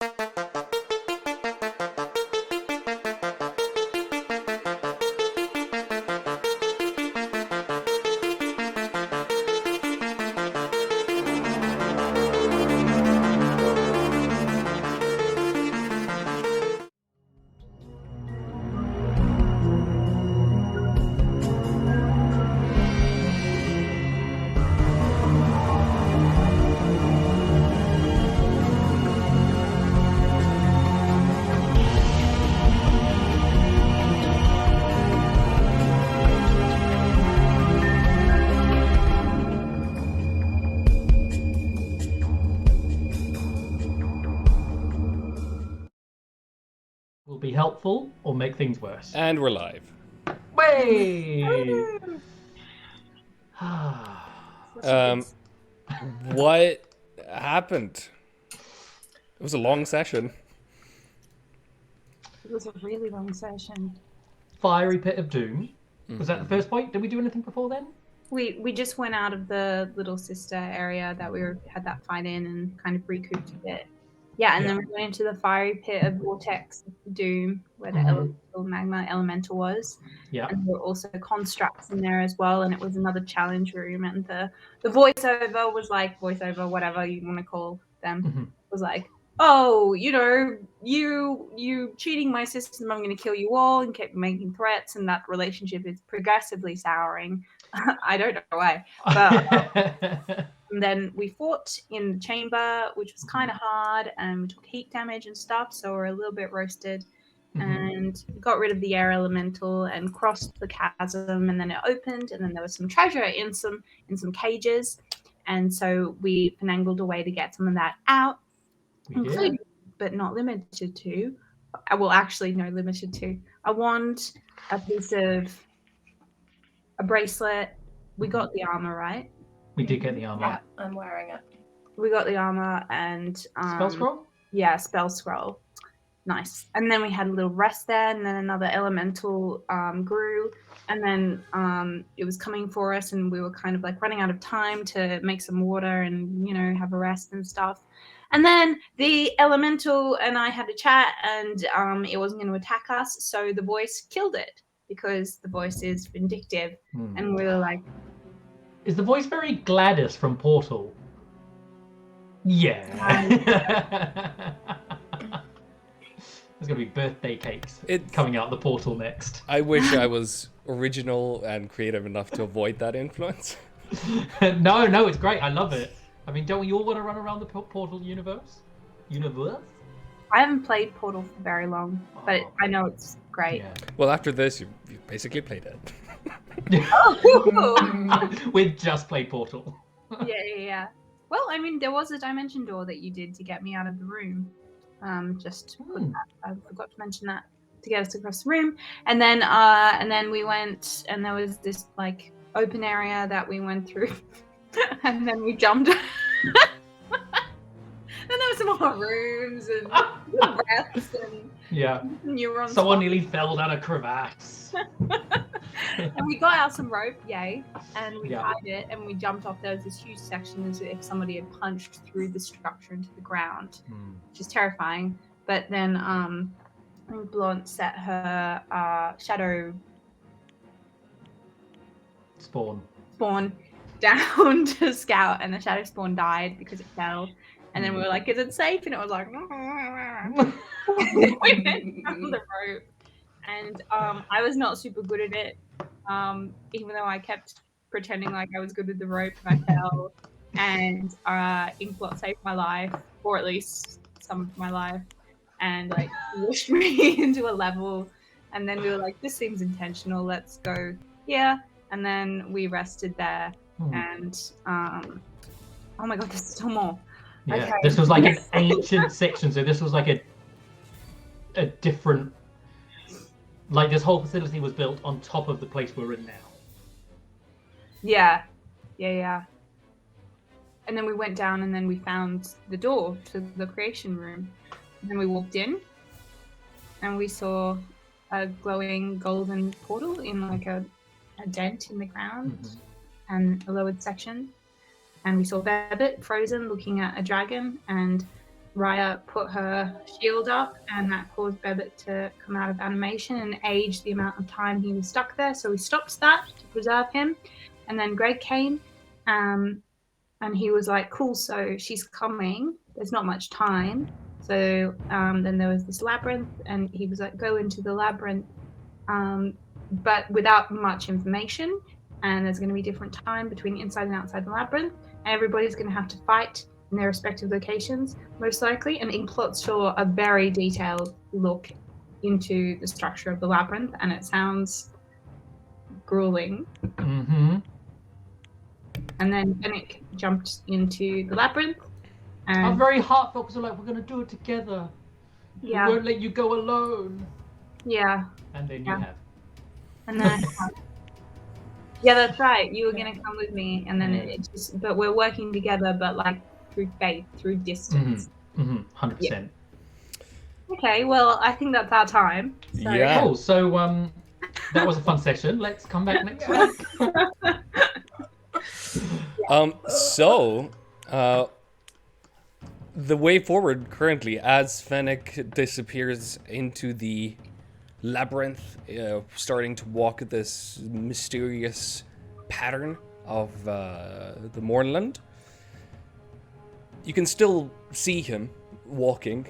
Will be helpful or make things worse. And we're live. Way. What happened? It was a long session. It was a really long session. Fiery Pit of Doom. Was that the first point? Did we do anything before then? We just went out of the little sister area that we had that fight in and kind of recouped a bit. Yeah, and then we went into the fiery pit of Vortex of Doom, where the elemental magma elemental was. Yeah. And there were also constructs in there as well, and it was another challenge room. And the voiceover was like, whatever you want to call them, was like, oh, you cheating my system, I'm going to kill you all, and kept making threats, and that relationship is progressively souring. I don't know why. But and then we fought in the chamber, which was kind of hard, and we took heat damage and stuff, so we're a little bit roasted. And got rid of the air elemental and crossed the chasm, and then it opened, and then there was some treasure in some cages, and so we finangled a way to get some of that out, including, but not limited to, limited to a wand, a piece of a bracelet. We got the armor, right? We did get the armor. Yeah, I'm wearing it. We got the armor and spell scroll? Yeah, spell scroll. Nice. And then we had a little rest there, and then another elemental grew, and then it was coming for us, and we were kind of like running out of time to make some water and, have a rest and stuff. And then the elemental and I had a chat, and it wasn't going to attack us, so the voice killed it because the voice is vindictive. And we were like, is the voice very Gladys from Portal? Yeah. There's going to be birthday cakes coming out the portal next. I wish I was original and creative enough to avoid that influence. No, it's great. I love it. I mean, don't we all want to run around the Portal universe? I haven't played Portal for very long, but I know it's great. Yeah. Well, after this, you basically played it. We just played Portal. Yeah. Well, I mean, there was a dimension door that you did to get me out of the room. I forgot to mention that, to get us across the room. And then we went, and there was this like open area that we went through, and then we jumped. And there were some more rooms and breaths and someone nearly fell down a crevasse. And we got out some rope, yay, and we tied it, and we jumped off. There was this huge section as if somebody had punched through the structure into the ground, which is terrifying. But then Blunt set her shadow spawn down to scout, and the shadow spawn died because it fell. And then we were like, is it safe? And it was like, we went down the rope. And I was not super good at it, even though I kept pretending like I was good with the rope, and I fell. And Inkblot saved my life, or at least some of my life, and like pushed me into a level. And then we were like, this seems intentional, let's go here. And then we rested there. And oh my god, there's still more. Yeah, okay. This was like an ancient section, so this was like a different, like this whole facility was built on top of the place we're in now. Yeah. And then we went down, and then we found the door to the creation room. And then we walked in, and we saw a glowing golden portal in like a dent in the ground and a lowered section. And we saw Verbit frozen looking at a dragon, and Raya put her shield up, and that caused Bebbit to come out of animation and age the amount of time he was stuck there. So we stopped that to preserve him. And then Greg came, and he was like, cool, so she's coming. There's not much time. So then there was this labyrinth, and he was like, go into the labyrinth, but without much information. And there's going to be different time between inside and outside the labyrinth. And everybody's going to have to fight in their respective locations, most likely. And Inkplot saw a very detailed look into the structure of the labyrinth, and it sounds grueling. Mm-hmm. And then Fennec jumped into the labyrinth. And I'm very heartfelt because we're like, we're going to do it together. yeah, We won't let you go alone. yeah, And then Yeah. you have. and then yeah, that's right. You were gonna come with me, and then it just. But we're working together, but like through faith, through distance. 100%. Okay, well, I think that's our time. So. Yeah. Cool. So that was a fun session. Let's come back next week. The way forward currently, as Fennec disappears into the labyrinth, starting to walk this mysterious pattern of the moorland, you can still see him walking.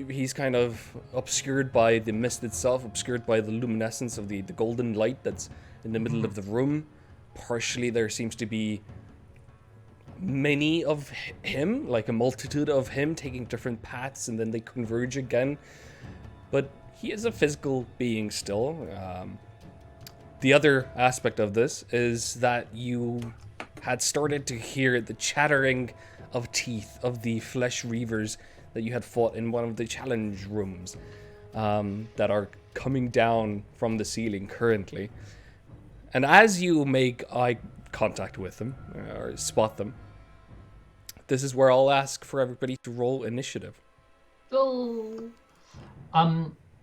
He's kind of obscured by the mist itself, obscured by the luminescence of the golden light that's in the middle of the room. Partially there seems to be many of him, like a multitude of him taking different paths, and then they converge again. But he is a physical being still. The other aspect of this is that you had started to hear the chattering of teeth of the flesh reavers that you had fought in one of the challenge rooms, that are coming down from the ceiling currently. And as you make eye contact with them, or spot them, this is where I'll ask for everybody to roll initiative. Oh.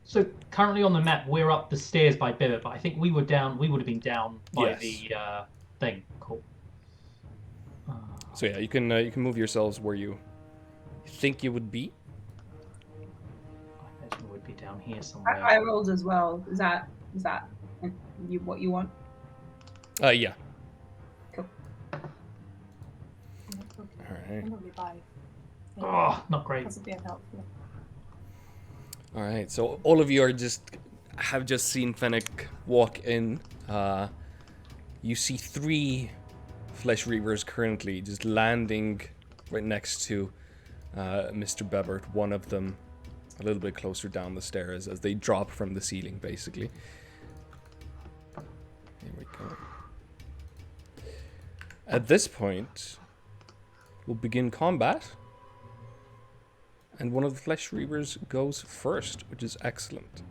So currently on the map, we're up the stairs by Bibbit, but I think we would have been down by Yes. the thing. Cool. So yeah, you can move yourselves where you think you would be. I imagine we would be down here somewhere. I rolled as well. Is that you what you want? Yeah. Cool. All right. Oh, not great. All right. So all of you have just seen Fennec walk in. You see 3 flesh reavers currently just landing right next to Mr. Bebert. One of them a little bit closer down the stairs as they drop from the ceiling, basically. Here we go. At this point, we'll begin combat. And one of the flesh reavers goes first, which is excellent.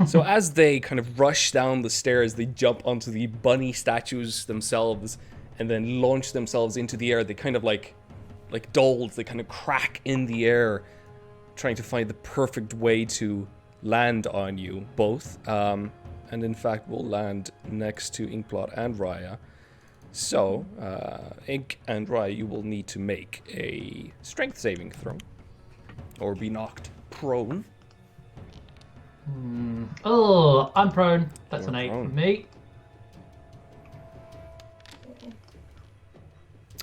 So as they kind of rush down the stairs, they jump onto the bunny statues themselves and then launch themselves into the air. They kind of like dolls, they kind of crack in the air, trying to find the perfect way to land on you both. And in fact, will land next to Inkplot and Raya. So, Ink and Raya, you will need to make a strength saving throw, or be knocked prone. Oh, I'm prone. That's You're an 8 prone. for me.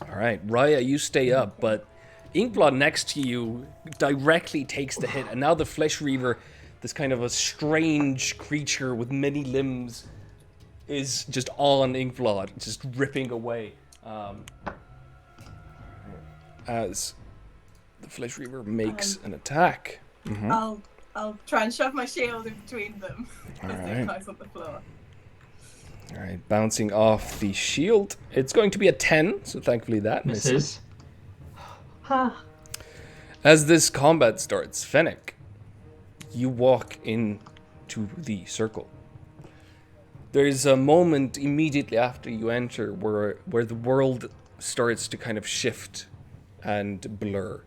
All right, Raya, you stay up, but Inkblot next to you directly takes the hit, and now the Flesh Reaver, this kind of a strange creature with many limbs, is just on Inkblot, just ripping away. As the Flesh Reaver makes an attack. I'll try and shove my shield in between them as Alright. they guys on the floor. All right, bouncing off the shield. It's going to be a 10, so thankfully that misses. As this combat starts, Fennec, you walk into the circle. There's a moment immediately after you enter where the world starts to kind of shift and blur.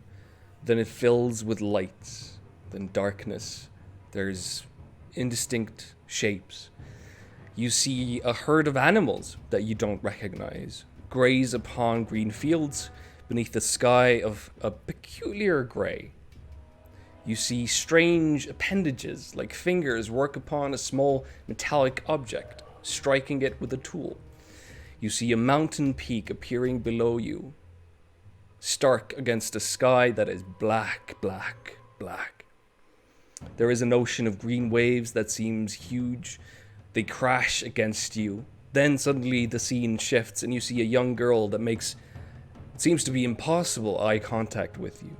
Then it fills with lights, then darkness. There's indistinct shapes. You see a herd of animals that you don't recognize graze upon green fields, beneath a sky of a peculiar grey. You see strange appendages, like fingers, work upon a small metallic object, striking it with a tool. You see a mountain peak appearing below you, stark against a sky that is black, black, black. There is an ocean of green waves that seems huge. They crash against you. Then suddenly the scene shifts and you see a young girl that makes what seems to be impossible eye contact with you.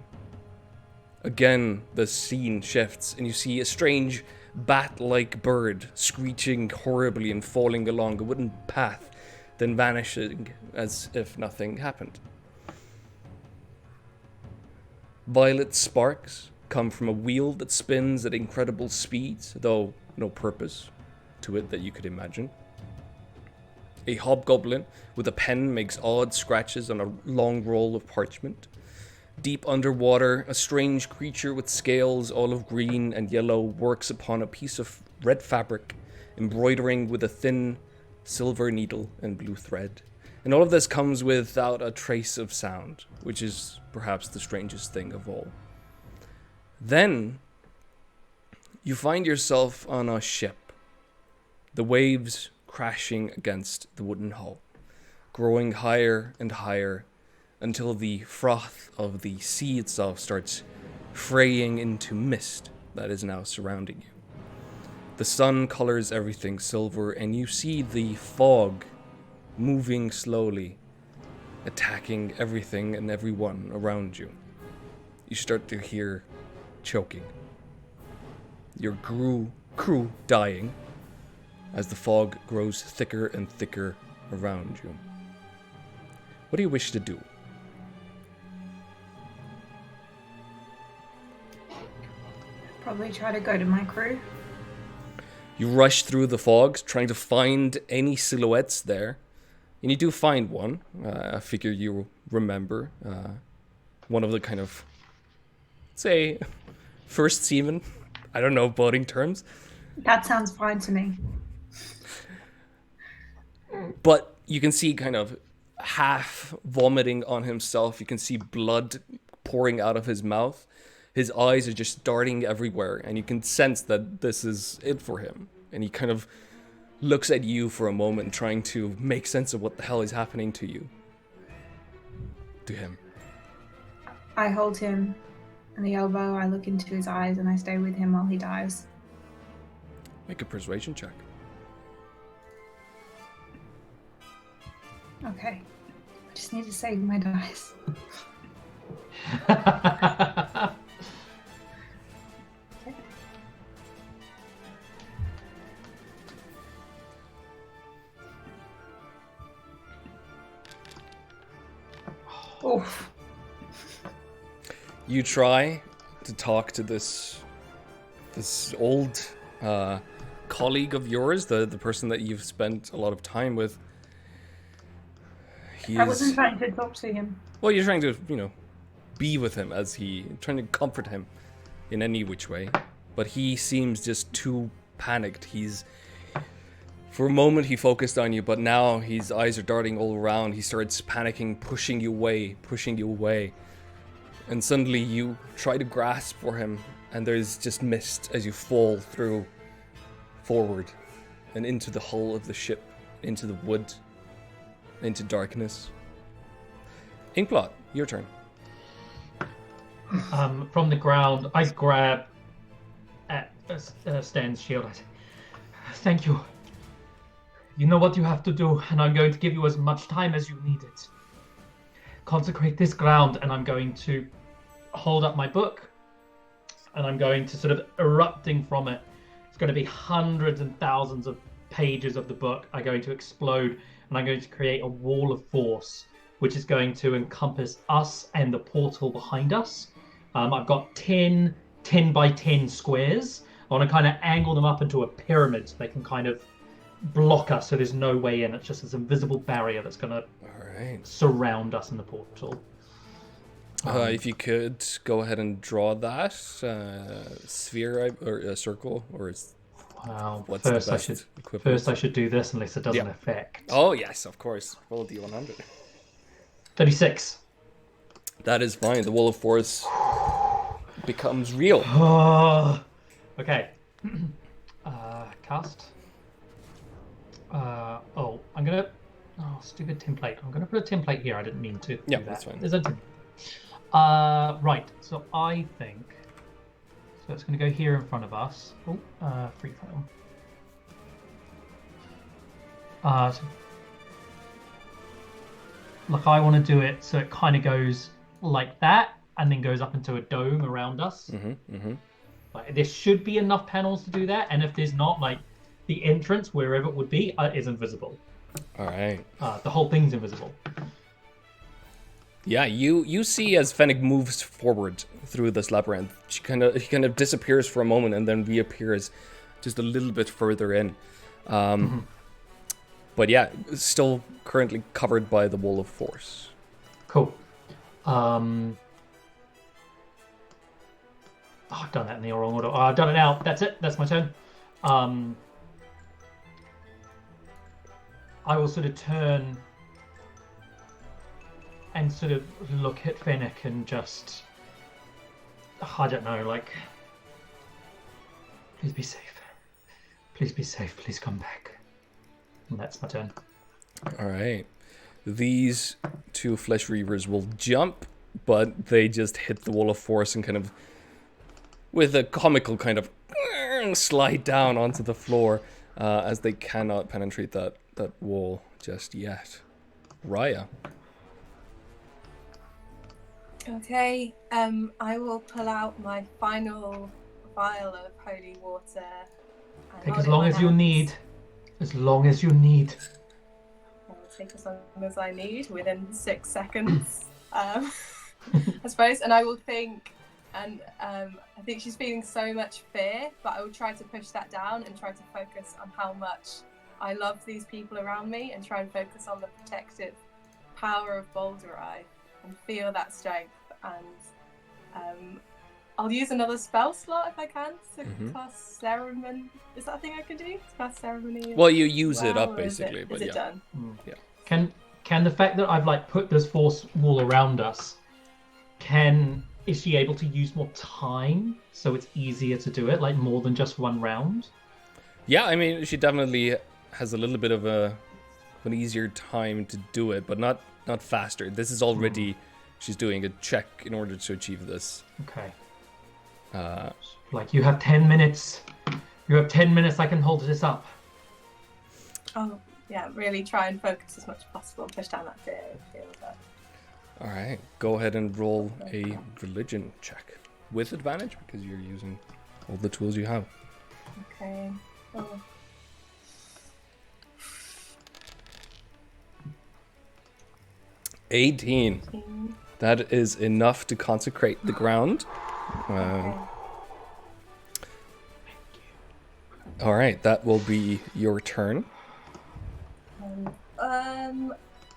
Again, the scene shifts and you see a strange bat-like bird screeching horribly and falling along a wooden path, then vanishing as if nothing happened. Violet sparks come from a wheel that spins at incredible speeds, though no purpose to it that you could imagine. A hobgoblin with a pen makes odd scratches on a long roll of parchment. Deep underwater, a strange creature with scales olive green and yellow works upon a piece of red fabric, embroidering with a thin silver needle and blue thread. And all of this comes without a trace of sound, which is perhaps the strangest thing of all. Then, you find yourself on a ship. The waves crashing against the wooden hull, growing higher and higher until the froth of the sea itself starts fraying into mist that is now surrounding you. The sun colors everything silver, and you see the fog moving slowly, attacking everything and everyone around you. You start to hear choking. Your crew dying as the fog grows thicker and thicker around you. What do you wish to do? Probably try to go to my crew. You rush through the fog, trying to find any silhouettes there. And you do find one, a figure you remember. One of the kind of, say, first seamen. I don't know boating terms. That sounds fine to me. But you can see kind of half vomiting on himself. You can see blood pouring out of his mouth. His eyes are just darting everywhere, and you can sense that this is it for him. And he kind of looks at you for a moment, trying to make sense of what the hell is happening to you. To him. I hold him at the elbow, I look into his eyes, and I stay with him while he dies. Make a persuasion check. Okay. I just need to save my dice. Oof. You try to talk to this old colleague of yours, the person that you've spent a lot of time with. I wasn't trying to talk to him. Well, you're trying to, be with him trying to comfort him in any which way. But he seems just too panicked. For a moment he focused on you, but now his eyes are darting all around. He starts panicking, pushing you away. And suddenly you try to grasp for him, and there's just mist as you fall through forward and into the hull of the ship, into the wood, into darkness. Inkblot, your turn. From the ground, I grab at Stan's shield. I say, "Thank you. You know what you have to do, and I'm going to give you as much time as you need it. Consecrate this ground," and I'm going to hold up my book, and I'm going to sort of erupting from it. It's going to be hundreds and thousands of pages of the book are going to explode, and I'm going to create a wall of force, which is going to encompass us and the portal behind us. I've got 10 by 10 squares. I want to kind of angle them up into a pyramid so they can kind of block us, so there's no way in. It's just this invisible barrier that's going to surround us in the portal. If you could go ahead and draw that sphere or a circle, or is what's first the best equivalent? First I should do this unless it doesn't affect. Oh yes, of course. Roll D100. 36. That is fine. The wall of force becomes real. Okay. Cast. I'm gonna. Oh, stupid template. I'm gonna put a template here. I didn't mean to. Yeah, do that. that's fine. There's a template. Right. So I think. So it's gonna go here in front of us. Oh, freeform. So, like I want to do it so it kind of goes like that, and then goes up into a dome around us. Like, there should be enough panels to do that, and if there's not, like the entrance wherever it would be is invisible. All right. The whole thing's invisible. Yeah, you see as Fennec moves forward through this labyrinth, he kind of disappears for a moment and then reappears just a little bit further in. But yeah, still currently covered by the wall of force. Cool. Oh, I've done that in the wrong order. Oh, I've done it now. That's it. That's my turn. I will sort of turn and sort of look at Fennec and just, I don't know, like, please be safe. Please be safe. Please come back. And that's my turn. All right. These two flesh reavers will jump, but they just hit the wall of force and kind of, with a comical kind of slide down onto the floor as they cannot penetrate that wall just yet. Raya. Okay, I will pull out my final vial of holy water. And Take hold as it in long my as you hands. need. As long as you need. I'll take as long as I need within 6 seconds, I suppose. And I will think, and I think she's feeling so much fear, but I will try to push that down and try to focus on how much I love these people around me and try and focus on the protective power of Boulder Eye and feel that strength. And I'll use another spell slot if I can to cast Ceremony. Is that a thing I can do? To cast Ceremony? Well, you use it up Or is basically, it, but is it yeah. done? Yeah. Can the fact that I've like put this force wall around us, is she able to use more time so it's easier to do it, like more than just one round? Yeah, I mean, she definitely has a little bit of an easier time to do it, but not faster. This is already she's doing a check in order to achieve this. Okay. Uh, Like, you have 10 minutes. You have 10 minutes. I can hold this up. Oh, yeah, really try and focus as much as possible and push down that fear. all right, go ahead and roll a religion check with advantage because you're using all the tools you have. Okay. Oh. $18. That is enough to consecrate the ground. Okay. All right, that will be your turn.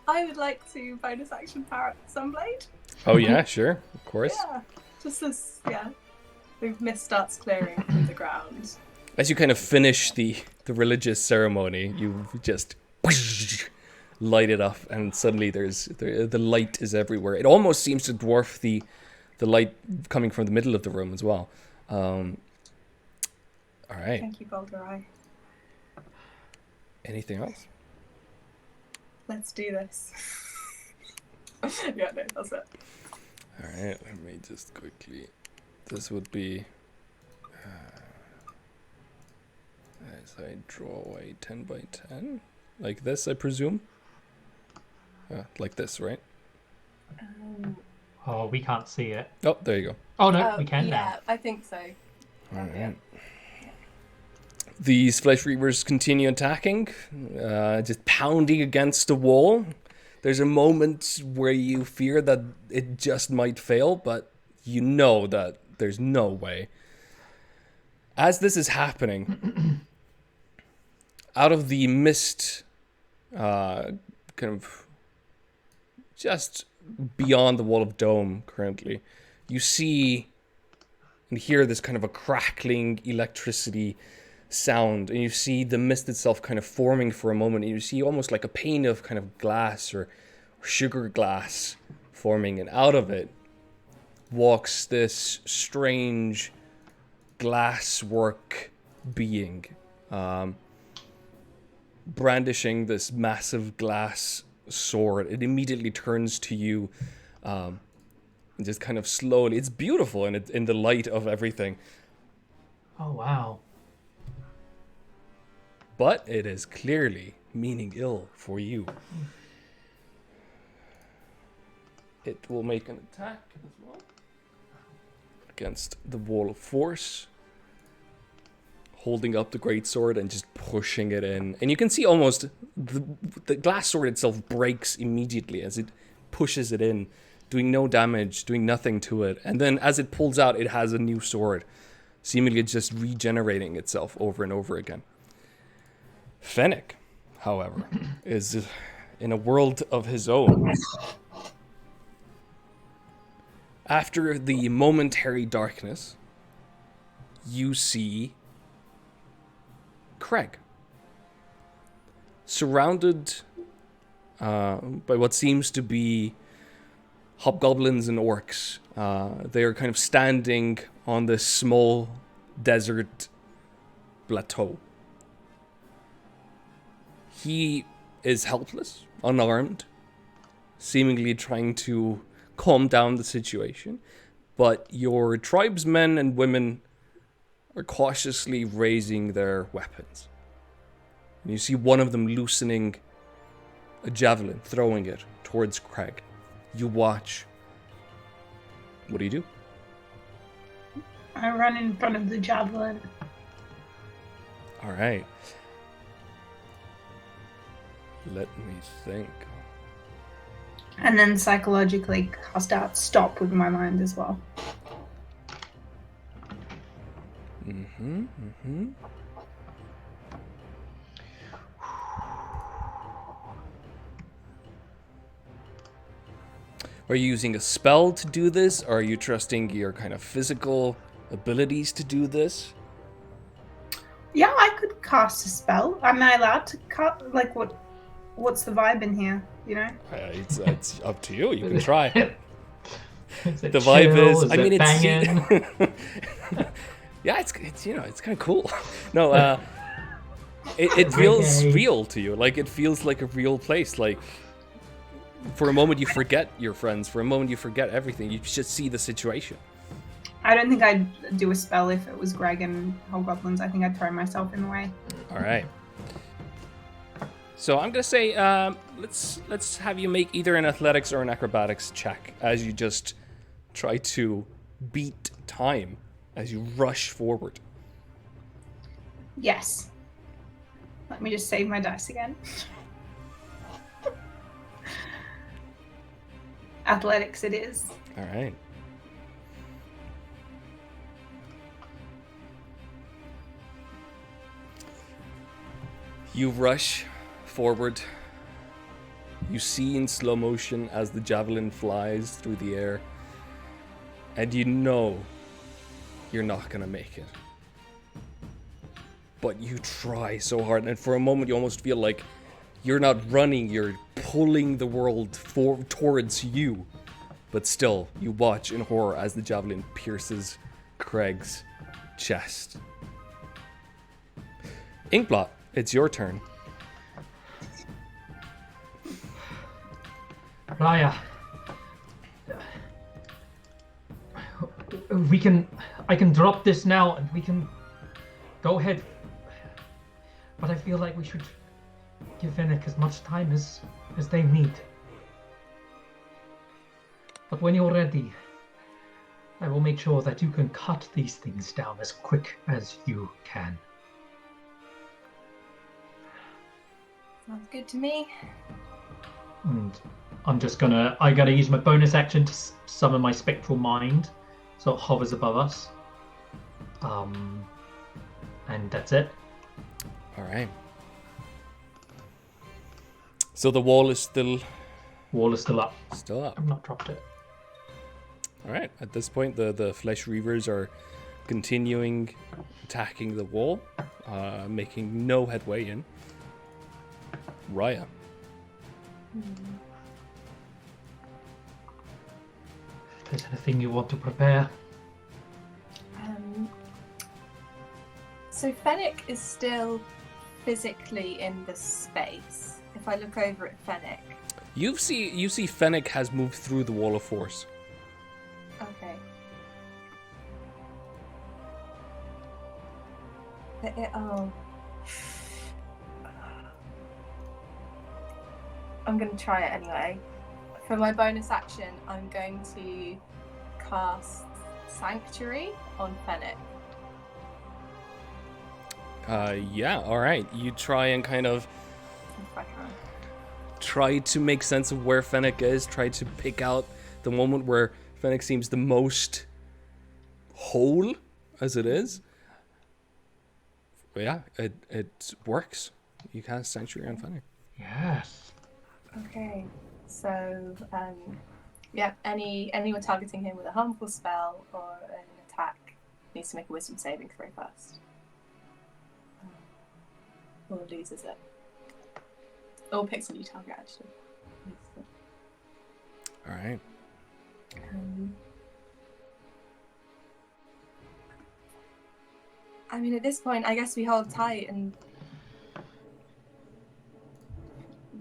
I would like to bonus action power up Sunblade. Oh yeah, sure, of course. Yeah, just as the mist starts clearing from the ground. As you kind of finish the religious ceremony, you just light it up, and suddenly the light is everywhere. It almost seems to dwarf the light coming from the middle of the room as well. All right. Thank you, Boulder Eye. Anything else? Let's do this. Yeah, no, that's it. All right. Let me just quickly. This would be. As I draw a 10 by 10, like this, I presume. Like this, right? Oh, we can't see it. Oh, there you go. Oh, no, we can now. Yeah, I think so. All right. These flesh reavers continue attacking, just pounding against the wall. There's a moment where you fear that it just might fail, but you know that there's no way. As this is happening, out of the mist, kind of just beyond the wall of dome currently, you see and hear this kind of a crackling electricity sound, and you see the mist itself kind of forming for a moment, and you see almost like a pane of kind of glass or sugar glass forming, and out of it walks this strange glasswork being, brandishing this massive glass sword. It immediately turns to you, and just kind of slowly. It's beautiful, and in the light of everything. Oh, wow. But it is clearly meaning ill for you. It will make an attack as well against the wall of force, holding up the great sword and just pushing it in. And you can see almost the glass sword itself breaks immediately as it pushes it in, doing no damage, doing nothing to it. And then as it pulls out, it has a new sword, seemingly just regenerating itself over and over again. Fennec, however, is in a world of his own. After the momentary darkness, you see Craig, surrounded by what seems to be hobgoblins and orcs. They are kind of standing on this small desert plateau. He is helpless, unarmed, seemingly trying to calm down the situation, but your tribesmen and women are cautiously raising their weapons. And you see one of them loosening a javelin, throwing it towards Craig. You watch. What do? I run in front of the javelin. All right. Let me think. And then psychologically cast out stop with my mind as well. Are you using a spell to do this? Or are you trusting your kind of physical abilities to do this? Yeah, I could cast a spell. Am I allowed to cast? Like, what's the vibe in here? You know? It's up to you. You can try. The vibe is. I mean, banging? Yeah, it's you know, it's kind of cool. No, it feels real to you. Like it feels like a real place. Like for a moment you forget your friends. For a moment you forget everything. You just see the situation. I don't think I'd do a spell if it was Greg and hobgoblins. I think I'd throw myself in the way. All right. So I'm gonna say, let's have you make either an athletics or an acrobatics check as you just try to beat time as you rush forward. Yes. Let me just save my dice again. Athletics it is. All right. You rush forward. You see in slow motion as the javelin flies through the air, and you know you're not gonna make it. But you try so hard, and for a moment you almost feel like you're not running, you're pulling the world towards you. But still, you watch in horror as the javelin pierces Craig's chest. Inkblot, it's your turn. Raya, I can drop this now and we can go ahead. But I feel like we should give Fennec as much time as they need. But when you're ready, I will make sure that you can cut these things down as quick as you can. Sounds good to me. And I gotta use my bonus action to summon my spectral mind, so it hovers above us. And that's it. All right. So the wall is still up. Still up. I've not dropped it. All right. At this point, the Flesh Reavers are continuing attacking the wall, making no headway in. Raya. If there's anything you want to prepare. So Fennec is still physically in the space. If I look over at Fennec. You see Fennec has moved through the wall of force. Okay. I'm going to try it anyway. For my bonus action, I'm going to cast Sanctuary on Fennec. Yeah, alright. You try and kind of If I can. try to make sense of where Fennec is, try to pick out the moment where Fennec seems the most whole as it is. But yeah, it works. You cast Sanctuary on Fennec. Yes. Okay, so yeah, anyone targeting him with a harmful spell or an attack needs to make a Wisdom saving throw first. Or loses it. Or picks a new target actually. All right. I mean, at this point, I guess we hold tight and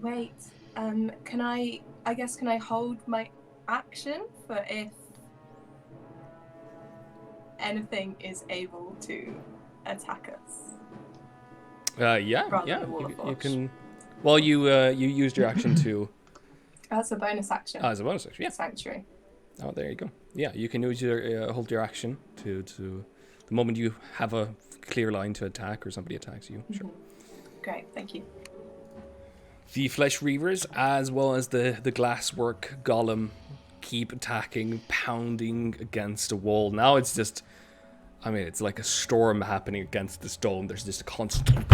wait. Can I hold my action for if anything is able to attack us? Yeah. Rather Yeah. than Wall of You Forge. can. Well, you used your action to. That's a bonus action. As a bonus action. Yeah. Sanctuary. Oh, there you go. Yeah, you can use your hold your action to the moment you have a clear line to attack or somebody attacks you. Sure. Great, thank you. The Flesh Reavers, as well as the Glasswork Golem, keep attacking, pounding against a wall. Now it's just, I mean, it's like a storm happening against the stone. There's just a constant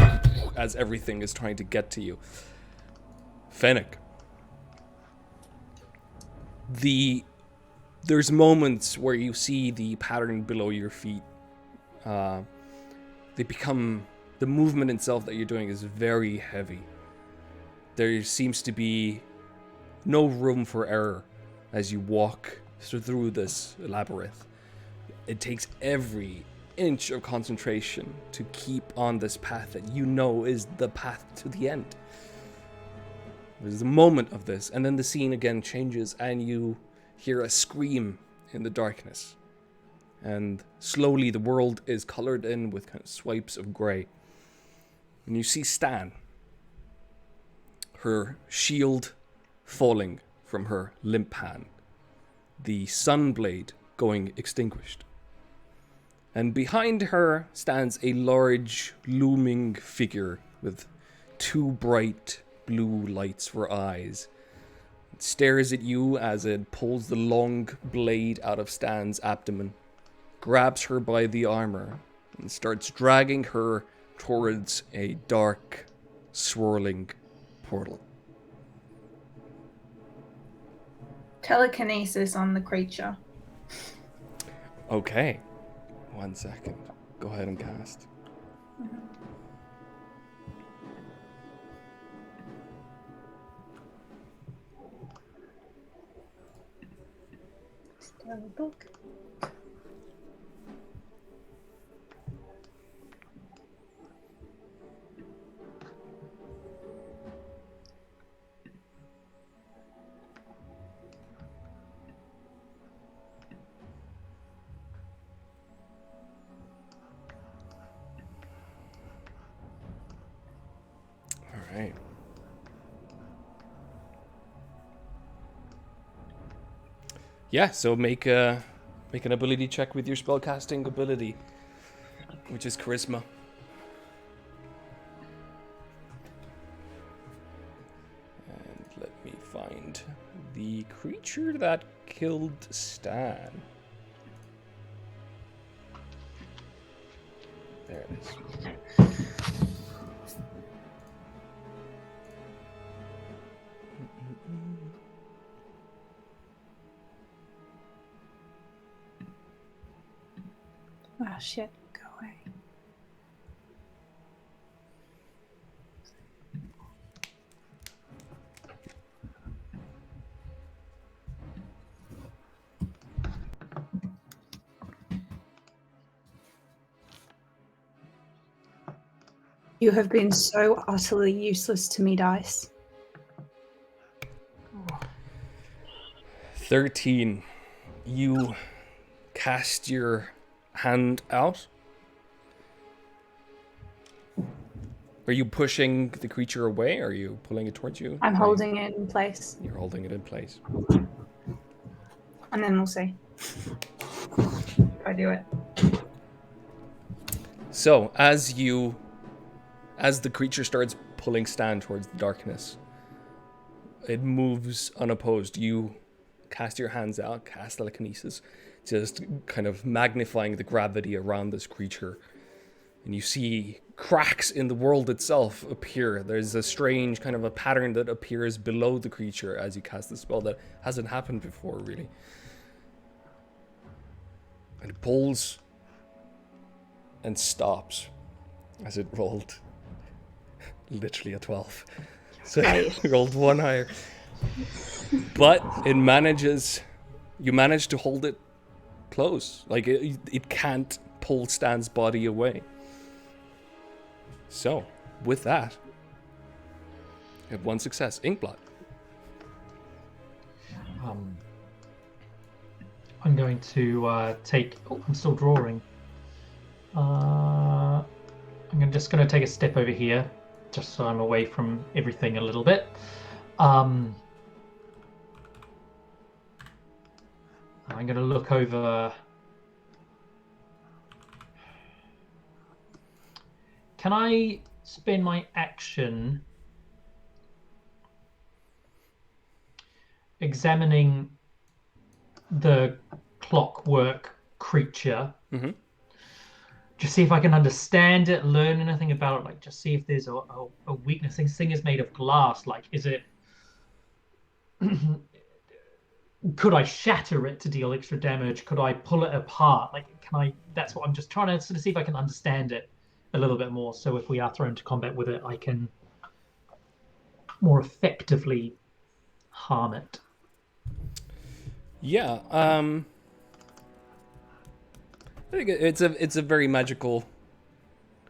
as everything is trying to get to you. Fennec. There's moments where you see the pattern below your feet. They become, the movement itself that you're doing is very heavy. There seems to be no room for error as you walk through this labyrinth. It takes every inch of concentration to keep on this path that you know is the path to the end. There's a moment of this, and then the scene again changes, and you hear a scream in the darkness. And slowly the world is colored in with kind of swipes of grey. And you see Stan, her shield falling from her limp hand, the sunblade going extinguished. And behind her stands a large, looming figure with two bright blue lights for eyes. It stares at you as it pulls the long blade out of Stan's abdomen, grabs her by the armor, and starts dragging her towards a dark, swirling portal. Telekinesis on the creature. Okay. 1 second. Go ahead and cast. Still a book. Alright. Yeah, so make an ability check with your spellcasting ability, which is charisma. And let me find the creature that killed Stan. There it is. Oh shit, go away. You have been so utterly useless to me, Dice. 13. You cast your hand out. Are you pushing the creature away, or are you pulling it towards you? I'm holding it in place. You're holding it in place. And then we'll see if I do it. So, as the creature starts pulling Stan towards the darkness, it moves unopposed. You cast your hands out, cast telekinesis, just kind of magnifying the gravity around this creature. And you see cracks in the world itself appear. There's a strange kind of a pattern that appears below the creature as you cast the spell that hasn't happened before, really. And it pulls and stops as it rolled literally a 12. So it rolled one higher. But you manage to hold it close. Like it can't pull Stan's body away. So, with that, you have one success. Inkblot. I'm going to take... Oh, I'm still drawing. I'm just going to take a step over here, just so I'm away from everything a little bit. I'm going to look over... Can I spend my action examining the clockwork creature? Mm-hmm. Just see if I can understand it, learn anything about it, like just see if there's a weakness. This thing is made of glass. Like, is it... Could I shatter it to deal extra damage? Could I pull it apart? Like, can I... That's what I'm just trying to sort of see if I can understand it a little bit more. So if we are thrown to combat with it, I can more effectively harm it. Yeah, I think it's a very magical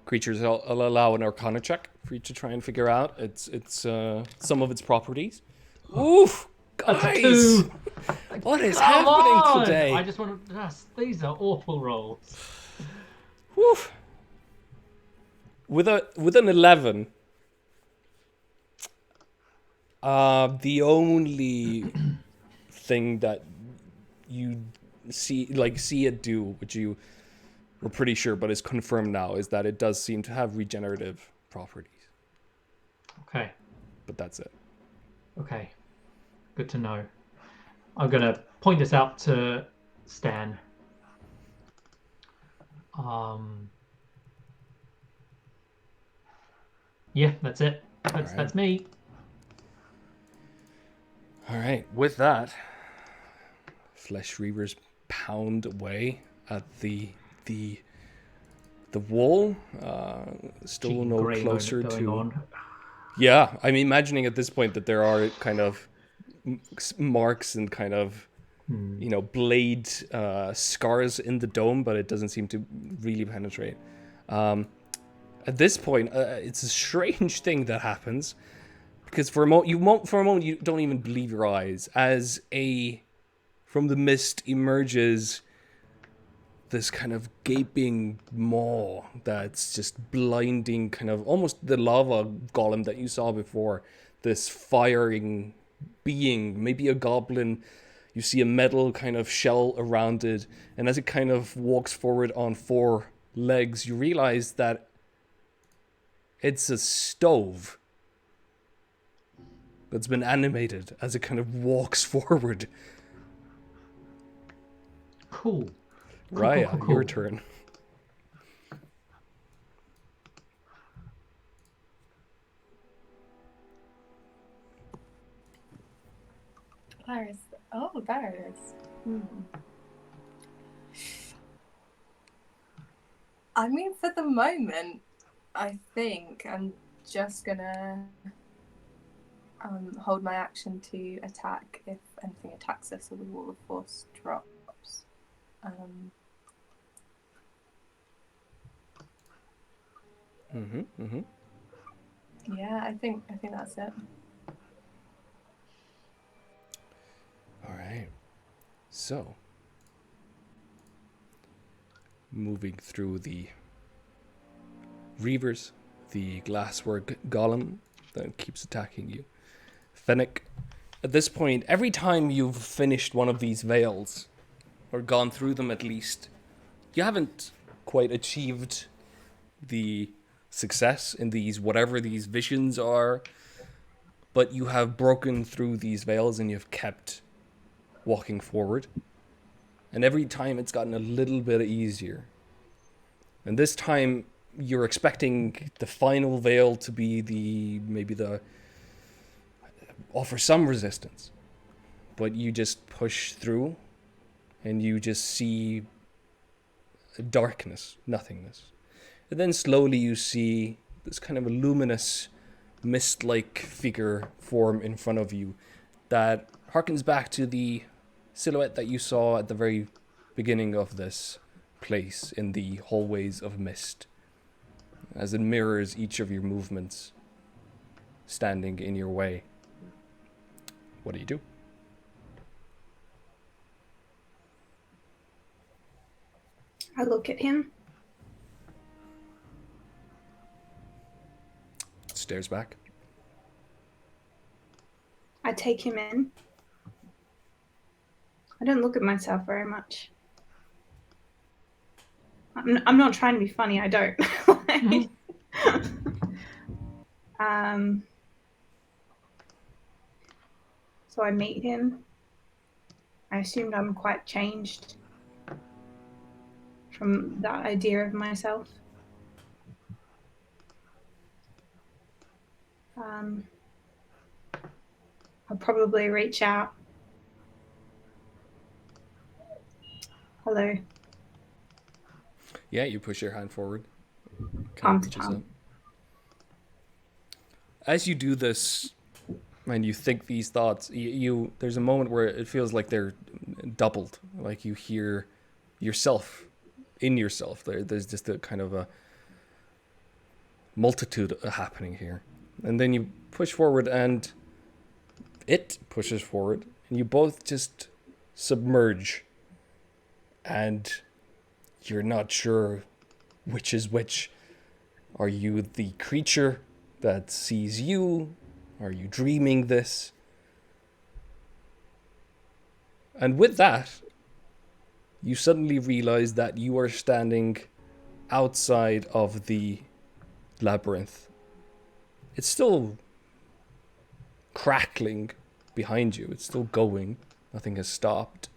creature. So I'll allow an Arcana check for you to try and figure out some of its properties. Oof, guys, what is happening today? I just want to. These are awful rolls. Woof. With an 11, the only thing that you see it do, which you were pretty sure but is confirmed now, is that it does seem to have regenerative properties. Okay. But that's it. Okay. Good to know. I'm gonna point this out to Stan. Yeah, that's it. That's me. All right. With that, Flesh Reavers pound away at the wall. Still no closer to. Yeah, I'm imagining at this point that there are kind of marks and kind of blade scars in the dome, but it doesn't seem to really penetrate. At this point, it's a strange thing that happens, because for a moment you don't even believe your eyes as from the mist emerges this kind of gaping maw that's just blinding, kind of almost the lava golem that you saw before. This firing being, maybe a goblin. You see a metal kind of shell around it, and as it kind of walks forward on 4 legs, you realize that it's a stove that's been animated as it kind of walks forward. Cool. Raya, cool. Your turn. There it is. I mean, for the moment, I think I'm just gonna hold my action to attack if anything attacks us, or the Wall of Force drops. Yeah, I think that's it. All right. So, moving through the Reavers, the glasswork golem that keeps attacking you. Fennec, at this point, every time you've finished one of these veils, or gone through them at least, you haven't quite achieved the success in these, whatever these visions are, but you have broken through these veils and you've kept walking forward. And every time it's gotten a little bit easier. And this time you're expecting the final veil to be offer some resistance. But you just push through and you just see darkness, nothingness. And then slowly you see this kind of a luminous, mist-like figure form in front of you that harkens back to the silhouette that you saw at the very beginning of this place in the hallways of mist, as it mirrors each of your movements standing in your way. What do you do? I look at him. Stares back. I take him in. I don't look at myself very much. I'm not trying to be funny. I don't. So I meet him. I assumed I'm quite changed from that idea of myself. I'll probably reach out. Hello. Yeah, you push your hand forward. Palm to reaches palm. out. As you do this, and you think these thoughts, you there's a moment where it feels like they're doubled. Like you hear yourself in yourself. There's just a kind of a multitude happening here. And then you push forward and it pushes forward. And you both just submerge. And you're not sure which is which. Are you the creature that sees you? Are you dreaming this? And with that, you suddenly realize that you are standing outside of the labyrinth. It's still crackling behind you. It's still going. Nothing has stopped.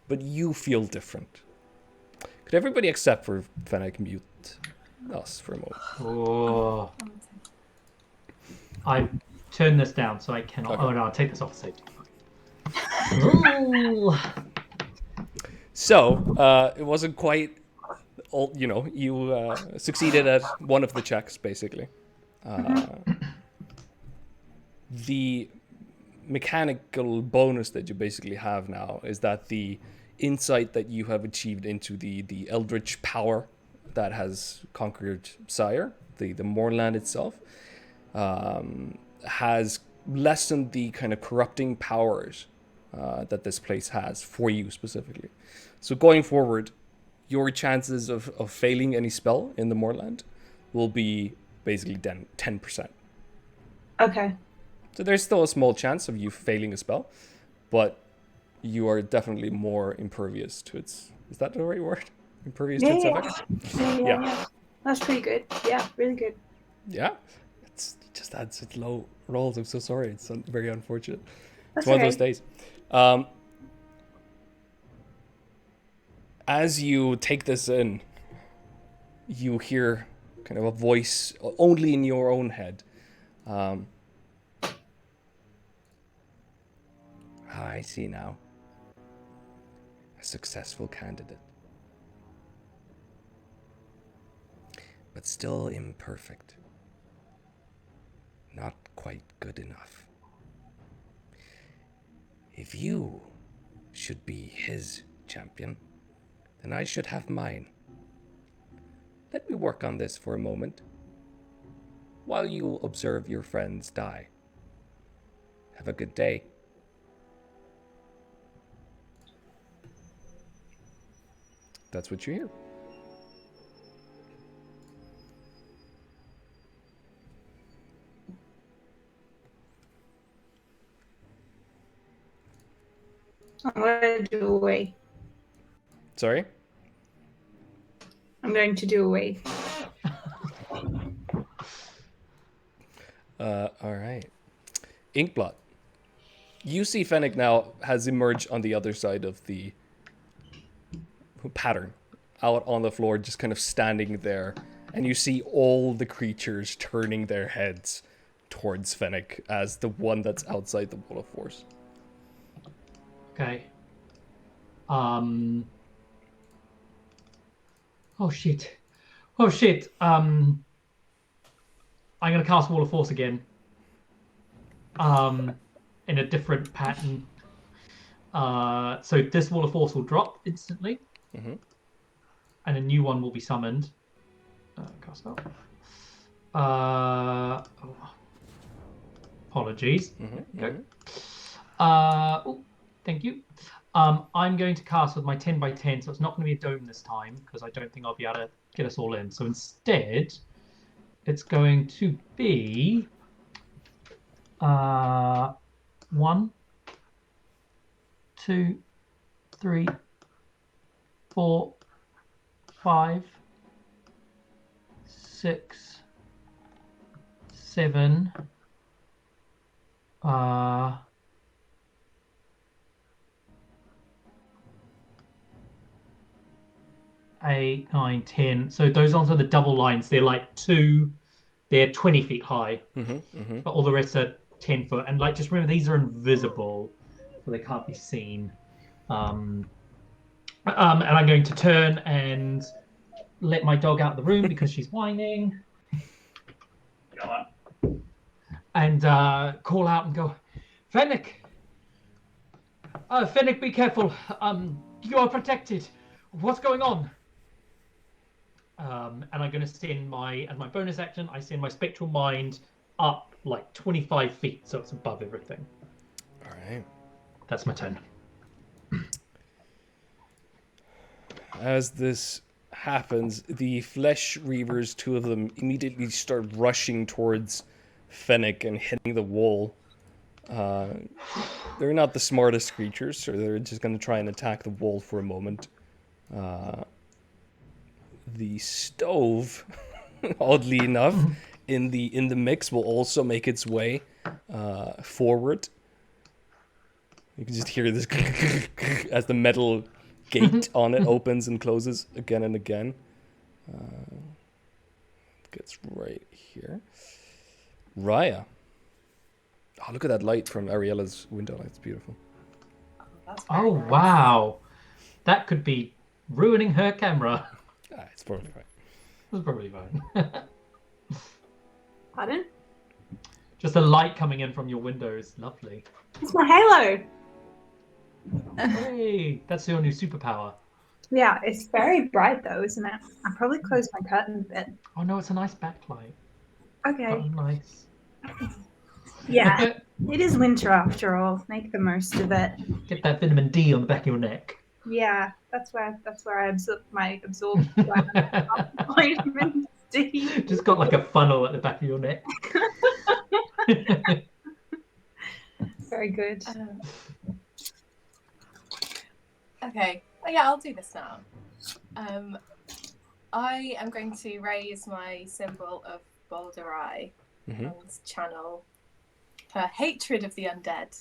But you feel different. Could everybody except for Fennec mute us for a moment? Oh. I turn this down so I cannot. Okay. Oh no, I'll take this off safety. Ooh. So, it wasn't quite, you succeeded at one of the checks, basically. The mechanical bonus that you basically have now is that the insight that you have achieved into the eldritch power that has conquered Sire, the moorland itself, has lessened the kind of corrupting powers that this place has for you specifically. So going forward, your chances of failing any spell in the moorland will be basically 10%. Okay. So there's still a small chance of you failing a spell, but you are definitely more impervious to its... Is that the right word? Impervious to its effects? Yeah. That's pretty good. Yeah, really good. Yeah. It just adds its low rolls. I'm so sorry. It's very unfortunate. That's It's one okay. of those days. As you take this in, you hear kind of a voice only in your own head. I see now. A successful candidate. But still imperfect. Not quite good enough. If you should be his champion, then I should have mine. Let me work on this for a moment. while you observe your friends die. Have a good day. That's what you hear. I'm going to do away. Sorry? I'm going to do away. All right. Inkblot. You see Fennec now has emerged on the other side of the pattern, out on the floor, just kind of standing there. And you see all the creatures turning their heads towards Fennec as the one that's outside the wall of force. Okay. Oh shit. Oh shit. I'm gonna cast Wall of Force again. In a different pattern. So this Wall of Force will drop instantly. Mm-hmm. And a new one will be summoned. Cast out. Apologies. Mm-hmm. There we go. Thank you. I'm going to cast with my 10 by 10, so it's not going to be a dome this time because I don't think I'll be able to get us all in. So instead, it's going to be 1, 2, 3, 4, 5, 6, 7. 8, 9, 10. So those ones are the double lines. They're like they're 20 feet high. Mm-hmm. Mm-hmm. But all the rest are 10 foot. And like, just remember, these are invisible, so they can't be seen. And I'm going to turn and let my dog out of the room because she's whining. Come on. And call out and go, Fennec! Fennec, be careful. You are protected. What's going on? And I'm going to send my bonus action, I send my Spectral Mind up like 25 feet, so it's above everything. All right. That's my turn. As this happens, the Flesh Reavers, 2 of them, immediately start rushing towards Fennec and hitting the wall. They're not the smartest creatures, so they're just going to try and attack the wall for a moment. The stove, oddly enough, in the mix will also make its way forward. You can just hear this as the metal gate on it opens and closes again and again. Gets right here. Raya. Oh, look at that light from Ariella's window. It's beautiful. That's very Oh, nice. wow. That could be ruining her camera. It's probably fine. That's probably fine. Pardon? Just the light coming in from your window is lovely. It's my halo. Hey, that's your new superpower. Yeah, it's very bright though, isn't it? I'll probably close my curtain a bit. Oh no, it's a nice backlight. Okay. Oh, nice. Yeah, it is winter after all. Make the most of it. Get that vitamin D on the back of your neck. Yeah, that's where I absorb vitamin D. Just got like a funnel at the back of your neck. Very good. Okay. Oh, yeah, I'll do this now. I am going to raise my symbol of Boulder Eye Mm-hmm. and channel her hatred of the undead.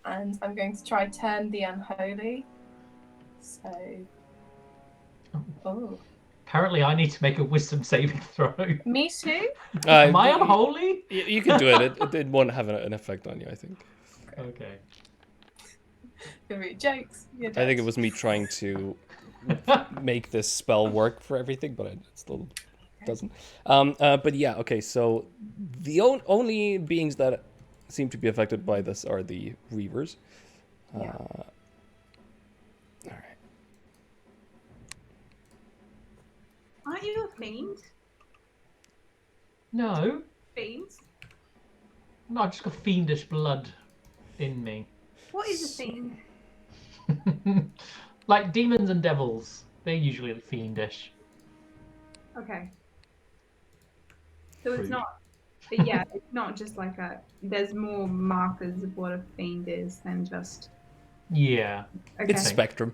And I'm going to try turn the unholy. So. Oh. Apparently, I need to make a wisdom saving throw. Me too? Am I unholy? You can do it. It won't have an effect on you, I think. Okay. Jokes. I think it was me trying to make this spell work for everything, but it still doesn't. But yeah, okay, so the only beings that seem to be affected by this are the Reavers. Yeah. All right. Aren't you a fiend? No. Fiends? No, I've just got fiendish blood in me. What is a fiend? Like demons and devils, they're usually fiendish. Okay. So it's Rude. not. But yeah, it's not just like there's more markers of what a fiend is than just. Yeah. Okay. It's spectrum.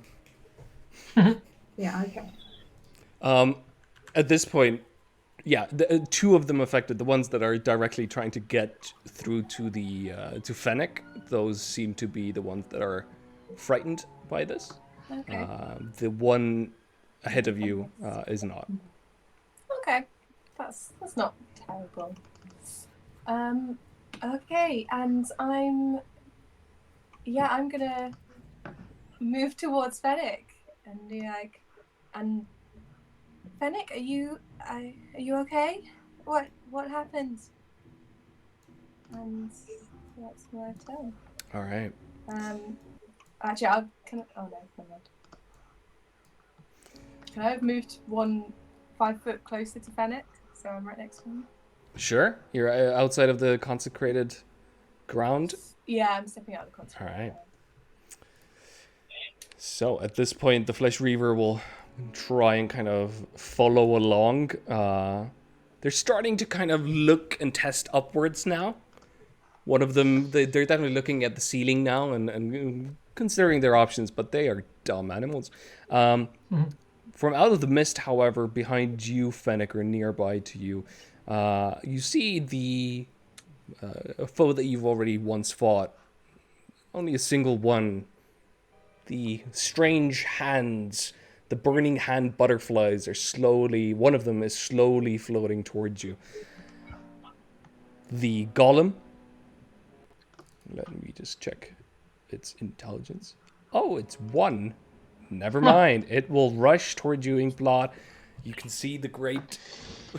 Yeah. Okay. At this point, yeah, two of them affected. The ones that are directly trying to get through to the to Fennec, those seem to be the ones that are frightened by this. Okay. The one ahead of you is not. Okay. That's not terrible. Okay, and I'm gonna move towards Fennec and be like, and Fennec, are you okay? What happened? And that's my turn. All right. Actually, oh no, never mind. Can I have moved 5 foot closer to Fennec, so I'm right next to him? Sure. You're outside of the consecrated ground. Yeah, I'm stepping out of the consecrated. All right. So at this point, the Flesh Reaver will try and kind of follow along. They're starting to kind of look and test upwards now. One of them, they're definitely looking at the ceiling now and considering their options, but they are dumb animals. From out of the mist, however, behind you, Fennec, or nearby to you, you see a foe that you've already once fought. Only a single one. The strange hands, the burning hand butterflies one of them is slowly floating towards you. The golem, let me just check its intelligence. Oh, it's 1. Never mind. It will rush towards you, Inkblot. You can see the great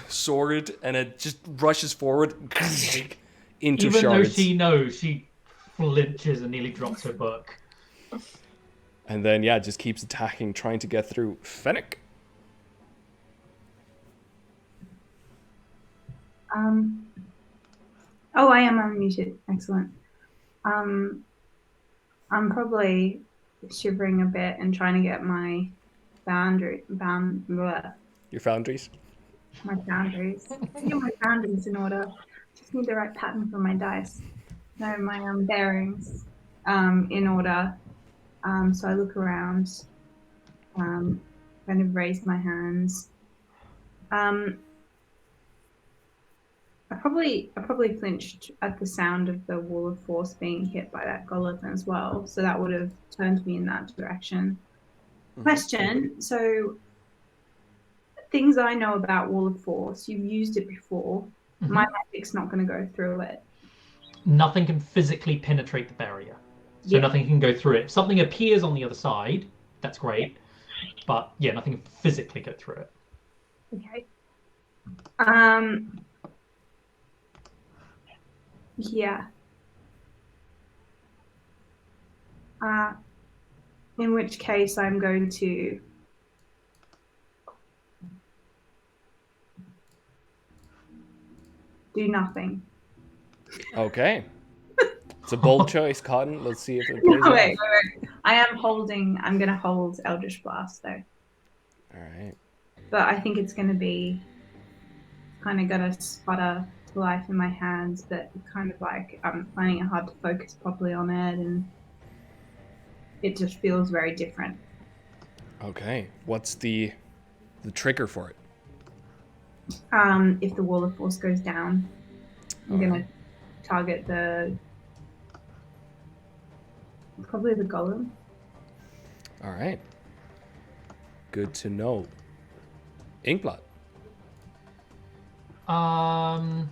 sword, and it just rushes forward into Even shards. though she knows, she flinches and nearly drops her book. And then, yeah, just keeps attacking, trying to get through. Fennec. Oh, I am unmuted. Excellent. I'm probably shivering a bit and trying to get my Your foundries. My boundaries. Get my boundaries in order. Just need the right pattern for my dice. No, my bearings in order. So I look around, kind of raise my hands. I probably flinched at the sound of the wall of force being hit by that golem as well. So that would have turned me in that direction. Mm-hmm. Question. So things I know about wall of force, you've used it before. Mm-hmm. My magic's not going to go through it. Nothing can physically penetrate the barrier. So nothing can go through it. If something appears on the other side, that's great. Yeah. But yeah, nothing can physically go through it. Okay. Yeah. In which case I'm going to do nothing. Okay. It's a bold choice, Cotton. Let's see if it plays out. Wait. I'm going to hold Eldritch Blast, though. All right. But I think it's going to be kind of going to sputter to life in my hands, but kind of like I'm finding it hard to focus properly on it, and it just feels very different. Okay. What's the trigger for it? If the wall of force goes down, I'm going to target probably the golem. All right. Good to know. Inkblot. 10,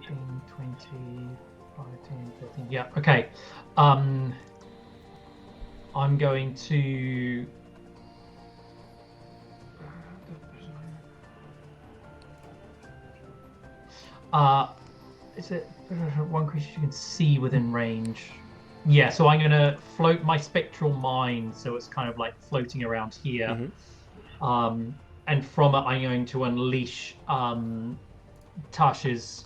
15, 20, 5, 10, 15. Yeah, okay. I'm going to... is it one creature you can see within range? Yeah, so I'm going to float my spectral mind, so it's kind of like floating around here. Mm-hmm. and from it, I'm going to unleash Tasha's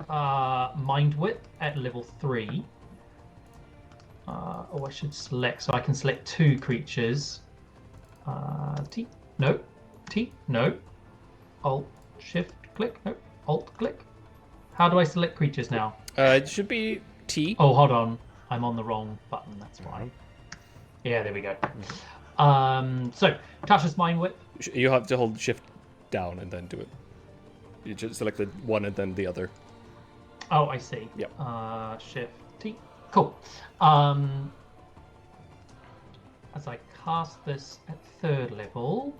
Mind Whip at level 3. Oh, I should select, so I can select 2 creatures. T, no. T, no. Alt, Shift, click, no. Alt, click. How do I select creatures now? It should be T. Oh, hold on. I'm on the wrong button, that's why. Yeah, there we go. So, Tasha's Mind Whip. You have to hold Shift down and then do it. You just select the one and then the other. Oh, I see. Yep. Shift T. Cool. As I cast this at 3rd level,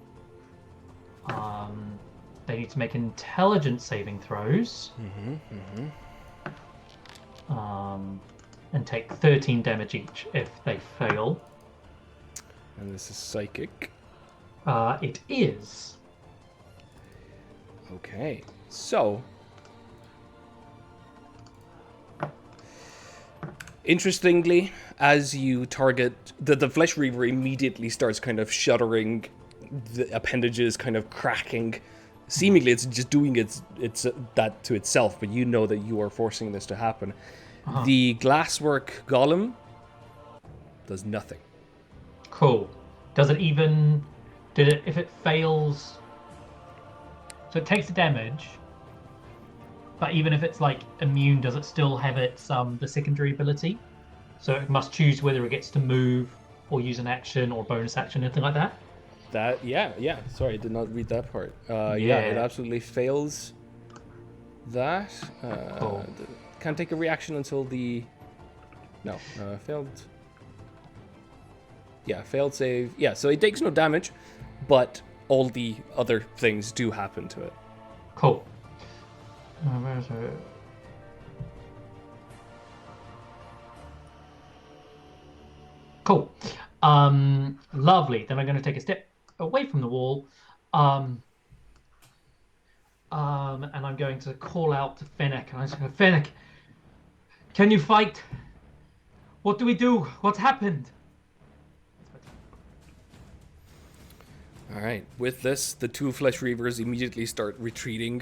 they need to make intelligence saving throws. And take 13 damage each if they fail. And this is psychic. It is. Okay, so interestingly, as you target the Flesh Reaver, immediately starts kind of shuddering, the appendages kind of cracking. Seemingly, it's just doing its that to itself, but you know that you are forcing this to happen. The glasswork golem does nothing. Cool. Does it even? If it fails? So it takes the damage, but even if it's like immune, does it still have its the secondary ability? So it must choose whether it gets to move or use an action or bonus action, anything like that. That yeah. Sorry, I did not read that part. Yeah, it absolutely fails that. Cool. Can't take a reaction until the failed. Yeah, failed save. Yeah, so it takes no damage, but all the other things do happen to it. Cool. Where's it? Cool. Lovely. Then I'm going to take a step away from the wall. And I'm going to call out to Fennec. And I'm just going, Fennec, can you fight? What do we do? What's happened? All right. With this, the 2 Flesh Reavers immediately start retreating,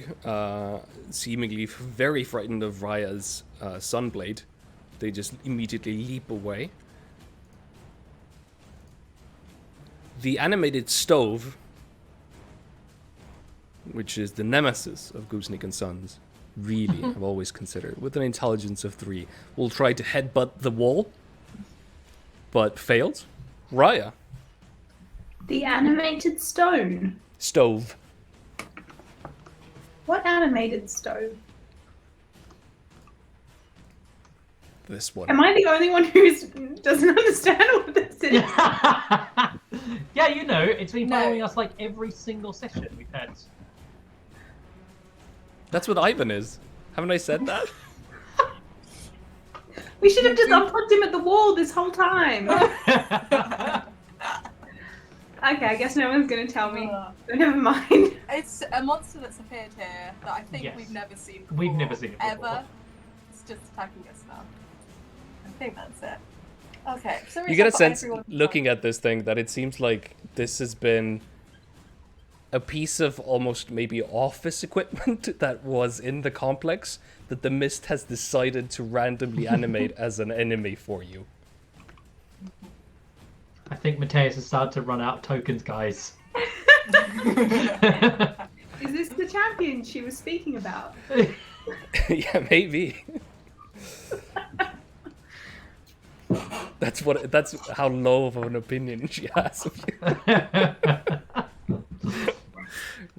seemingly very frightened of Raya's Sunblade. They just immediately leap away. The animated stove, which is the nemesis of Gooseneck and Sons, really have always considered, with an intelligence of 3, will try to headbutt the wall, but failed. Raya. The animated stone. Stove. What animated stove? This one. Am I the only one who doesn't understand what this is? Yeah, you know, it's been No. following us like every single session we've had. That's what Ivan is. Haven't I said that? We should have just unplugged him at the wall this whole time. Okay, I guess no one's going to tell me. So never mind. It's a monster that's appeared here that I think Yes. we've never seen before. We've never seen it before. Ever. It's just attacking us now. I think that's it. Okay, so You get a sense, looking at this thing, that it seems like this has been a piece of almost maybe office equipment that was in the complex that the Mist has decided to randomly animate as an enemy for you. I think Mateus has started to run out of tokens, guys. Is this the champion she was speaking about? Yeah, maybe. That's how low of an opinion she has of you.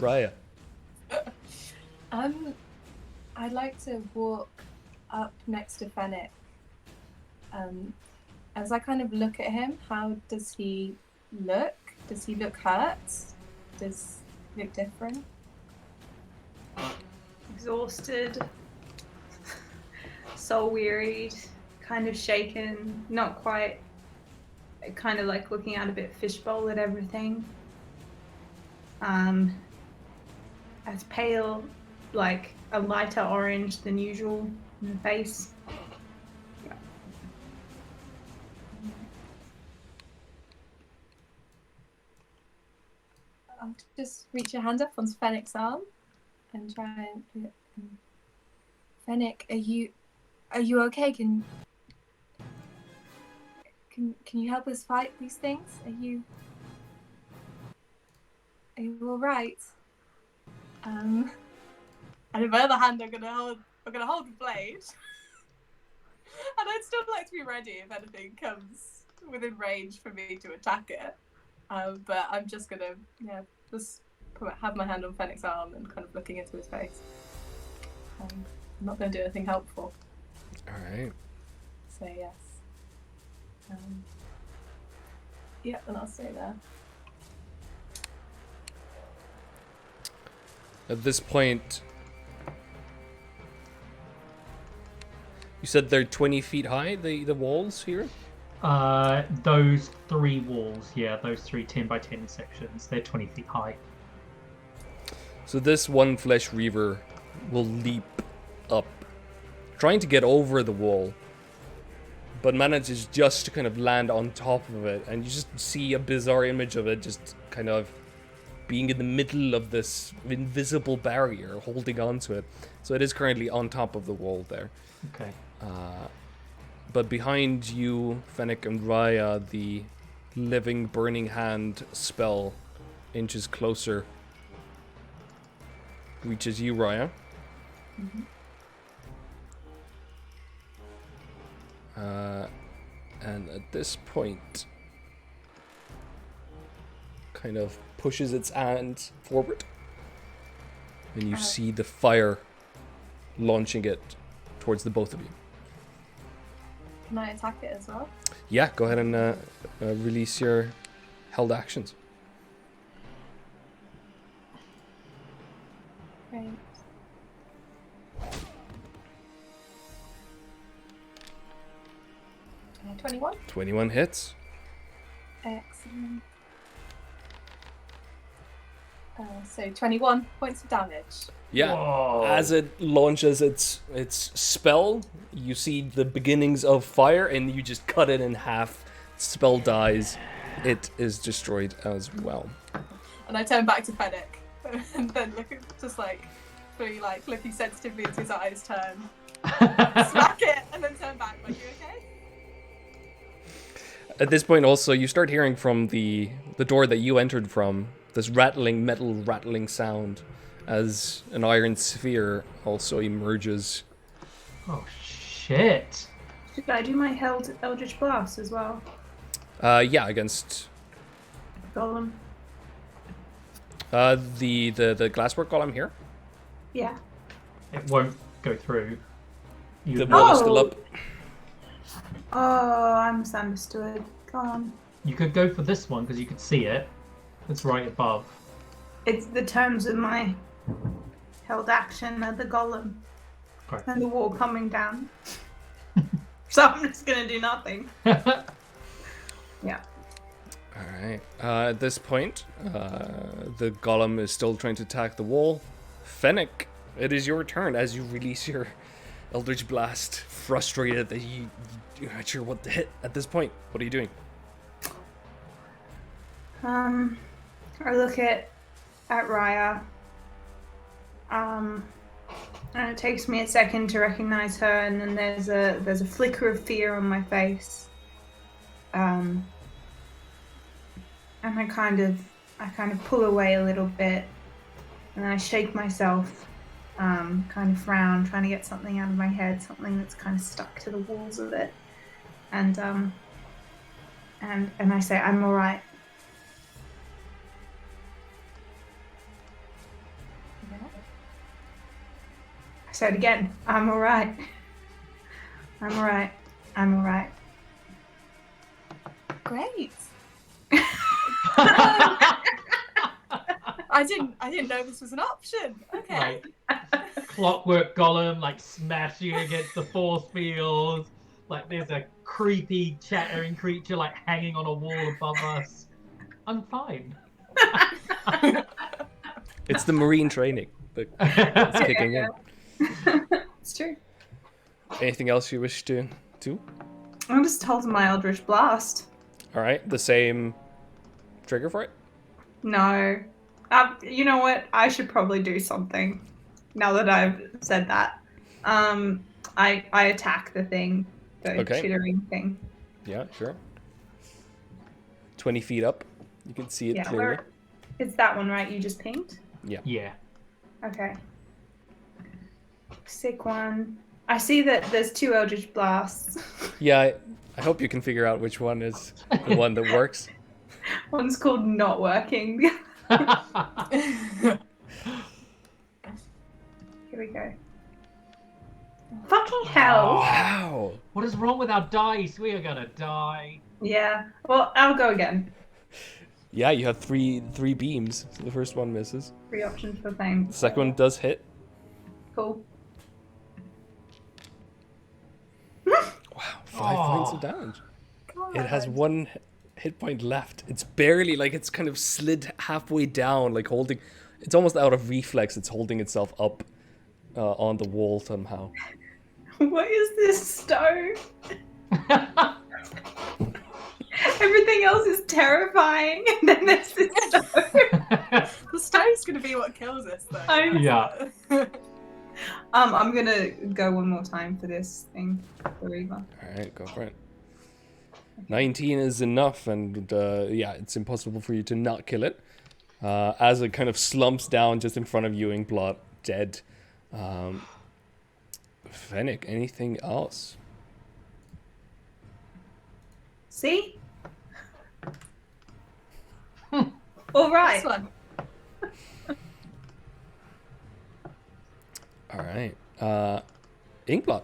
Raya. I'd like to walk up next to Fennec. As I kind of look at him, how does he look? Does he look hurt? Does he look different? Exhausted, soul wearied, kind of shaken, not quite, kind of like looking out a bit fishbowl at everything. As pale, like a lighter orange than usual in the face. just reach your hand up on Fennec's arm and try and put it. Fennec, are you okay? Can you help us fight these things? Are you all right? And in my other hand, I'm gonna hold the blade. And I'd still like to be ready if anything comes within range for me to attack it. But I'm just gonna, have my hand on Fennec's arm and kind of looking into his face. I'm not gonna do anything helpful. Alright. So yes. Yeah, and I'll stay there. At this point, you said they're 20 feet high, the walls here? Those 3 walls, those 3 10 by 10 sections, they're 20 feet high. So this one Flesh Reaver will leap up, trying to get over the wall, but manages just to kind of land on top of it, and you just see a bizarre image of it just kind of being in the middle of this invisible barrier, holding on to it. So it is currently on top of the wall there. Okay. But behind you, Fennec and Raya, the living burning hand spell inches closer. Reaches you, Raya. Mm-hmm. And at this point, kind of pushes its hand forward. And you see the fire launching it towards the both of you. Can I attack it as well? Yeah, go ahead and release your held actions. Great. 21. 21 hits. Excellent. So 21 points of damage. Yeah. Whoa. As it launches its spell, you see the beginnings of fire, and you just cut it in half. Spell dies. It is destroyed as well. And I turn back to Fennec, and then really looking sensitively into his eyes, turn, smack it, and then turn back. Like, you okay? At this point, also, you start hearing from the door that you entered from this metal rattling sound as an iron sphere also emerges. Oh shit! Should I do my Eldritch Blast as well? Yeah, against Golem. the glasswork golem here. Yeah. It won't go through. The wall is still up. Oh, I misunderstood. Go on. You could go for this one because you could see it. It's right above. It's the terms of my held action of the golem Right. and the wall coming down. So I'm just gonna do nothing. Yeah. Alright. At this point, the golem is still trying to attack the wall. Fennec, it is your turn as you release your Eldritch Blast, frustrated that you're not sure what to hit at this point. What are you doing? I look at Raya. And it takes me a second to recognize her, and then there's a flicker of fear on my face. And I kind of pull away a little bit, and then I shake myself, kind of frown, trying to get something out of my head, something that's kind of stuck to the walls of it, and I say, I'm all right. I said again, I'm all right. I'm all right. I'm all right. Great. I didn't know this was an option. Okay. Like, clockwork golem, like smashing against the force field. Like there's a creepy, chattering creature like hanging on a wall above us. I'm fine. It's the marine training that's kicking in. It's true. Anything else you wish to do? I'm just holding my Eldritch Blast. Alright, the same trigger for it? No. You know what? I should probably do something now that I've said that. I attack the thing, the Okay. chittering thing. Yeah, sure. 20 feet up. You can see it Yeah, clearly. where it's that one, right? You just pinged? Yeah. Yeah. Okay. Sick one. I see that there's 2 Eldritch Blasts. Yeah, I hope you can figure out which one is the one that works. One's called not working. Here we go. Fucking hell. Wow. What is wrong with our dice? We are gonna die. Yeah. Well, I'll go again. Yeah, you have three beams. So the first one misses. 3 options for things. The second one does hit. Cool. Wow, 5 points of damage. It has God. 1 hit point left. It's barely, like, it's kind of slid halfway down, like holding... It's almost out of reflex. It's holding itself up on the wall somehow. What is this stove? Everything else is terrifying, and then there's this stove. The stove's gonna be what kills us, though. Yeah. I'm gonna go one more time for this thing, the Reaver. Alright, go for it. 19 is enough, and yeah, it's impossible for you to not kill it. As it kind of slumps down just in front of you, Inkblot, dead. Fennec, anything else? See? All right. This one. Alright. Inkblot.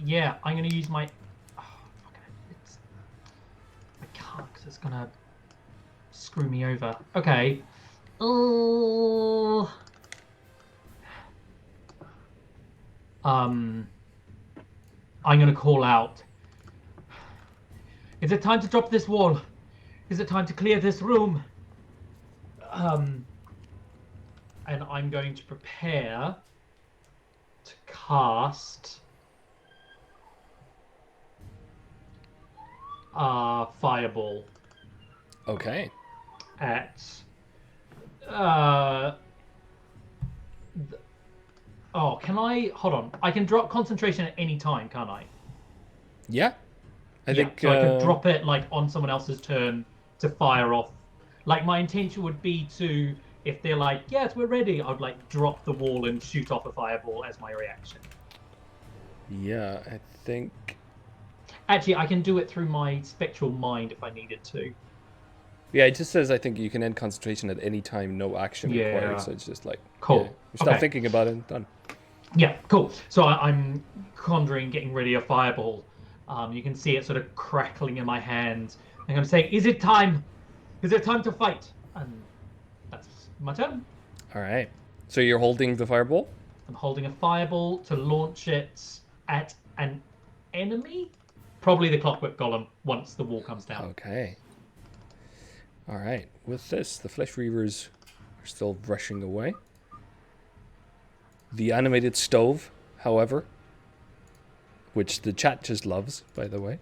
Yeah, I'm gonna use my. Oh, I can't because it's gonna screw me over. Okay. I'm gonna call out. Is it time to drop this wall? Is it time to clear this room? And I'm going to prepare to cast Fireball Okay. at oh, can I hold on? I can drop concentration at any time, can't I? Yeah. I Yeah, think so I could drop it like on someone else's turn to fire off. Like my intention would be to, if they're like, yes, we're ready, I'd like drop the wall and shoot off a fireball as my reaction. Yeah, I think... Actually, I can do it through my spectral mind if I needed to. Yeah, it just says I think you can end concentration at any time, no action Yeah. required. So it's just like, Cool. yeah, you stop Okay. thinking about it, done. Yeah, cool. So I'm conjuring, getting ready a fireball. You can see it sort of crackling in my hand. I'm going to say, is it time? Is it time to fight? And that's my turn. All right. So you're holding the fireball? I'm holding a fireball to launch it at an enemy. Probably the Clockwork Golem once the wall comes down. Okay. All right. With this, the Flesh Reavers are still rushing away. The animated stove, however, which the chat just loves, by the way.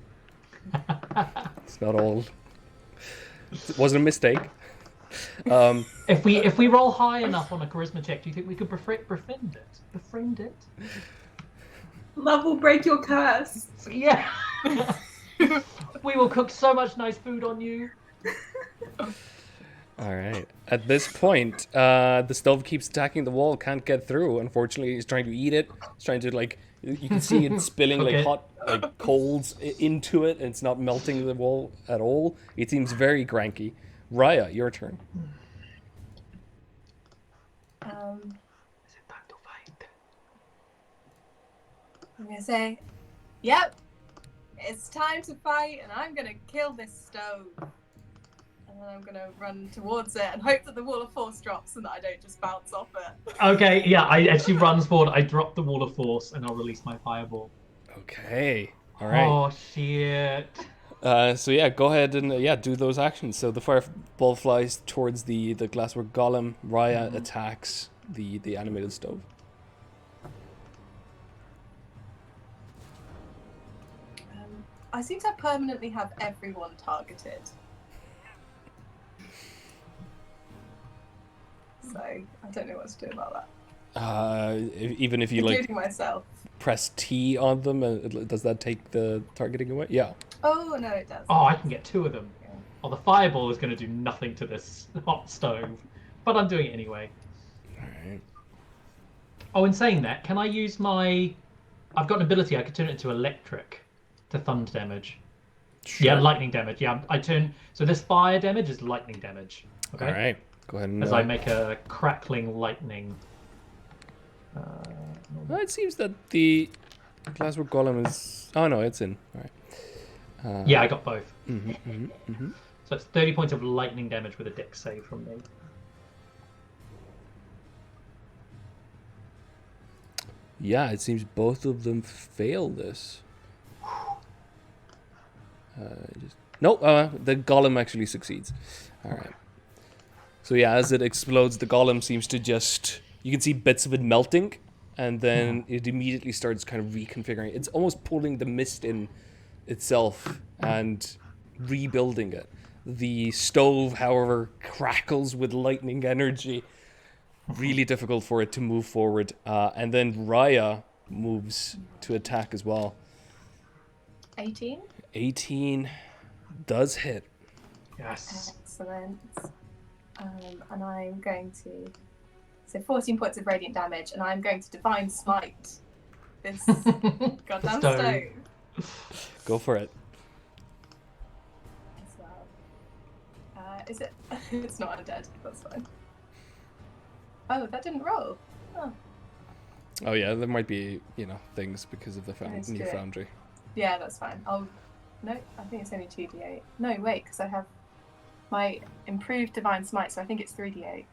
It's not all... It wasn't a mistake. If we roll high enough on a charisma check, do you think we could befriend it? Befriend it? Love will break your curse. Yeah. We will cook so much nice food on you. All right. At this point, the stove keeps attacking the wall, can't get through. Unfortunately, he's trying to eat it. He's trying to, like, you can see it spilling Okay. like hot, like coals into it, and it's not melting the wall at all. It seems very cranky. Raya, your turn. Is it time to fight? I'm gonna say, yep, it's time to fight, and I'm gonna kill this stove. And then I'm gonna run towards it and hope that the wall of force drops and that I don't just bounce off it. Okay, yeah, I actually runs forward. I drop the wall of force and I'll release my fireball. Okay. All right. Oh shit. So yeah, go ahead and do those actions. So the fireball flies towards the glasswork golem. Raya attacks the animated stove. I seem to permanently have everyone targeted. So I don't know what to do about that. Even if you Including myself. press T on them, does that take the targeting away? Yeah. Oh no, it does. Oh, I can get 2 of them. Yeah. Oh, the fireball is going to do nothing to this hot stove, but I'm doing it anyway. All right. Oh, in saying that, can I use my... I've got an ability, I could turn it into electric to thunder damage. Sure. Yeah, lightning damage. Yeah, I turn... So this fire damage is lightning damage. Okay? All right. Go ahead and... As I make a crackling lightning... Well, it seems that the Glasswork Golem is... Oh, no, it's in. All right. Yeah, I got both. Mm-hmm. So it's 30 points of lightning damage with a dex save from me. Yeah, it seems both of them fail this. The Golem actually succeeds. All right. So yeah, as it explodes, the Golem seems to just... You can see bits of it melting, and then it immediately starts kind of reconfiguring. It's almost pulling the mist in itself and rebuilding it. The stove, however, crackles with lightning energy. Really difficult for it to move forward. And then Raya moves to attack as well. 18. 18 does hit. Yes. Excellent. And I'm going to... So 14 points of radiant damage, and I'm going to Divine Smite this goddamn stove. Go for it. As well. Is it? It's not undead. That's fine. Oh, that didn't roll. Oh yeah, there might be, things because of the Let's new do it. foundry. Yeah, that's fine. No, I think it's only 2d8. No, wait, because I have my improved Divine Smite, so I think it's 3d8.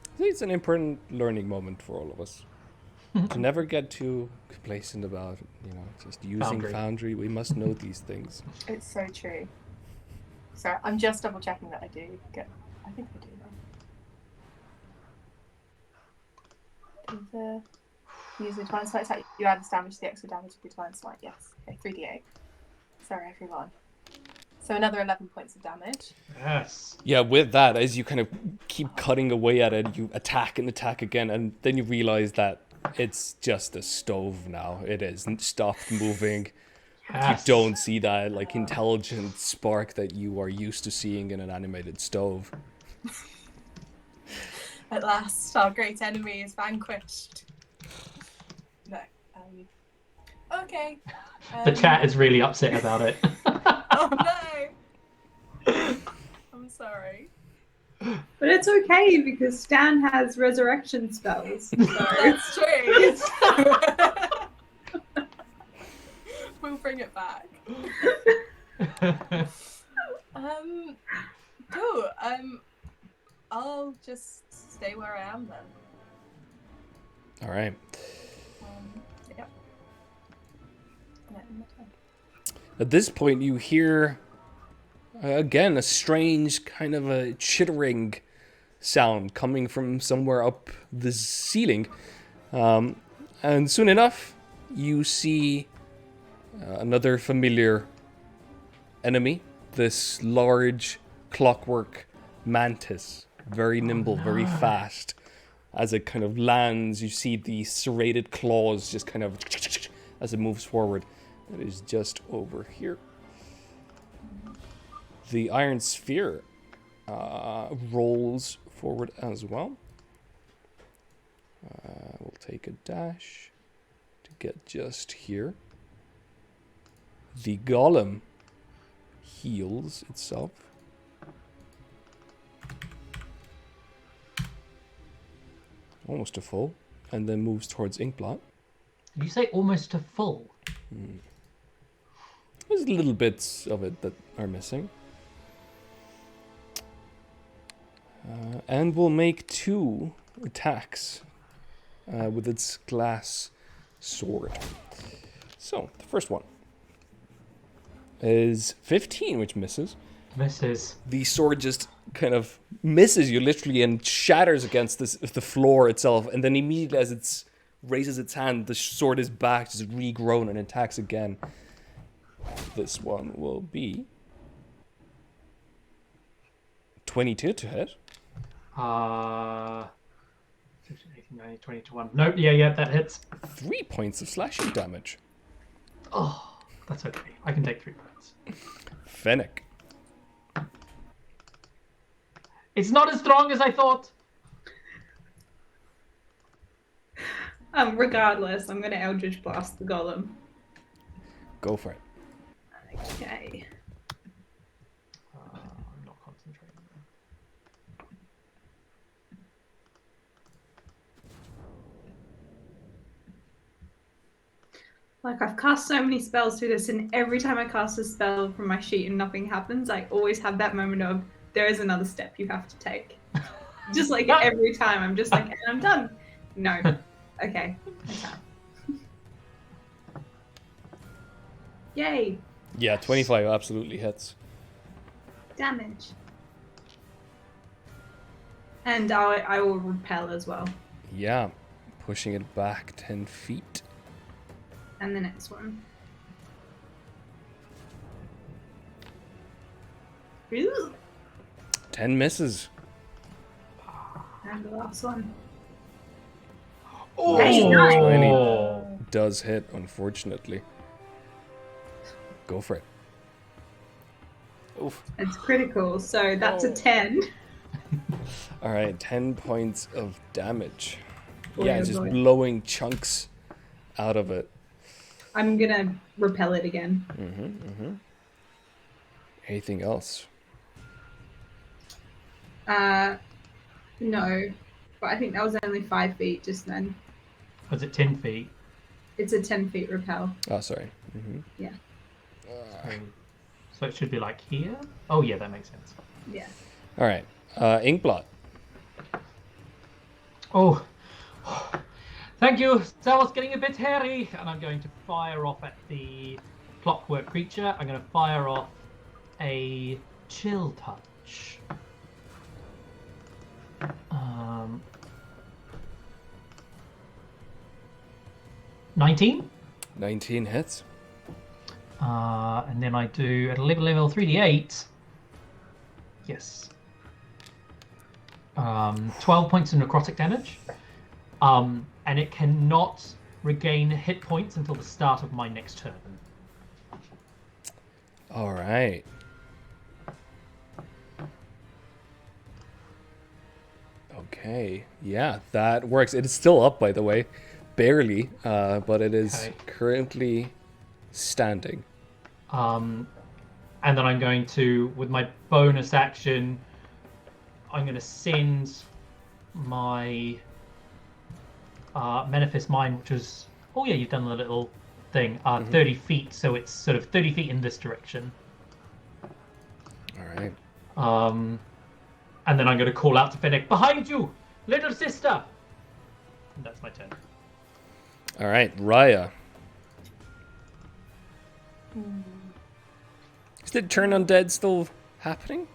I think it's an important learning moment for all of us. To never get too complacent about, just using foundry. We must know these things. It's so true. Sorry, I'm just double checking that I do get. I think I do now. Use the Divine Smite attack. You add this damage to the extra damage of the Divine Smite. Yes. Okay, 3d8. Sorry, everyone. So another 11 points of damage. Yes. Yeah, with that, as you kind of keep cutting away at it, you attack and attack again, and then you realize that it's just a stove now. It hasn't stopped moving. Yes. You don't see that intelligent spark that you are used to seeing in an animated stove. At last, our great enemy is vanquished. No. Okay. The chat is really upset about it. Oh no! I'm sorry. But it's okay because Stan has resurrection spells. So. That's true. We'll bring it back. Cool. I'll just stay where I am then. All right. Yep. At this point, you hear, again, a strange kind of a chittering sound coming from somewhere up the ceiling. And soon enough, you see another familiar enemy, this large clockwork mantis, very nimble, very fast. As it kind of lands, you see the serrated claws just kind of as it moves forward. It is just over here. The iron sphere rolls forward as well. We'll take a dash to get just here. The golem heals itself. Almost to full. And then moves towards Inkblot. Did you say almost to full? There's little bits of it that are missing. And we'll make 2 attacks with its glass sword. So, the first one is 15, which misses. Misses. The sword just kind of misses you literally and shatters against the floor itself. And then immediately as it raises its hand, the sword is back, just regrown and attacks again. This one will be 22 to hit. 15, 18, 19, 20 to 1. Nope, yeah, that hits. 3 points of slashing damage. Oh, that's okay. I can take 3 points. Fennec. It's not as strong as I thought. Regardless, I'm going to Eldritch Blast the golem. Go for it. Okay. I'm not concentrating. Like, I've cast so many spells through this, and every time I cast a spell from my sheet and nothing happens, I always have that moment of, there is another step you have to take. Just like every time, I'm just like, and I'm done. No. Okay. Yay. Yeah, 25 absolutely hits. Damage. And I will repel as well. Yeah, pushing it back 10 feet. And the next one. Ooh. 10 misses. And the last one. Oh, Hey, nice. 20 does hit, unfortunately. Go for it. Oof. It's critical, so that's a 10. All right, 10 points of damage. Boy, Yeah, oh just boy. blowing chunks out of it. I'm gonna repel it again. Anything else? No. But I think that was only 5 feet just then. Was it 10 feet? It's a 10 feet repel. Oh, sorry. Yeah. So it should be like here? Oh, yeah, that makes sense. Yeah. All right, Inkblot. Oh, thank you. That was getting a bit hairy. And I'm going to fire off at the clockwork creature. I'm going to fire off a chill touch. 19. 19 hits. And then I do at a level 3d8. Yes. 12 points of necrotic damage. And it cannot regain hit points until the start of my next turn. All right. Okay. Yeah, that works. It is still up, by the way. Barely, but it is Okay. currently standing. And then I'm going to, with my bonus action, I'm going to send my Manifest Mind, which is, oh yeah, you've done the little thing, 30 feet, so it's sort of 30 feet in this direction. All right. And then I'm going to call out to Fennec, behind you, little sister! And that's my turn. All right, Raya. Is the turn undead still happening?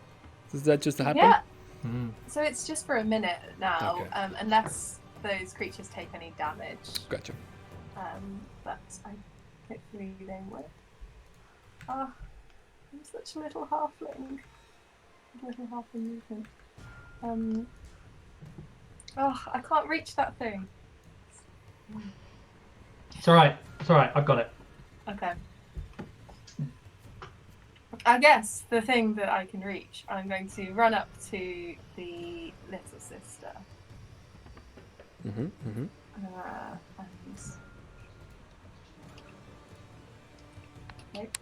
Does that just happen? Yeah. So it's just for a minute now, Okay. unless those creatures take any damage. Gotcha. But hopefully they would. Ah, I'm such a little halfling. Little halfling movement. Oh, I can't reach that thing. It's alright, I've got it. Okay. I guess the thing that I can reach, I'm going to run up to the little sister. And nope.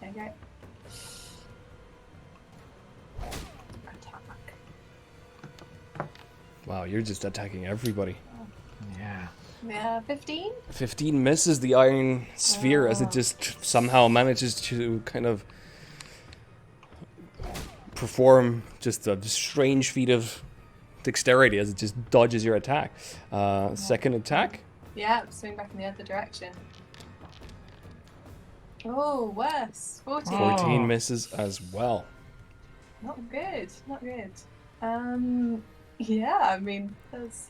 There you go. Attack. Wow, you're just attacking everybody. Yeah. Yeah, 15? 15 misses the iron sphere as it just somehow manages to kind of perform just a strange feat of dexterity as it just dodges your attack. Second attack. Yeah, swing back in the other direction. Oh, worse. 14. 14 misses as well. Not good, not good. Yeah, I mean, there's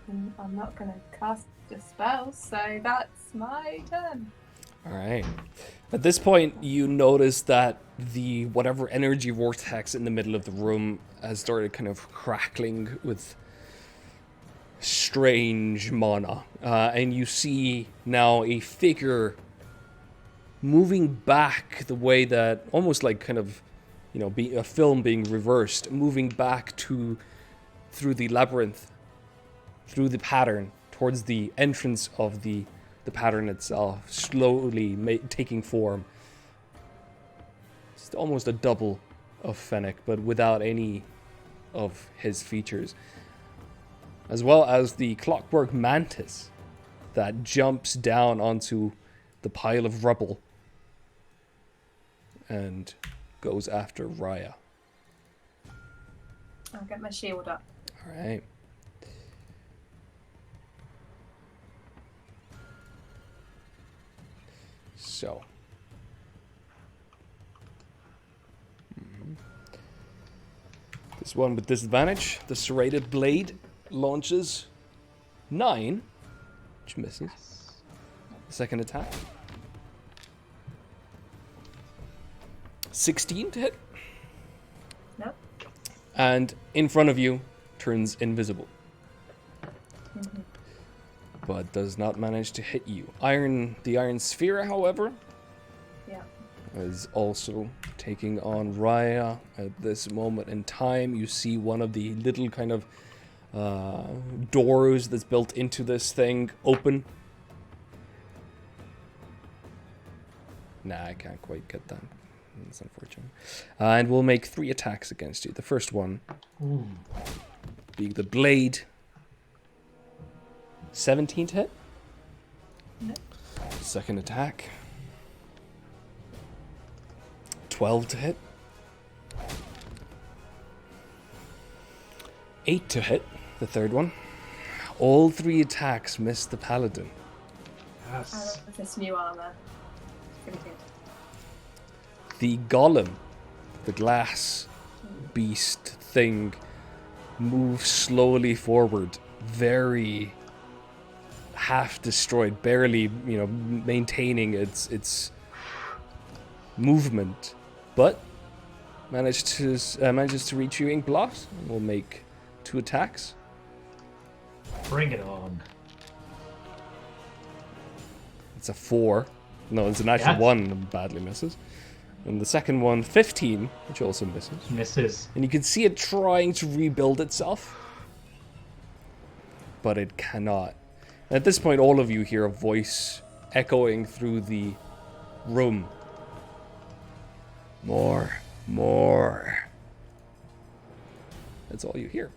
I'm not going to cast a spell, so that's my turn. All right. At this point, you notice that the whatever energy vortex in the middle of the room has started kind of crackling with strange mana. And you see now a figure moving back the way that almost like kind of, you know, a film being reversed, moving back through the labyrinth, through the pattern, towards the entrance of the pattern itself, slowly taking form. It's almost a double of Fennec, but without any of his features. As well as the clockwork mantis that jumps down onto the pile of rubble and goes after Raya. I'll get my shield up. All right. So. This one with disadvantage. The serrated blade launches 9, which misses. The second attack. 16 to hit. Nope. And in front of you turns invisible. Mm-hmm. But does not manage to hit you. The iron sphere, however, Yeah. is also taking on Raya. At this moment in time, you see one of the little kind of doors that's built into this thing open. Nah, I can't quite get that. That's unfortunate. And we'll make 3 attacks against you. The first one being the blade. 17 to hit. No. Second attack. 12 to hit. 8 to hit. The third one. All 3 attacks miss the paladin. I love this new armor. It's pretty good. The golem, the glass beast thing, moves slowly forward, very half destroyed, barely, maintaining its movement, but manages to reach you in blot. We'll make 2 attacks. Bring it on. It's a 4. No, it's an actual Yes. 1 and badly misses. And the second one, 15, which also misses. Misses. And you can see it trying to rebuild itself, but it cannot. And at this point, all of you hear a voice echoing through the room. More. That's all you hear.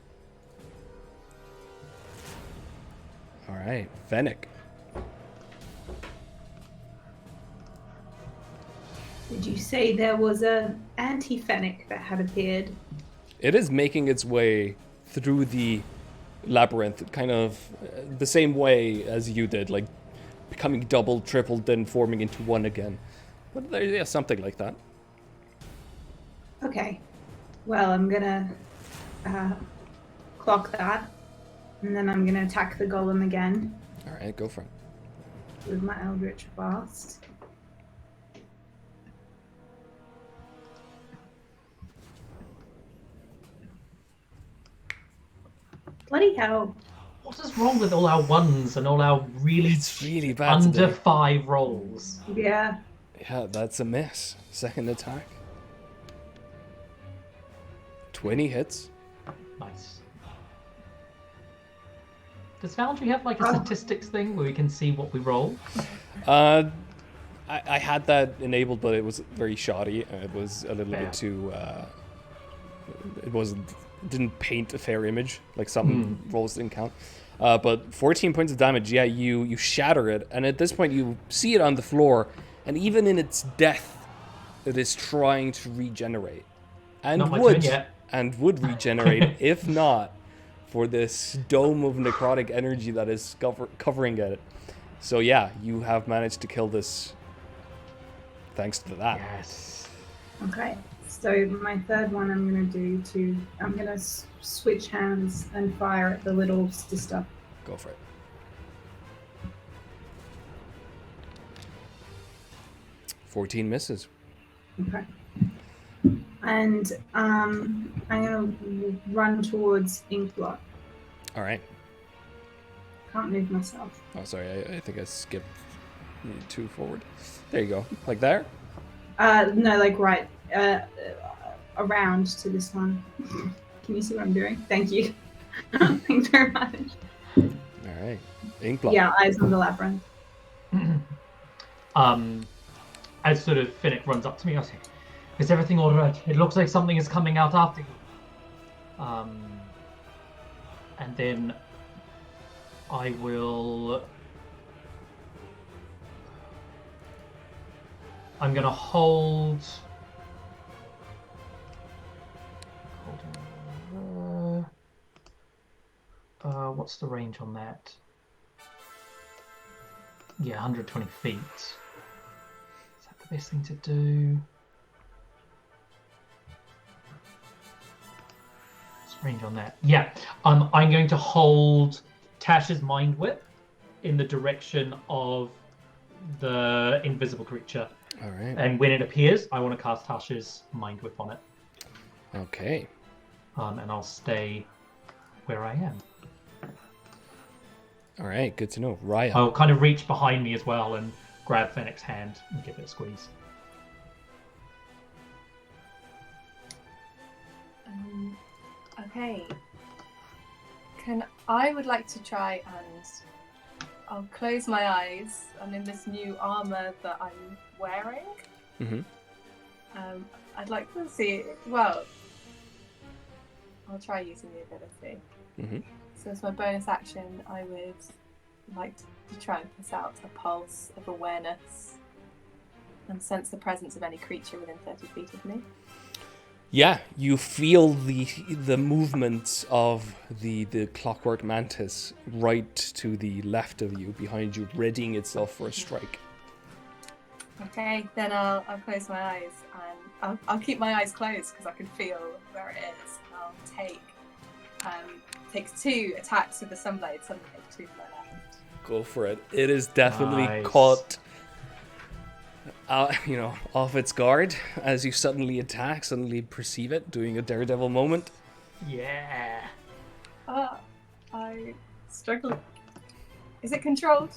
All right, Fennec. Did you say there was an anti-Fennec that had appeared? It is making its way through the labyrinth, kind of the same way as you did, like becoming double, triple, then forming into one again. But yeah, something like that. Okay. Well, I'm gonna clock that, and then I'm gonna attack the golem again All right, go for it. with my Eldritch Blast. Bloody hell. What is wrong with all our 1s and all our really It's really bad under today. 5 rolls? Yeah. Yeah, that's a miss. Second attack. 20 hits. Nice. Does Foundry have like a statistics thing where we can see what we roll? I had that enabled, but it was very shoddy. It was a little Yeah. bit too. It didn't paint a fair image. Like some rolls didn't count. But 14 points of damage. Yeah, you shatter it, and at this point you see it on the floor, and even in its death, it is trying to regenerate, and Not my would turn yet. and would regenerate if not for this dome of necrotic energy that is covering it. So yeah, you have managed to kill this thanks to that. Yes. Okay. So my third one I'm gonna switch hands and fire at the little sister. Go for it. $14 misses. Okay. And I'm gonna run towards Inkblot. All right. Can't move myself. Oh, sorry. I think I skipped 2 forward. There you go. Like there? No, like right around to this one. Can you see what I'm doing? Thank you. Thanks very much. All right. Inkblot. Yeah, eyes on the labyrinth. As sort of Finnick runs up to me, I say, "Is everything all right? It looks like something is coming out after you." And then I will. I'm gonna hold. What's the range on that? Yeah, 120 feet. Is that the best thing to do? What's the range on that? Yeah, I'm going to hold Tash's Mind Whip in the direction of the invisible creature. All right. And when it appears, I want to cast Tash's Mind Whip on it. Okay. And I'll stay where I am. All right. Good to know. Raya. I'll kind of reach behind me as well and grab Fennec's hand and give it a squeeze. Okay. I would like to try and I'll close my eyes. I'm in this new armor that I'm wearing. Mm-hmm. I'd like to see. Well, I'll try using the ability. Mm-hmm. So as my bonus action, I would like to try and put out a pulse of awareness and sense the presence of any creature within 30 feet of me. Yeah, you feel the movement of the clockwork mantis right to the left of you, behind you, readying itself for a strike. Okay, then I'll close my eyes and I'll keep my eyes closed because I can feel where it is. I'll take 2 attacks with the sunblade. Suddenly, 2 from my left. Go for it. It is definitely Nice. caught, off its guard as you suddenly attack, suddenly perceive it, doing a daredevil moment. Yeah. I struggle. Is it Control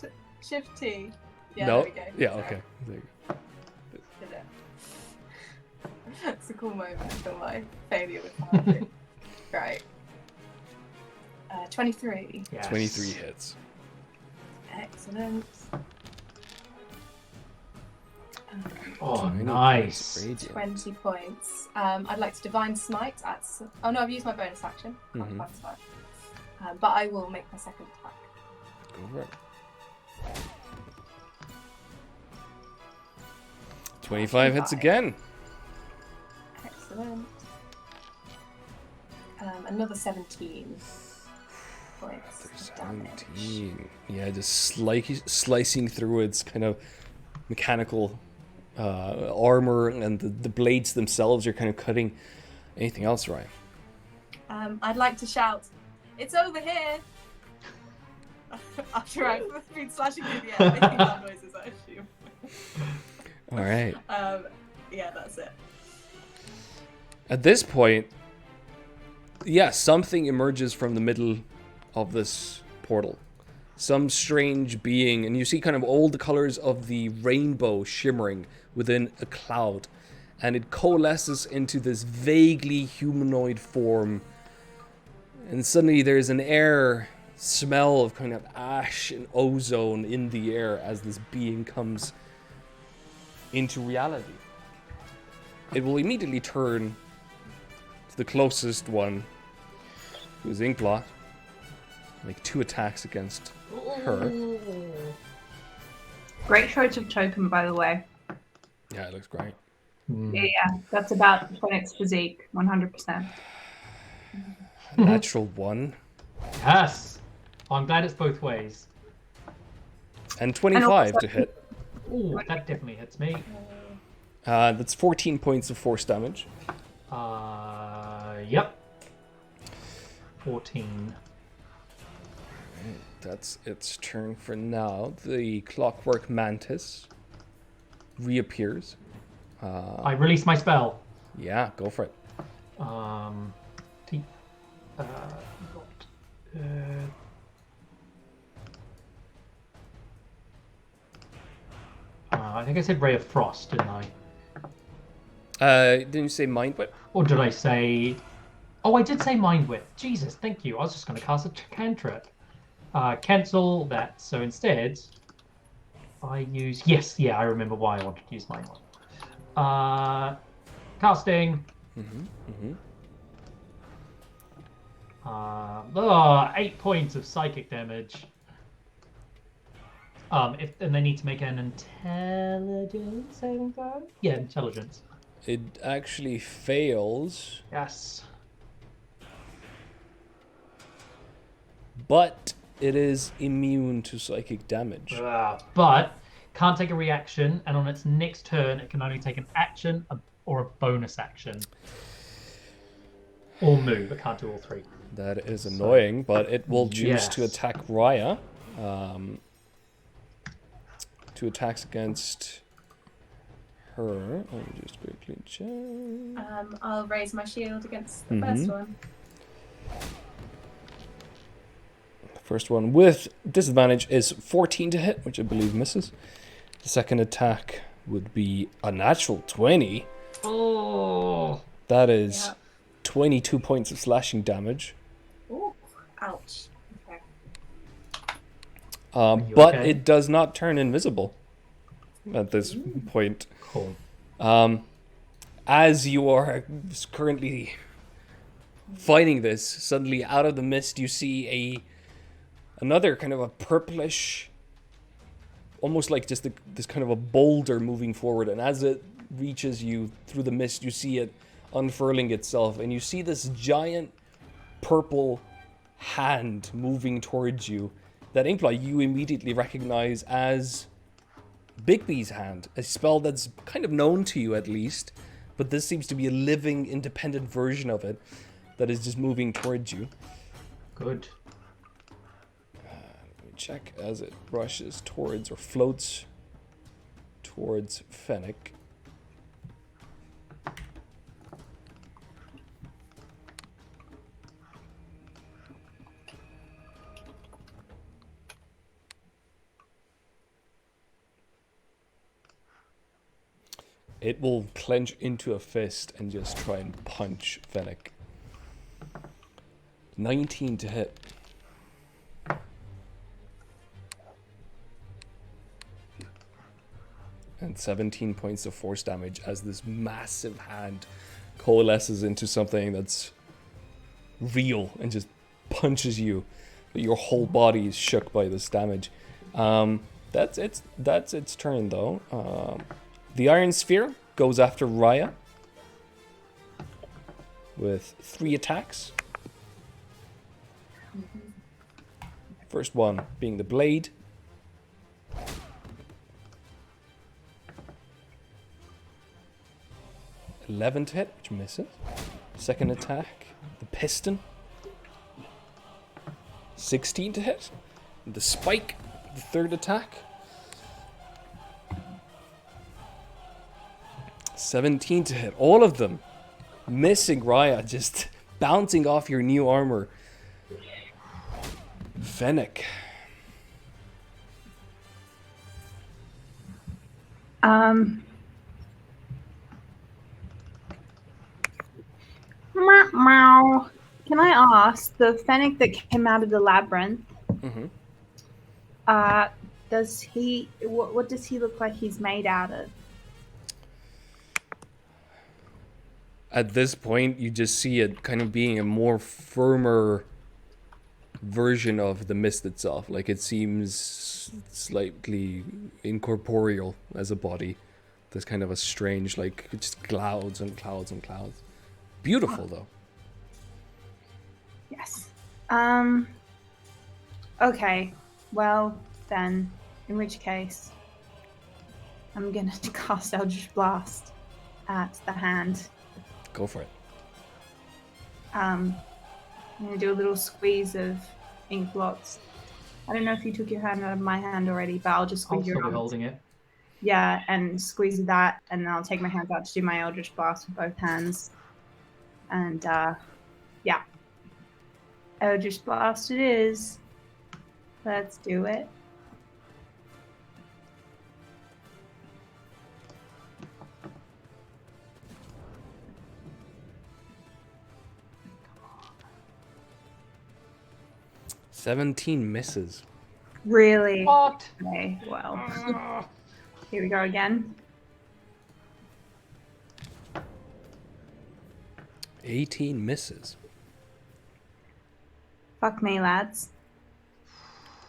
Shift T? Yeah, No. there we go. Yeah. Sorry. Okay. There you go. Did it. It's a cool moment for my failure with Harvey. Right. 23. Yes. 23 hits. Excellent. Oh, 20 nice. points of 20 points. I'd like to Divine Smite at... Oh no, I've used my bonus action. Can't Mhm. Divine Smite. But I will make my second attack. Go for it. 25 hits again. Excellent. Another 17 points of damage. 17. Yeah, just slicing through its kind of mechanical armor, and the blades themselves are kind of cutting. Anything else, Ryan? I'd like to shout, "It's over here!" After I've been slashing through the air, making loud noises, I assume. All right. Yeah, that's it. At this point, yeah, something emerges from the middle of this portal. Some strange being, and you see kind of all the colors of the rainbow shimmering within a cloud, and it coalesces into this vaguely humanoid form. And suddenly there's an air smell of kind of ash and ozone in the air as this being comes into reality. It will immediately turn to the closest one, who's Inkblot. Make 2 attacks against her. Great choice of token, by the way. Yeah, it looks great. Yeah, that's about Fennec's physique, 100%. A natural 1. Yes. I'm glad it's both ways. And 25 to hit. Ooh, that definitely hits me. That's 14 points of force damage. Yep. 14. that's its turn for now. The clockwork mantis reappears. I release my spell. Yeah, go for it. T- I think I said Ray of Frost, didn't I? Didn't you say Mind Whip? Or did I say... Oh, I did say Mind Whip. Jesus, thank you. I was just going to cast a cantrip. Cancel that. So instead, I use... Yes, yeah, I remember why I wanted to use Mind Whip. Casting. 8 points of psychic damage. And they need to make an intelligence saving throw? Yeah, intelligence. It actually fails, Yes. but it is immune to psychic damage. But can't take a reaction, and on its next turn, it can only take an action or a bonus action. Or move. It can't do all three. That is annoying, but it will choose to attack Raya. 2 attacks against her. Let me just quickly check. I'll raise my shield against the first one. The first one with disadvantage is 14 to hit, which I believe misses. The second attack would be a natural 20. Oh. That is 22 points of slashing damage. Ooh, ouch. Okay. But it does not turn invisible at this point. Cool. As you are currently fighting this, suddenly out of the mist you see another kind of a purplish, almost like just this kind of a boulder moving forward, and as it reaches you through the mist, you see it unfurling itself, and you see this giant purple hand moving towards you that Inkfly you immediately recognize as Bigby's hand, a spell that's kind of known to you at least, but this seems to be a living, independent version of it that is just moving towards you. Good. Let me check as it rushes towards or floats towards Fennec. It will clench into a fist and just try and punch Fennec. 19 to hit. And 17 points of force damage as this massive hand coalesces into something that's real and just punches you. Your whole body is shook by this damage. That's its turn though. The Iron Sphere goes after Raya with 3 attacks. First one being the blade. $11 to hit, which misses. Second attack, the piston. 16 to hit. The spike, the third attack. 17 to hit. All of them missing Raya, just bouncing off your new armor. Fennec. Meow. Can I ask, the Fennec that came out of the labyrinth, does he, what does he look like he's made out of? At this point, you just see it kind of being a more firmer version of the mist itself. Like, it seems slightly incorporeal as a body. There's kind of a strange, like, just clouds and clouds and clouds. Beautiful, though. Yes. Okay. Well, then, in which case, I'm gonna cast Eldritch Blast at the hand. Go for it. I'm gonna do a little squeeze of ink blots I don't know if you took your hand out of my hand already, but I'll just I'll squeeze your still be arms. holding it. Yeah, and squeeze that, and then I'll take my hands out to do my Eldritch Blast with both hands. And, yeah. Eldritch Blast it is. Let's do it. — 17 misses. Really? What? Okay, well. Here we go again. 18 misses. Fuck me, lads.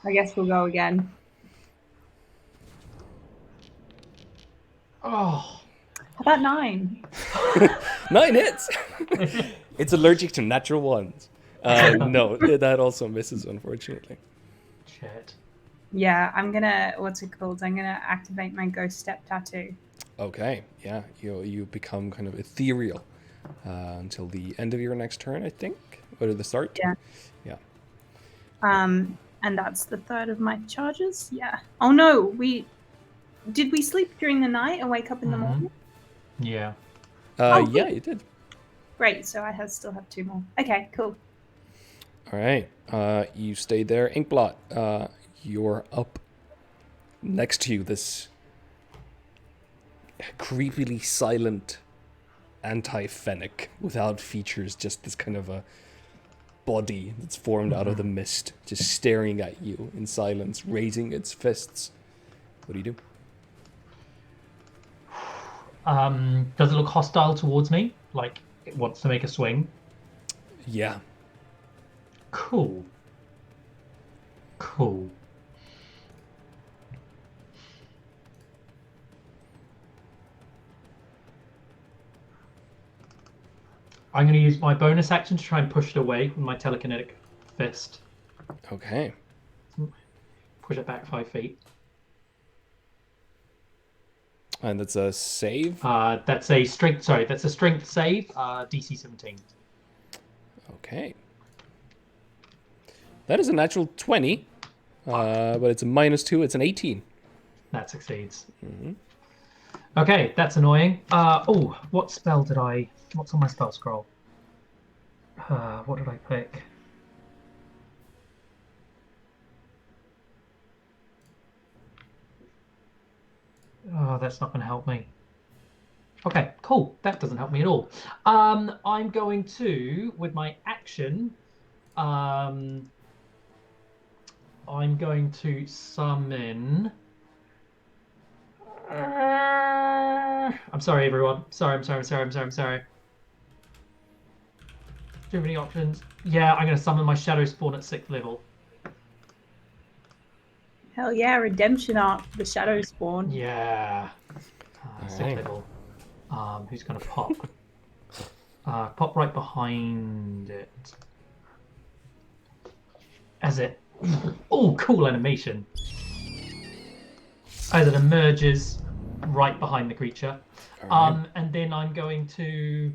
I guess we'll go again. Oh. How about 9? 9 hits! It's allergic to natural ones. No, that also misses, unfortunately. Shit. Yeah, I'm gonna, what's it called? I'm gonna activate my Ghost Step Tattoo. Okay, yeah, you become kind of ethereal until the end of your next turn, I think, or the start. Yeah. Yeah. And that's the third of my charges? Yeah. Oh no, did we sleep during the night and wake up in the morning? Yeah. Yeah, you did. Great, so I still have 2 more. Okay, cool. All right, you stayed there. Inkblot, you're up. Next to you, this creepily silent anti-Fennec without features, just this kind of a body that's formed out of the mist, just staring at you in silence, raising its fists. What do you do? Does it look hostile towards me? Like it wants to make a swing? Yeah. Cool. Cool. I'm going to use my bonus action to try and push it away with my telekinetic fist. Okay. Push it back 5 feet. And that's a save? That's a strength. Sorry, that's a strength save. DC 17. Okay. That is a natural 20, but it's a -2. It's an 18. That succeeds. Mm-hmm. Okay, that's annoying. Oh, what spell did I? What's on my spell scroll? What did I pick? Oh, that's not going to help me. Okay, cool. That doesn't help me at all. I'm going to, with my action, I'm going to summon. I'm sorry, everyone. I'm sorry. Do you have any options? Yeah, I'm going to summon my Shadow Spawn at 6th level. Hell yeah, redemption arc for the Shadow Spawn. Yeah. 6th level. Who's going to pop? Pop right behind it. As it... Oh, cool animation. As it emerges right behind the creature. Right. And then I'm going to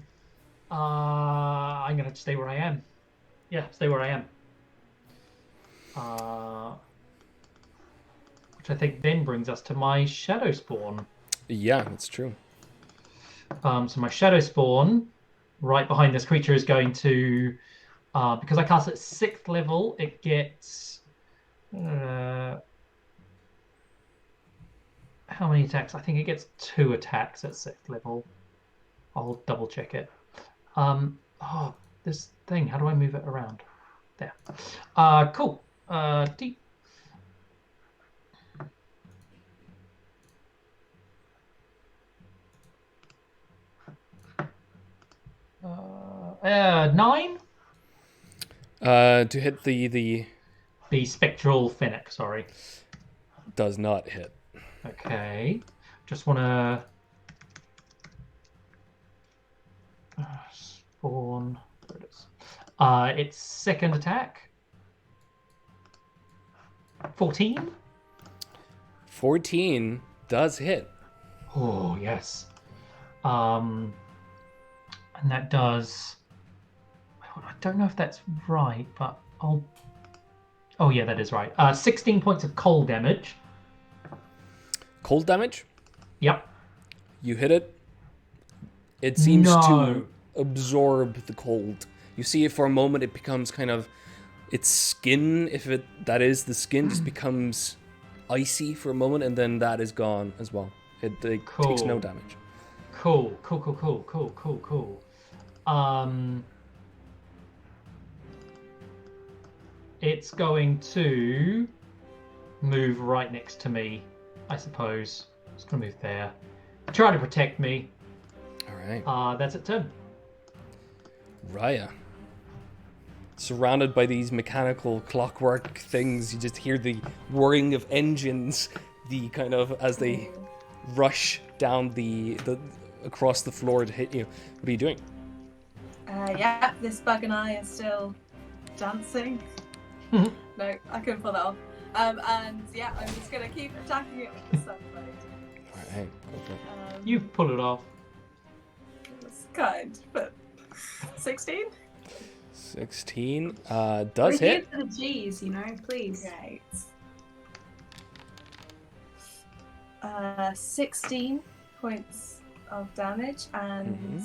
stay where I am. Yeah, stay where I am. Which I think then brings us to my Shadow Spawn. Yeah, that's true. So my Shadow Spawn, right behind this creature, is going to, because I cast at 6th level, it gets, how many attacks? I think it gets 2 attacks at 6th level. I'll double check it. This thing, how do I move it around? There. Cool. Deep. Nine? To hit the spectral Fennec, sorry. Does not hit. Okay. Just want to spawn. There it is. Its second attack. 14? 14 does hit. Oh, yes. And that does... I don't know if that's right, but I'll... Oh yeah, that is right. 16 points of cold damage. Cold damage. Yep. You hit it. It seems No. to absorb the cold. You see it for a moment. It becomes kind of its skin, if that is the skin, just becomes icy for a moment, and then that is gone as well. It takes no damage. Cool. It's going to move right next to me, I suppose. It's going to move there. Try to protect me. All right. That's its turn. Raya. Surrounded by these mechanical clockwork things, you just hear the whirring of engines, the kind of as they rush down the across the floor to hit you. What are you doing? Yeah, this bug and I are still dancing. No, I couldn't pull that off. And yeah, I'm just gonna keep attacking it with the sunlight. Alright, go for it. You pull it off. It's kind, but 16? 16 We're does here hit. for the G's, please. Right. 16 points of damage, and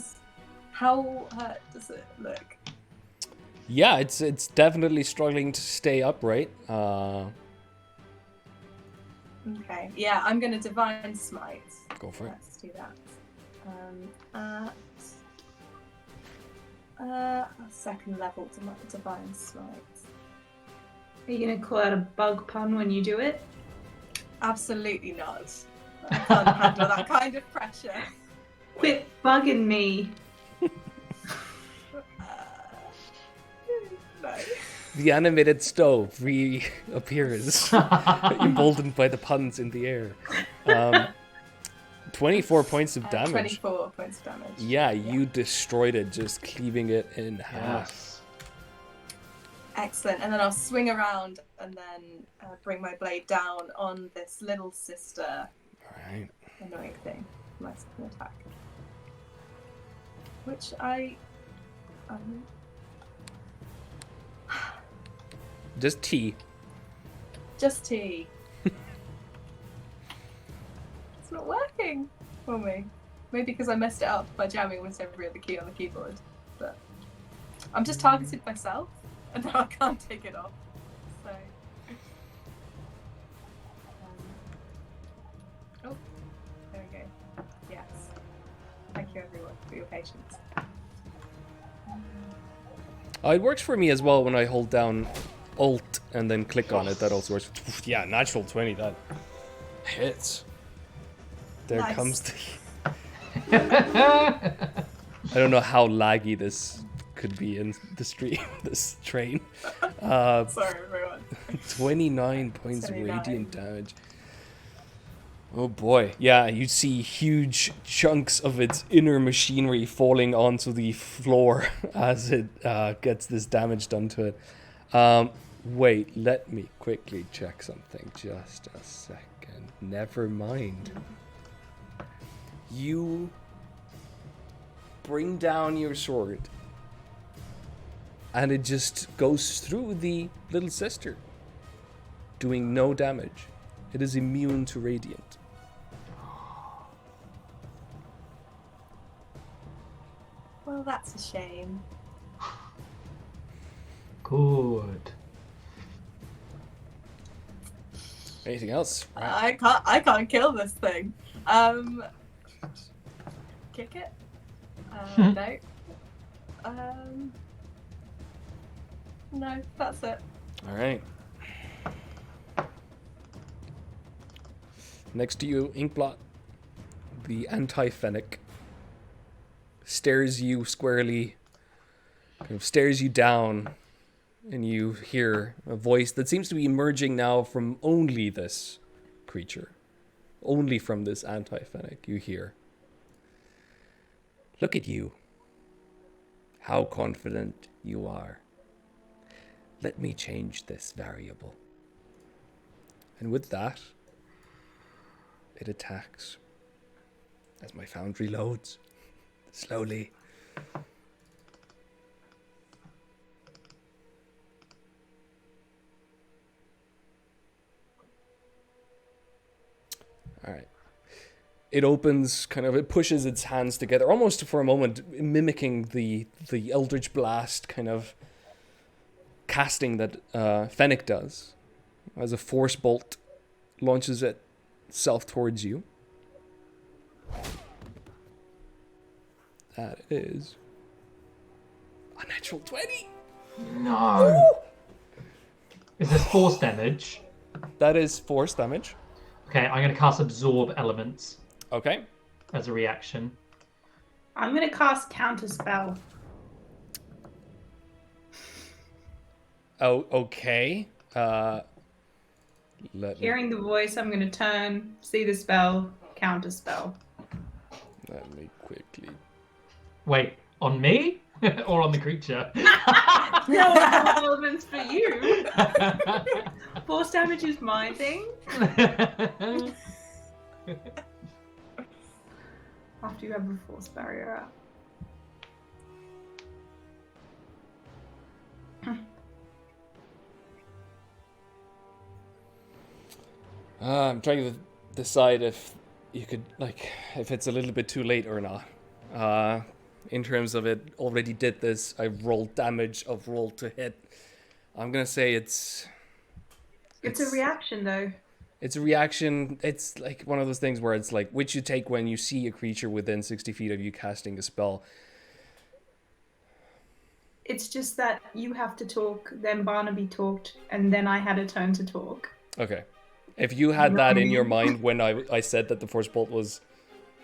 how hurt does it look? Yeah, it's definitely struggling to stay upright. Okay, yeah, I'm gonna Divine Smite. Go for it. Let's do that. At second level Divine Smite. Are you going to call out a bug pun when you do it? Absolutely not. I can't handle that kind of pressure. Quit bugging me. No. The animated stove reappears, emboldened by the puns in the air. 24 points of damage. 24 points of damage. Yeah, you destroyed it, just cleaving it in half. Yes. Excellent. And then I'll swing around and then bring my blade down on this little sister Alright. annoying thing. My second attack. Which I... Just T. Just T. It's not working for me. Maybe because I messed it up by jamming almost every other key on the keyboard. But I'm just targeted myself, and now I can't take it off. So. Oh, there we go. Yes. Thank you, everyone, for your patience. It works for me as well when I hold down Alt and then click on it. That also works. Yeah, natural 20. That hits. There Nice. comes the... I don't know how laggy this could be in the stream, this train. Sorry, everyone. 29 points of 29. radiant damage. Oh boy. Yeah, you see huge chunks of its inner machinery falling onto the floor as it gets this damage done to it. Wait, let me quickly check something. Just a second. Never mind. You bring down your sword, and it just goes through the little sister, doing no damage. It is immune to radiant. Well, that's a shame. Good. Anything else? I can't kill this thing. Kick it? No. No, that's it. All right. Next to you, Inkblot, the anti-Fennec, stares you squarely, kind of stares you down, and you hear a voice that seems to be emerging now from only this creature. Only from this anti-Fennec, you hear. Look at you. How confident you are. Let me change this variable. And with that, it attacks as my foundry loads slowly. All right. It opens, it pushes its hands together, almost for a moment, mimicking the Eldritch Blast kind of casting that Fennec does, as a force bolt launches itself towards you. That is a natural 20. No. Woo! Is this force damage? That is force damage. Okay, I'm going to cast Absorb Elements Okay. as a reaction. I'm going to cast Counterspell. Oh, okay. Hearing the voice, I'm going to turn, see the spell, Counterspell. Let me quickly. Wait, on me? Or on the creature? No Absorb Elements for you. Force damage is my thing. After you have a force barrier up. I'm trying to decide if you could, if it's a little bit too late or not. In terms of it already did this, I rolled damage of roll to hit. I'm gonna say it's It's a reaction though. It's a reaction. It's like one of those things where it's like, which you take when you see a creature within 60 feet of you casting a spell. It's just that you have to talk, then Barnaby talked, and then I had a turn to talk. Okay. If you had that in your mind when I said that the force bolt was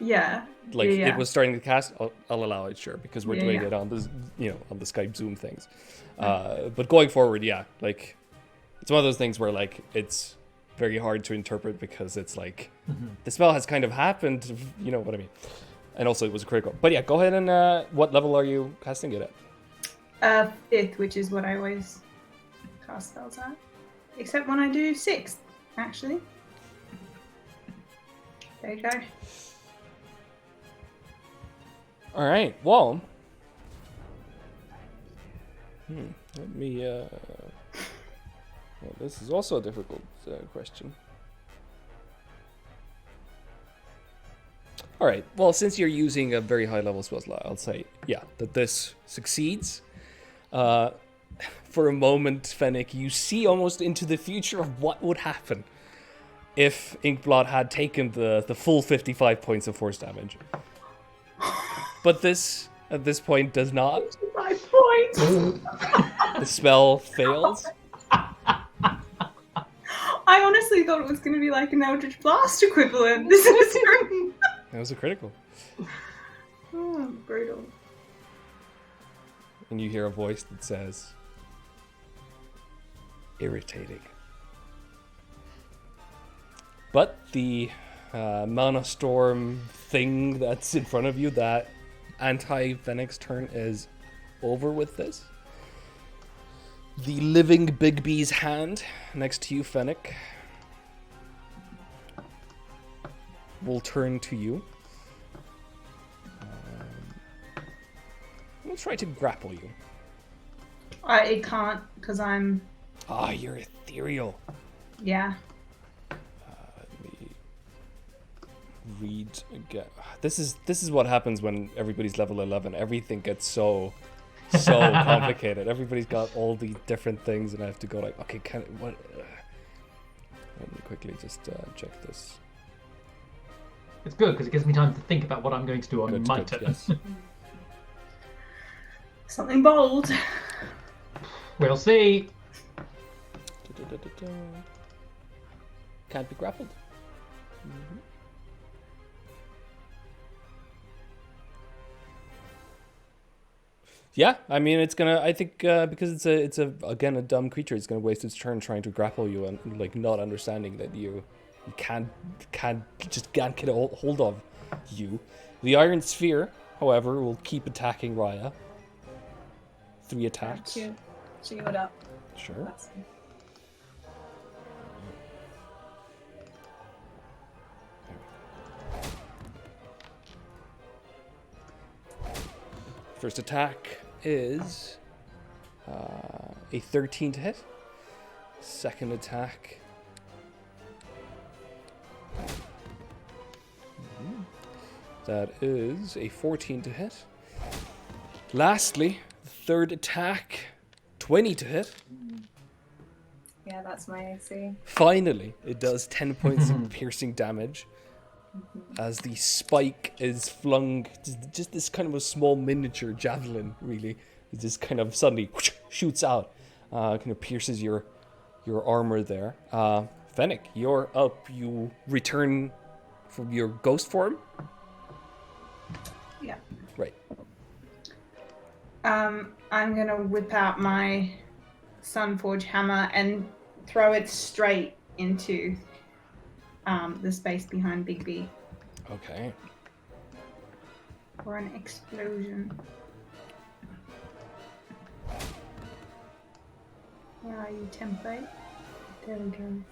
it was starting to cast, I'll allow it, sure, because we're doing it on the on the Skype Zoom things. But going forward, it's one of those things where it's very hard to interpret because it's the spell has kind of happened, you know what I mean. And also it was critical. But yeah, go ahead and what level are you casting it at? 5th, which is what I always cast spells at. Except when I do 6th, actually. There you go. All right. Well, let me. Well, this is also a difficult question. All right. Well, since you're using a very high level spell slot, I'll say that this succeeds. For a moment, Fennec, you see almost into the future of what would happen if Inkblot had taken the full 55 points of force damage. But this, at this point, does not. 55 points! The spell fails. I honestly thought it was going to be like an Eldritch Blast equivalent. This is That was a critical. oh, brutal. And you hear a voice that says, irritating. But the Mana Storm thing that's in front of you, that anti-Fennec's turn, is over with this. The living Big B's hand next to you, Fennec, will turn to you. We'll try to grapple you. It can't, because I'm... You're ethereal. Yeah. Let me read again. This is what happens when everybody's level 11. Everything gets so complicated. Everybody's got all the different things, and I have to go okay, what? Let me quickly just check this. It's good because it gives me time to think about what I'm going to do on my turn. Yes. Something bold. We'll see. Can't be grappled. Yeah, I mean it's gonna. I think because it's a again a dumb creature, it's gonna waste its turn trying to grapple you and not understanding that you can't get a hold of you. The Iron Sphere, however, will keep attacking Raya. 3 attacks. Shield up. Sure. First attack is a 13 to hit. Second attack That is a 14 to hit. Lastly, the third attack, 20 to hit. Yeah, that's my AC. Finally, it does 10 points of piercing damage as the spike is flung, just this kind of a small miniature javelin, really. It just kind of suddenly shoots out, kind of pierces your armor there. Fennec, you're up. You return from your ghost form? Yeah. Right. I'm gonna whip out my Sunforge hammer and throw it straight into the space behind Big B Okay. for an explosion. Where are you, template? There we go.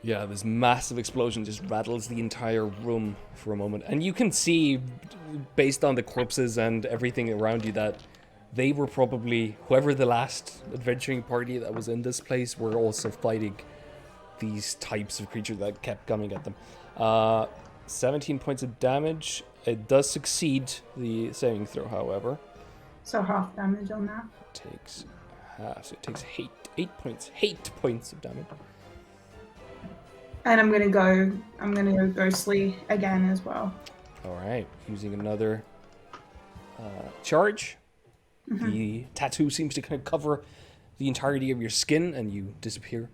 Yeah, this massive explosion just rattles the entire room for a moment. And you can see, based on the corpses and everything around you, that they were probably, whoever the last adventuring party that was in this place, were also fighting these types of creatures that kept coming at them. 17 points of damage. It does succeed the saving throw, however. So half damage on that. Takes half, so it takes 8 points of damage. And I'm gonna go ghostly again as well. All right, using another charge. Mm-hmm. The tattoo seems to kind of cover the entirety of your skin, and you disappear.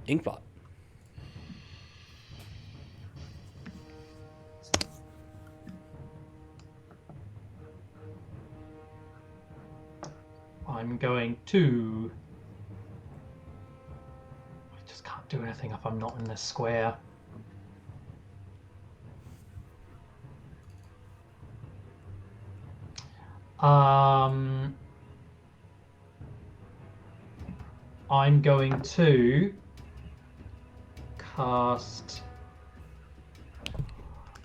Inkblot. I'm going to... I just can't do anything if I'm not in this square. I'm going to cast...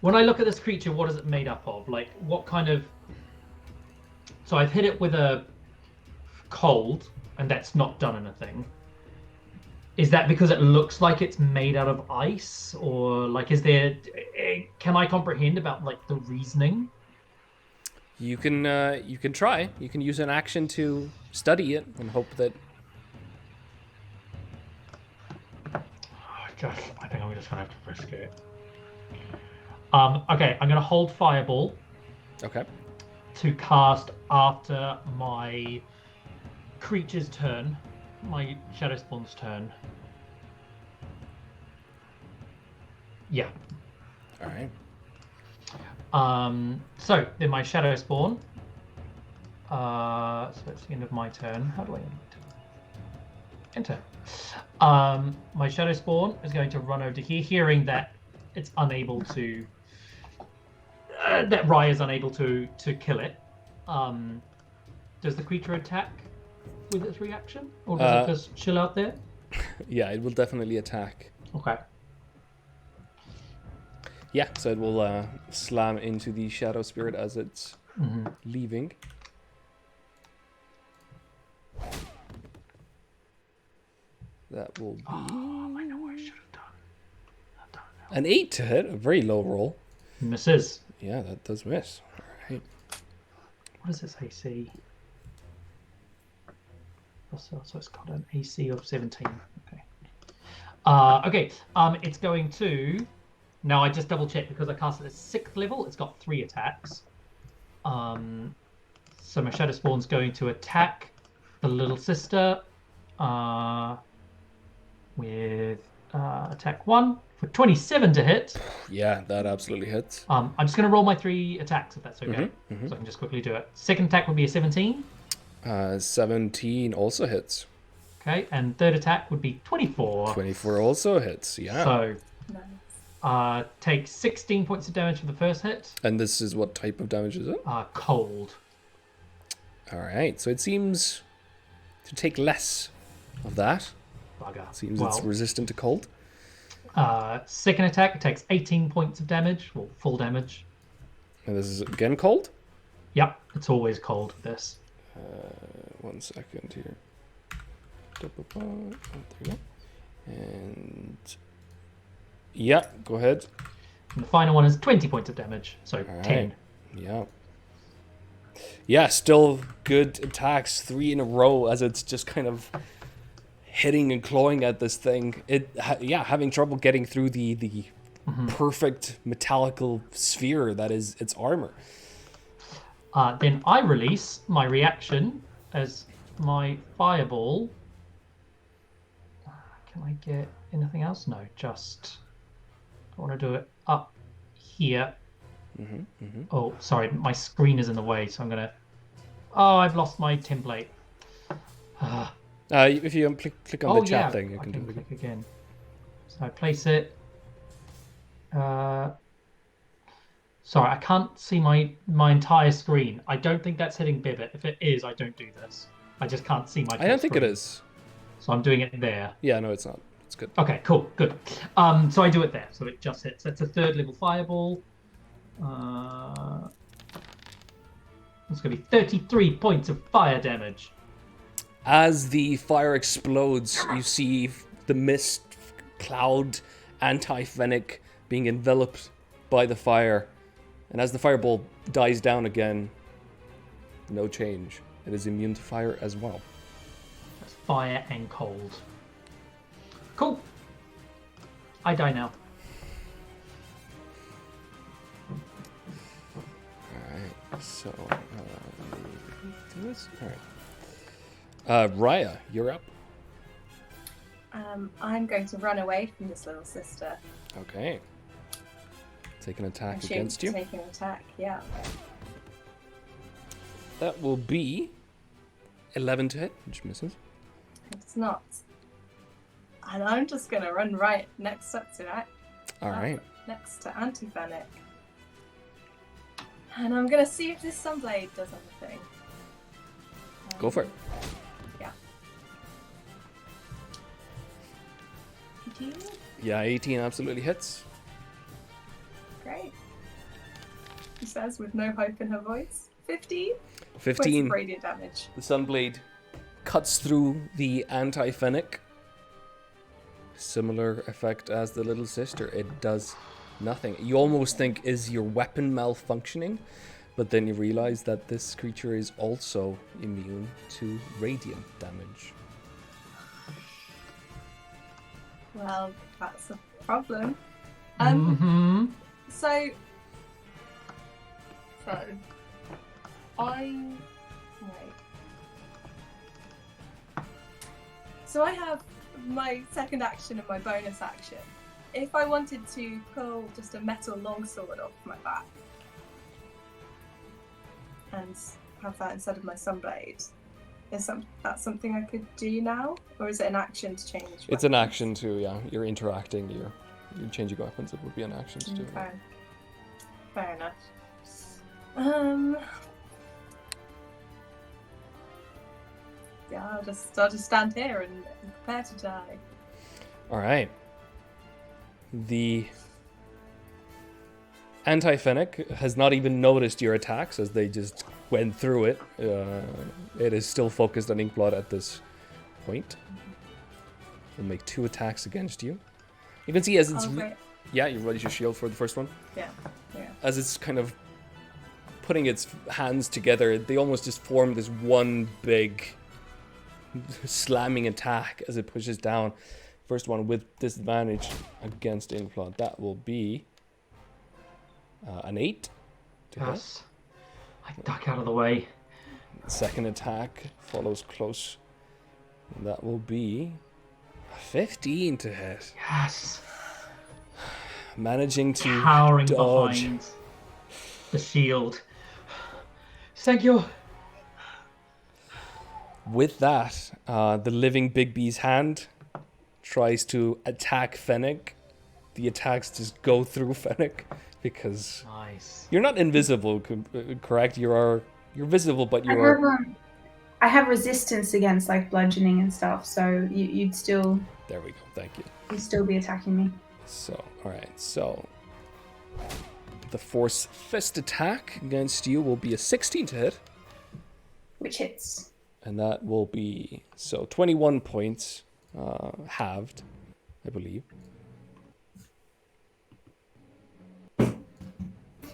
When I look at this creature, what is it made up of? Like, what kind of... So I've hit it with a cold, and that's not done anything. Is that because it looks like it's made out of ice? Or, like, is there... Can I comprehend about, like, the reasoning? You can try. You can use an action to study it and hope that... I think I'm just gonna have to risk it. Okay, I'm gonna hold Fireball. Okay. To cast after my creature's turn, my Shadow Spawn's turn. Yeah. All right. So then my Shadow Spawn. So it's the end of my turn. How do I enter? My Shadow Spawn is going to run over to here, hearing that it's unable to. That Rye is unable to kill it. Does the creature attack with its reaction, or does it just chill out there? Yeah, it will definitely attack. Okay. Yeah, so it will slam into the Shadow Spirit as it's leaving. That will be... Oh, I know what I should have done. An 8 to hit, a very low roll. Misses. Yeah, that does miss. All right. What is its AC? So it's got an AC of 17. Okay. Okay. It's going to... Now I just double check because I cast it at 6th level. It's got 3 attacks. So my Shadow Spawn's going to attack the little sister with attack 1 for 27 to hit. Yeah, that absolutely hits. I'm just going to roll my 3 attacks if that's okay. So I can just quickly do it. Second attack would be a 17. 17 also hits. Okay, and third attack would be 24. 24 also hits, yeah. So Nice. take 16 points of damage for the first hit. And this is what type of damage is it? Cold. All right, so it seems to take less of that. Bugger. Seems it's resistant to cold. Second attack, it takes 18 points of damage, well, full damage. And this is again cold? Yep, it's always cold with this. 1 second here. There we go. And yeah, go ahead. And the final one is 20 points of damage, so All 10. right. Yeah. Yeah, still good attacks, 3 in a row as it's just kind of hitting and clawing at this thing. Having trouble getting through the perfect metallical sphere that is its armor. Then I release my reaction as my fireball. Can I get anything else? No, just I want to do it up here. Oh, sorry, my screen is in the way, so I'm gonna. Oh, I've lost my template. If you click on the chat thing, you I can can do it click again. So I place it. Sorry, I can't see my entire screen. I don't think that's hitting Bibbit. If it is, I don't do this. I just can't see my. I don't think it screen. is. So I'm doing it there. Yeah, no, it's not. It's good. Okay, cool, good. So I do it there, so it just hits. It's a 3rd level fireball. It's going to be 33 points of fire damage. As the fire explodes, you see the mist cloud anti-Fennec being enveloped by the fire. And as the fireball dies down again, no change. It is immune to fire as well. That's fire and cold. Cool. I die now. Alright, so... do this? Alright. Raya, you're up. I'm going to run away from this little sister. Okay. Take an attack And against you. Take an attack, yeah. That will be 11 to hit, which misses. It's not. And I'm just going to run right next up to that. Alright. Next to Anti-Fennec. And I'm going to see if this Sunblade does anything. Go for it. Yeah. 18? Yeah, 18 absolutely hits. Great. She says with no hope in her voice. 15? 15. Points of radiant damage. The Sunblade cuts through the anti-Fennec. Similar effect as the little sister. It does nothing. You almost think, is your weapon malfunctioning? But then you realize that this creature is also immune to radiant damage. Well, that's a problem. So I have my second action and my bonus action. If I wanted to pull just a metal longsword off my back and have that instead of my sunblade, that something I could do now, or is it an action to change? It's an action too, yeah. You're interacting. You're changing weapons. It would be an action to do. Okay. Fair enough. Yeah, I'll just stand here and prepare to die. All right. The anti-Fennec has not even noticed your attacks as they just went through it. It is still focused on Inkblot at this point. It'll make 2 attacks against you. You can see as it's... Yeah, you ready your shield for the first one? Yeah. As it's kind of putting its hands together, they almost just form this one big slamming attack as it pushes down. First one with disadvantage against Inkblot. That will be an 8. Yes. I duck out of the way. Second attack follows close. And that will be 15 to hit. Yes. Managing to Cowering dodge. behind the shield. Thank you. With that, the living Big B's hand tries to attack Fennec. The attacks just go through Fennec because Nice. you're not invisible, correct? You're visible, but you are. I have resistance against like bludgeoning and stuff, so you'd still. There we go. Thank you. You'd still be attacking me. So, all right. So the force fist attack against you will be a 16 to hit. Which hits. And that will be, 21 points halved. I believe.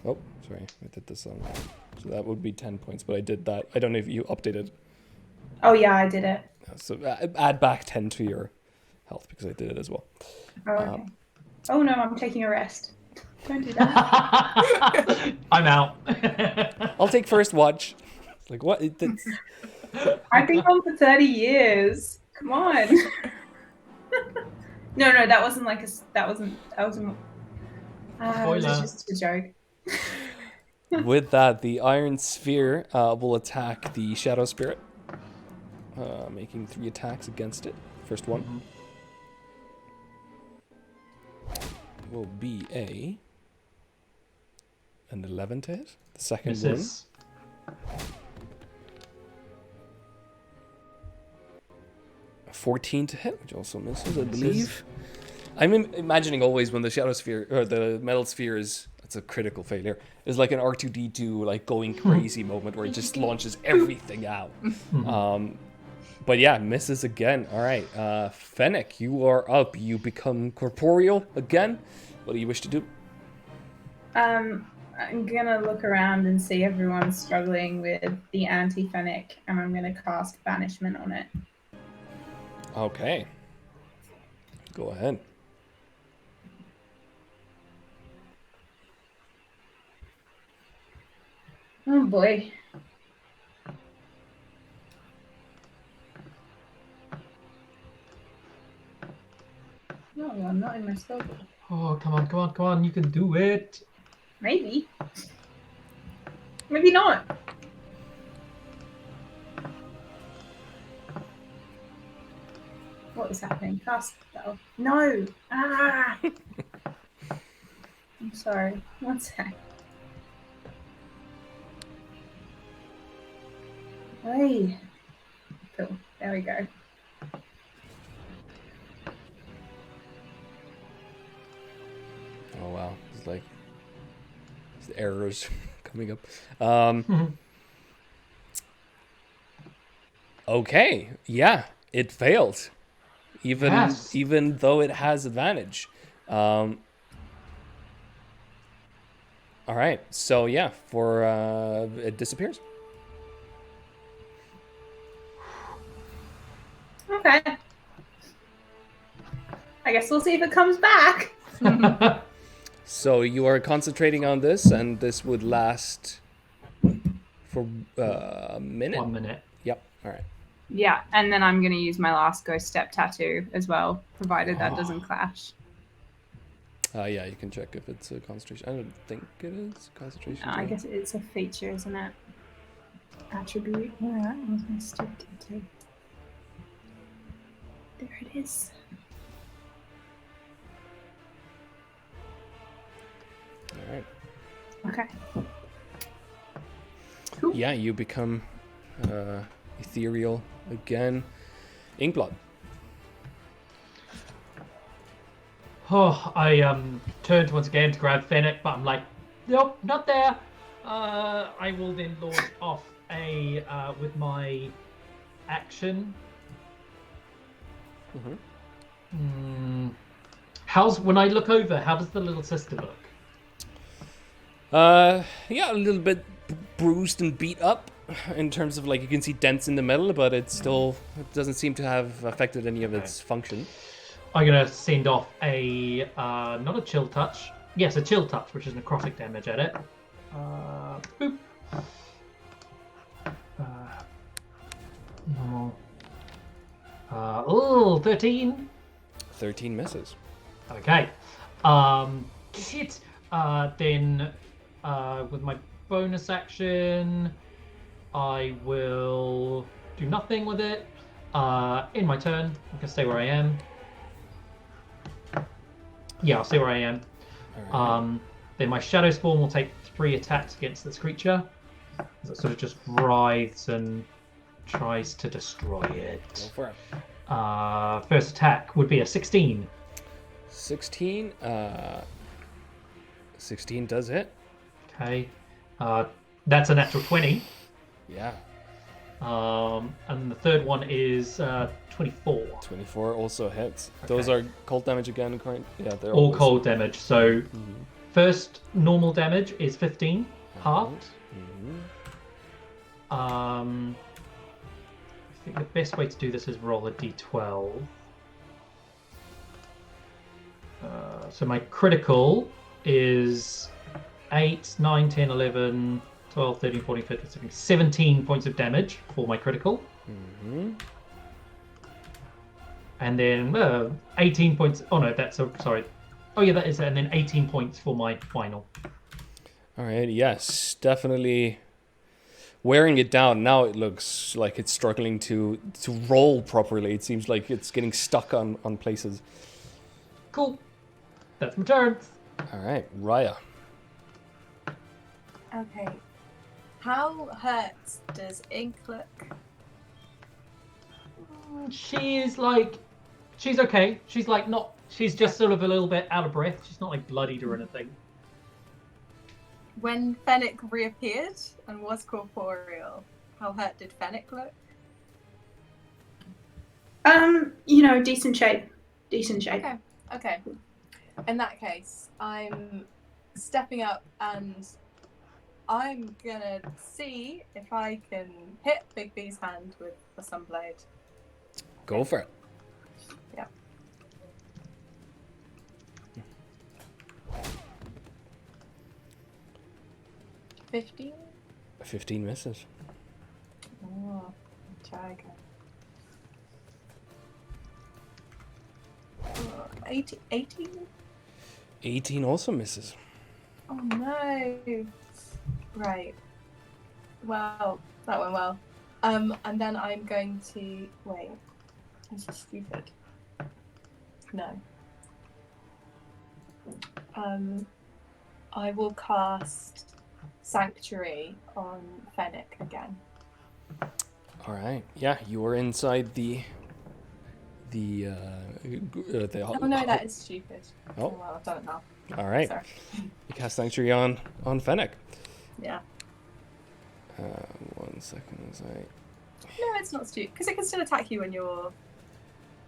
Oh, sorry, I did this on. So that would be 10 points, but I did that. I don't know if you updated. Oh yeah, I did it. So add back 10 to your health because I did it as well. Oh, okay. Oh no, I'm taking a rest. Don't do that. I'm out. I'll take first watch. Like what? I've been on for 30 years. Come on. No, that wasn't like a. That wasn't. It was just a joke. With that, the Iron Sphere will attack the Shadow Spirit, making 3 attacks against it. First one will be an 11 to hit. The second one. 14 to hit, which also misses, I believe. I'm imagining always when the Shadow Sphere or the Metal Sphere is. It's a critical failure. It's like an R2D2 like going crazy moment where it just launches everything out. But yeah, misses again. All right, Fennec, you are up. You become corporeal again. What do you wish to do? I'm gonna look around and see everyone's struggling with the anti-Fennec, and I'm gonna cast Banishment on it. Okay. Go ahead. Oh boy. No, I'm not in my spell book. Oh, come on. You can do it. Maybe. Maybe not. What is happening? Cast spell. No! Ah! I'm sorry. One sec. Hey. Cool. There we go. Oh wow, it's like there's errors coming up. Okay, yeah, it failed, even though it has advantage. All right, so yeah, for it disappears. Okay. I guess we'll see if it comes back. So you are concentrating on this, and this would last for a minute. 1 minute. Yep. All right. Yeah, and then I'm going to use my last Ghost Step Tattoo as well, provided that doesn't clash. Yeah, you can check if it's a concentration. I don't think it is concentration. I guess it's a feature, isn't it? Attribute. Yeah, that was my step tattoo. There it is. All right. Okay. Cool. Yeah, you become ethereal again. Inkblood. Oh, I turned once again to grab Fennec, but I'm like, nope, not there. I will then launch off a with my action. How's when I look over? How does the little sister look? Yeah, a little bit bruised and beat up in terms of like you can see dents in the metal, but it doesn't seem to have affected any of its function. I'm gonna send off a not a chill touch. Yes, a chill touch, which is necrotic damage at it. Boop. Normal. 13. 13 misses. Okay. Shit. Then, with my bonus action, I will do nothing with it. In my turn, I can stay where I am. Yeah, I'll stay where I am. Right. Then my Shadow Spawn will take 3 attacks against this creature. As it sort of just writhes and tries to destroy it. Go for it. First attack would be a 16. 16? 16 does hit. Okay. That's a natural 20. Yeah. And the third one is 24. 24 also hits. Okay. Those are cold damage again, current? Yeah, they're All always- cold damage. So Mhm. first normal damage is 15, halved. Mhm. I think the best way to do this is roll a d12. So my critical is 8, 9, 10, 11, 12, 13, 14, 15, 16, 17 points of damage for my critical. Mhm. And then 18 points. Oh no, sorry. Oh yeah, that is. And then 18 points for my final. All right, yes, definitely wearing it down. Now it looks like it's struggling to roll properly. It seems like it's getting stuck on places. Cool. That's my turn. All right, Raya. Okay. How hurt does Ink look? She's okay. She's like not. She's just sort of a little bit out of breath. She's not like bloodied or anything. When Fennec reappeared and was corporeal, how hurt did Fennec look? Decent shape. Decent shape. Okay. In that case, I'm stepping up and I'm gonna see if I can hit Big B's hand with the Sunblade. Go for it. Yeah. $15? 15 misses. Oh, try again. 18? 18 also misses. Oh no. Right. Well, that went well. And then I'm going to wait. This is stupid. No. I will cast Sanctuary on Fennec again. All right. Yeah, you are inside the Oh no, that is stupid. Oh. Well, I've done it now. All right. Sorry. You cast Sanctuary on Fennec. Yeah. 1 second as I... No, it's not stupid because it can still attack you when you're.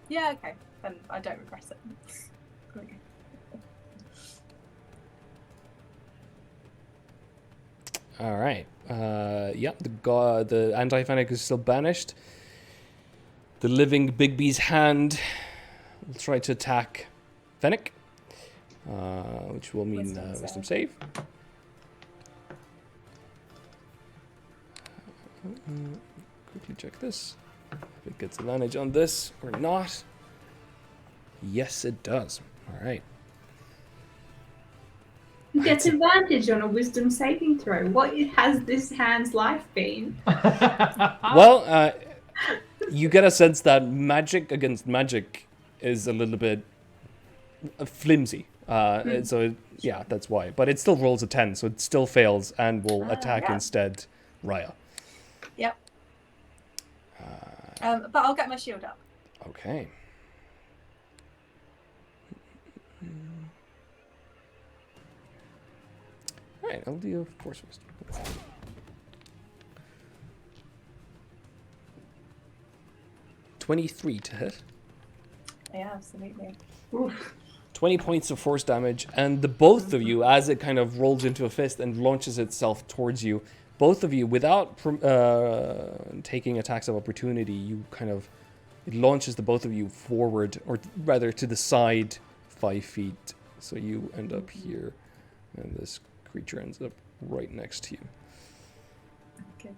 Yeah. Okay. Then I don't regret it. Okay. All right. Yeah, the anti-Fennec is still banished. The living Bigby's hand will try to attack Fennec, which will mean wisdom save. Quickly check this. If it gets advantage on this or not. Yes, it does. All right. Who gets advantage on a wisdom saving throw? What has this hand's life been? Well, you get a sense that magic against magic is a little bit flimsy. So, yeah, that's why. But it still rolls a 10, so it still fails and will attack yeah. instead Raya. Yep. But I'll get my shield up. Okay. Alright, I'll do force wisdom. Let's see. $23 to hit. Yeah, absolutely. Oof. 20 points of force damage, and the both of you, as it kind of rolls into a fist and launches itself towards you, both of you, without taking attacks of opportunity, it launches the both of you forward, or rather to the side 5 feet. So you end up here, and this creature ends up right next to you. Good.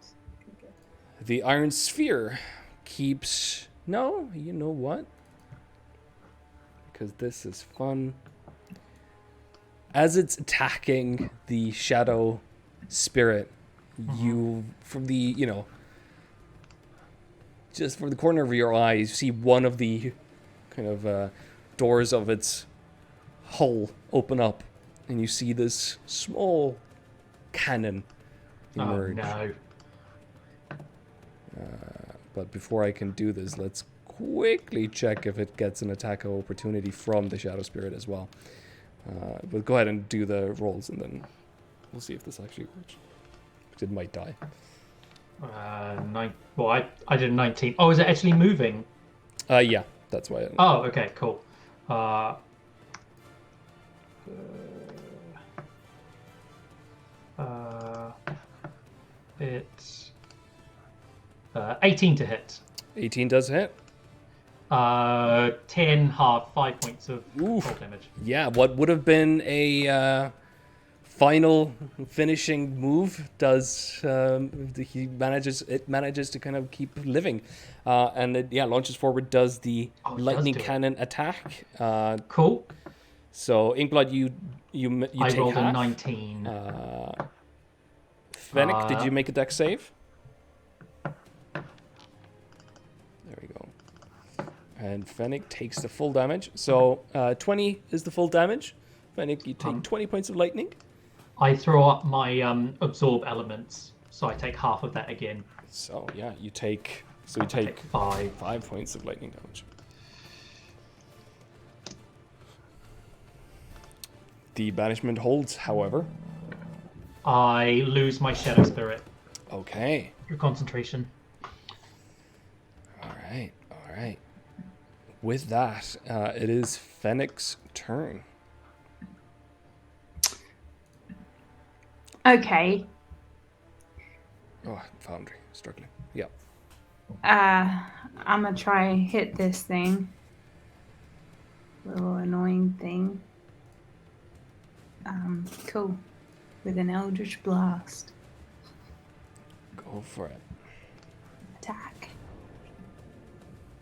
The Iron Sphere keeps... No, you know what? Because this is fun. As it's attacking the Shadow Spirit, you, from the, just from the corner of your eye, you see one of the kind of doors of its hull open up, and you see this small cannon emerge. Oh no. But before I can do this, let's quickly check if it gets an attack of opportunity from the Shadow Spirit as well. But go ahead and do the rolls, and then we'll see if this actually works. It might die. Well, I did a 19. Oh, is it actually moving? Yeah, that's why. Oh, okay, cool. It's 18 to hit. 18 does hit. 10 half, 5 points of Oof. cold damage. Yeah, what would have been a final finishing move does it manages to kind of keep living, and it launches forward, does the lightning cannon attack. Cool. So Inkblood, you I take rolled half. a 19. Fennec, did you make a dex save? There we go. And Fennec takes the full damage. So 20 is the full damage. Fennec, you take 20 points of lightning. I throw up my absorb elements, so I take half of that again. So yeah, you take 5 points of lightning damage. The banishment holds, however. I lose my shadow spirit. Okay. Your concentration. All right. With that, it is Fennec's turn. Okay. Oh, Foundry, struggling. Yeah. I'm gonna try and hit this thing. Little annoying thing. Cool. With an Eldritch Blast. Go for it. Attack.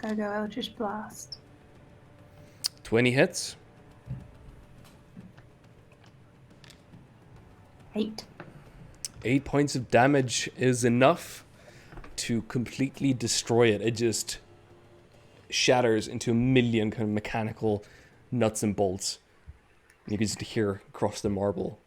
Gotta go Eldritch Blast. 20 hits. 8. 8 points of damage is enough to completely destroy it. It just shatters into a million kind of mechanical nuts and bolts. You can just hear across the marble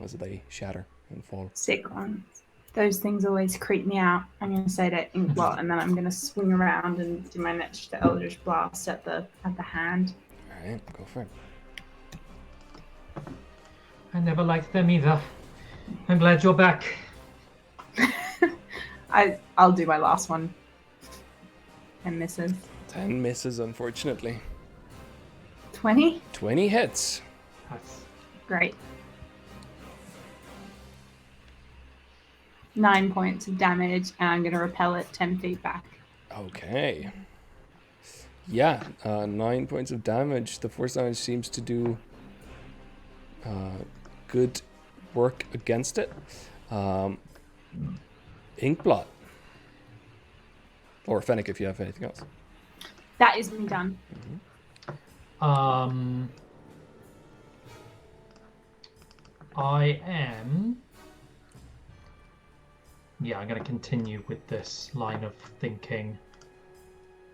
as they shatter and fall. Sick ones. Those things always creep me out. I'm going to say that Inkblot, and then I'm going to swing around and do my next Eldritch Blast at the hand. All right, go for it. I never liked them either. I'm glad you're back. I'll do my last one. 10 misses. 10 misses, unfortunately. 20? 20 hits. That's... Great. 9 points of damage, and I'm going to repel it 10 feet back. Okay. Yeah, 9 points of damage. The force damage seems to do good work against it. Inkblot. Or Fennec, if you have anything else. That is me done. I am... Yeah, I'm going to continue with this line of thinking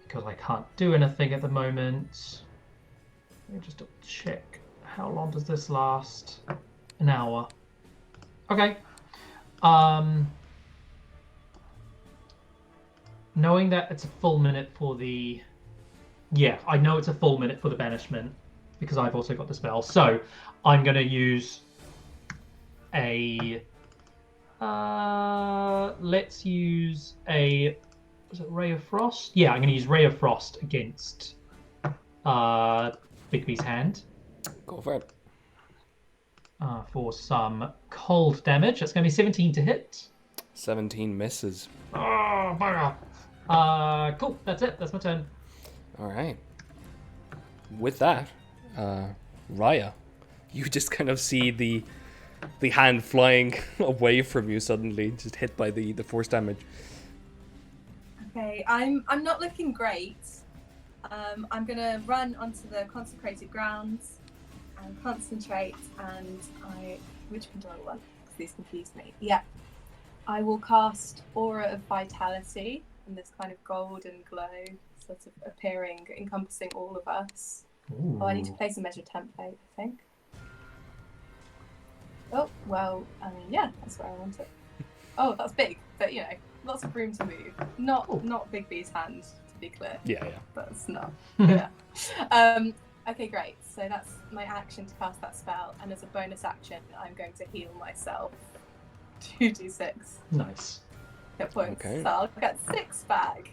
because I can't do anything at the moment. Let me just double check. How long does this last? An hour. Okay. Knowing that it's a full minute for the... Yeah, I know it's a full minute for the banishment because I've also got the spell. So I'm going to use a... let's use a... Was it Ray of Frost? Yeah, I'm going to use Ray of Frost against Bigby's hand. Go for it. For some cold damage. That's going to be 17 to hit. 17 misses. Oh, bugger. Cool. That's it. That's my turn. All right. With that, Raya, you just kind of see the hand flying away from you suddenly, just hit by the force damage. Okay, I'm not looking great. I'm gonna run onto the consecrated grounds and concentrate, and which one do I want? Because these confuse me. Yeah, I will cast Aura of Vitality, and this kind of golden glow sort of appearing, encompassing all of us. Ooh. Oh, I need to place a measure template, I think. Oh, well, I mean, yeah, that's where I want it. Oh, that's big, but you know, lots of room to move. Not Big B's hand, to be clear. Yeah. That's not. Yeah. Okay, great. So that's my action to cast that spell, and as a bonus action, I'm going to heal myself. 2d6. Nice. hit points. Okay. So I'll get 6 back.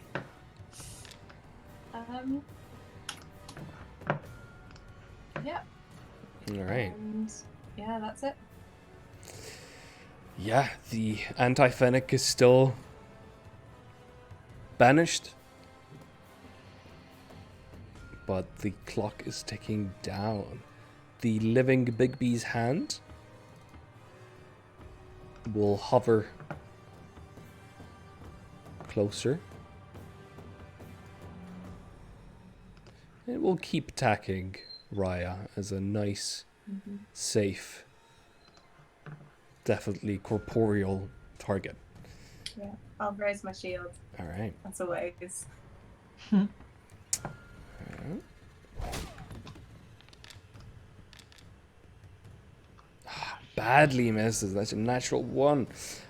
Yeah. All right. And yeah, that's it. Yeah, the anti-Fennec is still banished. But the clock is ticking down. The living Bigby's hand will hover closer. It will keep attacking Raya as a nice, safe, definitely corporeal target. Yeah. I'll raise my shield, All right. as always. Badly misses. That's a natural 1.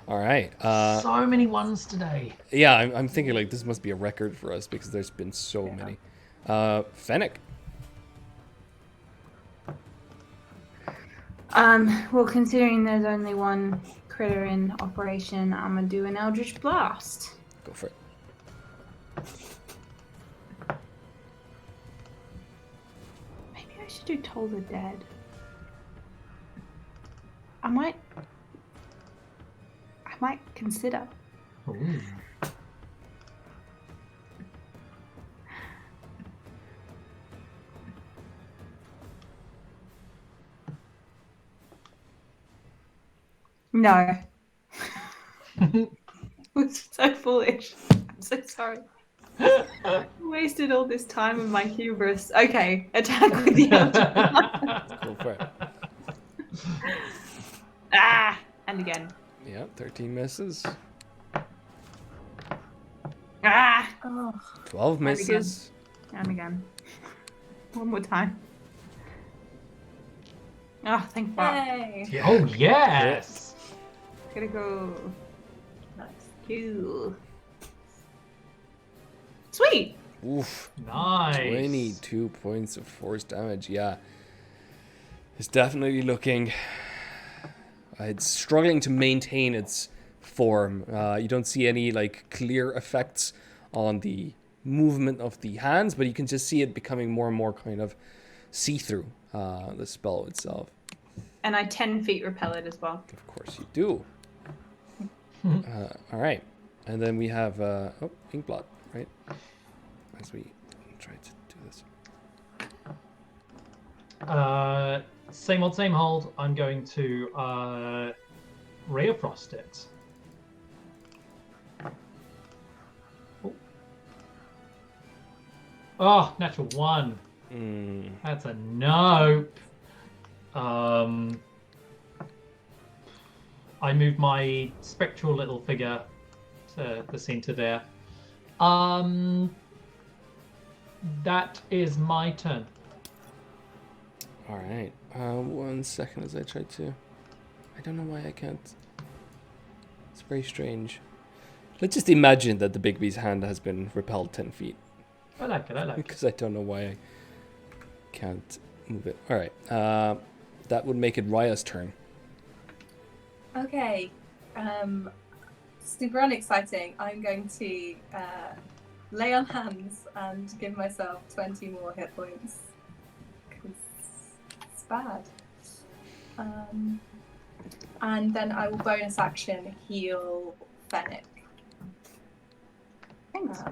All right. So many ones today. Yeah, I'm thinking like this must be a record for us because there's been so many. Fennec. Well, considering there's only one critter in operation, I'm gonna do an Eldritch Blast. Go for it. Maybe I should do Toll the Dead. I might consider. Ooh. No. It was so foolish. I'm so sorry. I wasted all this time with my hubris. Okay, attack with the Eldritch Blast. Go for it. Ah! And again. Yeah, 13 misses. Ah! Oh. 12 misses. And again. One more time. Oh, thank God. Yay! Oh, yes! Gotta go. Nice. Cool. Sweet! Oof. Nice. 22 points of force damage. Yeah. It's definitely looking... it's struggling to maintain its form. You don't see any like clear effects on the movement of the hands, but you can just see it becoming more and more kind of see-through, the spell itself. And I 10 feet repel it as well. Of course you do. All right. And then we have, Inkblot, right? As we try to do this. Same old, same hold. I'm going to Ray of Frost it. Oh, natural 1. That's a nope. I move my spectral little figure to the center there. That is my turn. All right. 1 second as I try to... I don't know why I can't... It's very strange. Let's just imagine that the Bigby's hand has been repelled 10 feet. I like it, I like it. Because I don't know why I can't move it. All right. That would make it Raya's turn. Okay. Super unexciting. I'm going to lay on hands and give myself 20 more hit points. Because it's bad. And then I will bonus action heal Fennec. Thanks.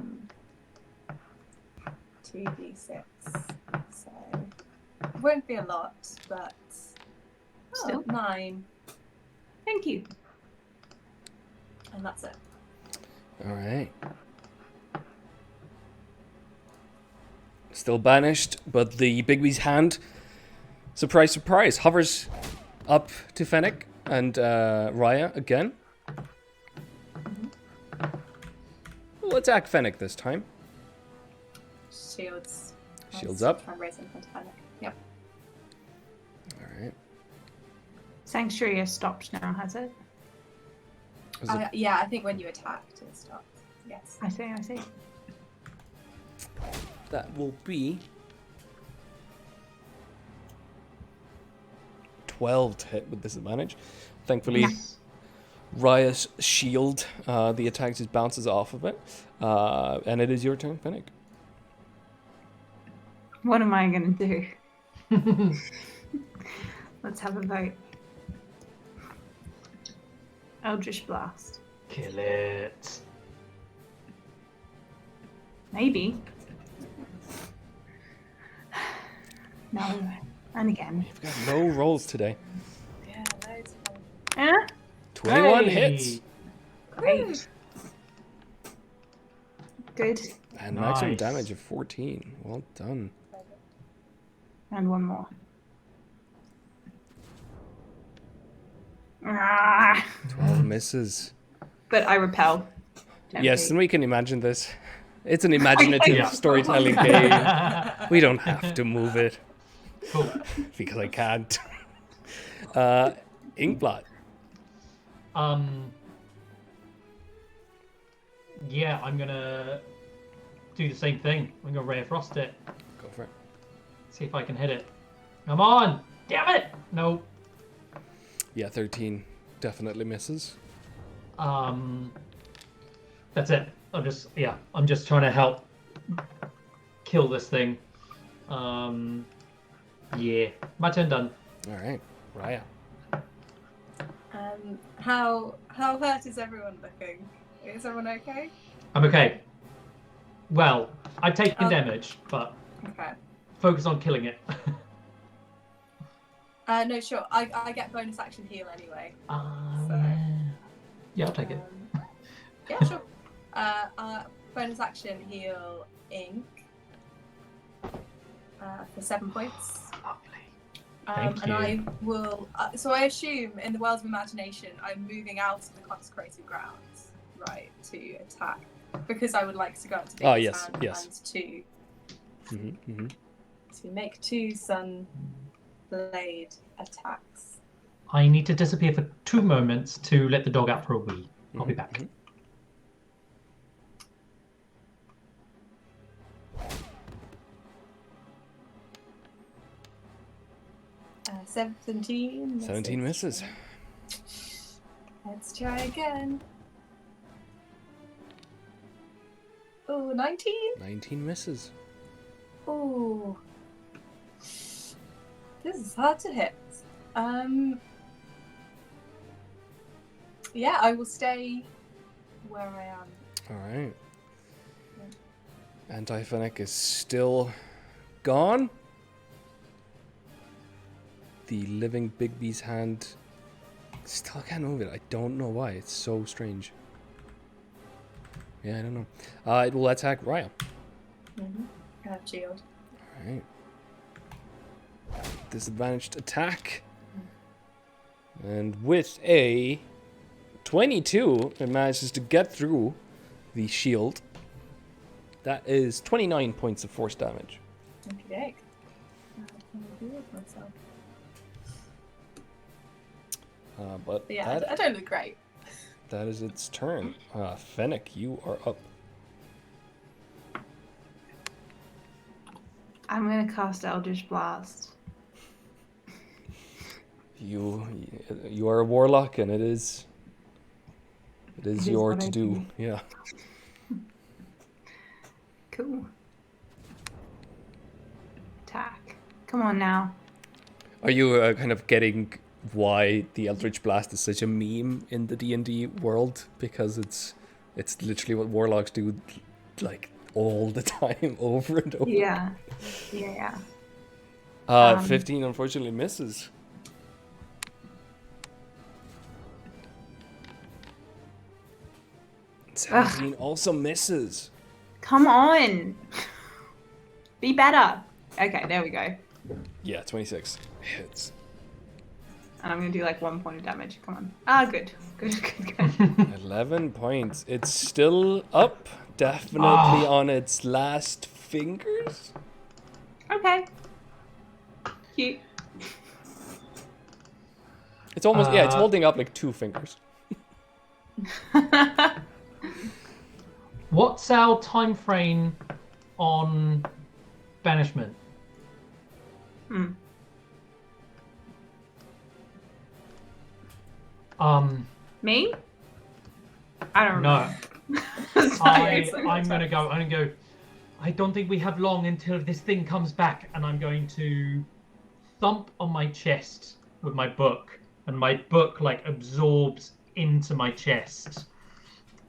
2d6. So it won't be a lot, but still 9. Thank you. And that's it. All right. Still banished, but the Bigby's hand, surprise, surprise, hovers up to Fennec and Raya again. We'll attack Fennec this time. Shields. Shields up. Try and raise in front of Fennec. Yep. All right. Sanctuary has stopped now, has it? Was it- Yeah, I think when you attacked it stopped. Yes. I see. That will be 12 to hit with disadvantage. Thankfully, Yes. Raya's shield. The attack just bounces off of it. And it is your turn, Finnick. What am I going to do? Let's have a vote. Eldritch Blast. Kill it. Maybe. No. And again. You've got low rolls today. Yeah, loads of fun. Eh? 21 Hey. hits. Great. Good. And maximum Nice. damage of 14. Well done. And one more. Ah, 12 misses. but I repel. Yes, and we can imagine this. It's an imaginative Yeah. storytelling game. We don't have to move it Cool. because I can't. Inkblot. Yeah, I'm gonna do the same thing. I'm gonna Ray of Frost it. Go for it. See if I can hit it. Come on! Damn it! No. Yeah, 13 definitely misses. That's it. I'm just trying to help kill this thing. Yeah. My turn done. All right, Raya. How hurt is everyone looking? Is everyone okay? I'm okay. Well, I've taken Oh. damage, but Okay. focus on killing it. No, sure. I get bonus action heal anyway. Yeah, I'll take it. Yeah, sure. Bonus action heal ink for 7 points. Lovely. Thank And I you. will. So I assume in the world of imagination, I'm moving out of the consecrated grounds, right, to attack, because I would like to go up to Oh, Big's yes, hand yes. and Mm-hmm. to make 2 sun blade attacks. I need to disappear for 2 moments to let the dog out for a wee. I'll be back. 17. 17 misses. Let's try again. Oh, 19. 19 misses. Oh, this is hard to hit. Yeah, I will stay where I am. All right. Anti-Fennec is still gone. The living Bigby's hand still can't move it. I don't know why. It's so strange. Yeah, I don't know. It will attack Raya. I have shield. All right. Disadvantaged attack. And with a 22, it manages to get through the shield. That is 29 points of force damage. Okay. What can I do with myself? But Yeah, that, I don't look great. that is its turn. Fennec, you are up. I'm going to cast Eldritch Blast. You are a warlock, and it is is your what to I do. do. Yeah. Cool. Attack. Come on now. Are you kind of getting why the Eldritch Blast is such a meme in the D&D world? Because it's literally what warlocks do, like all the time, over and over. Yeah. Yeah. 15 unfortunately misses. Ugh. 17 also misses. Come on. Be better. Okay, there we go. Yeah, 26 hits. And I'm going to do like 1 point of damage. Come on. Ah, good. Good. 11 points. It's still up, definitely on its last fingers. Okay. Cute. It's almost, yeah, it's holding up like 2 fingers. What's our time frame on banishment? Me? I don't No. know. I'm gonna go. I don't think we have long until this thing comes back, and I'm going to thump on my chest with my book, and my book like absorbs into my chest,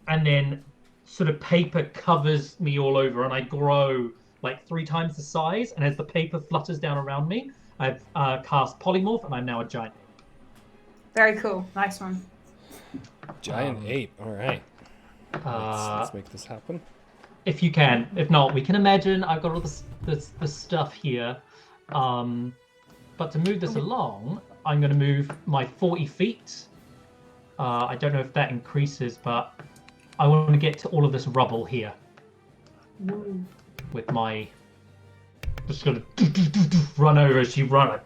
and then sort of paper covers me all over, and I grow like 3 times the size. And as the paper flutters down around me, I've cast polymorph, and I'm now a giant. Very cool. Nice one. Giant ape. All right. Uh, Let's make this happen. If you can. If not, we can imagine. I've got all the stuff here. But to move this along, I'm going to move my 40 feet. I don't know if that increases, but I want to get to all of this rubble here. Ooh. With my... Just going to run over as she runs.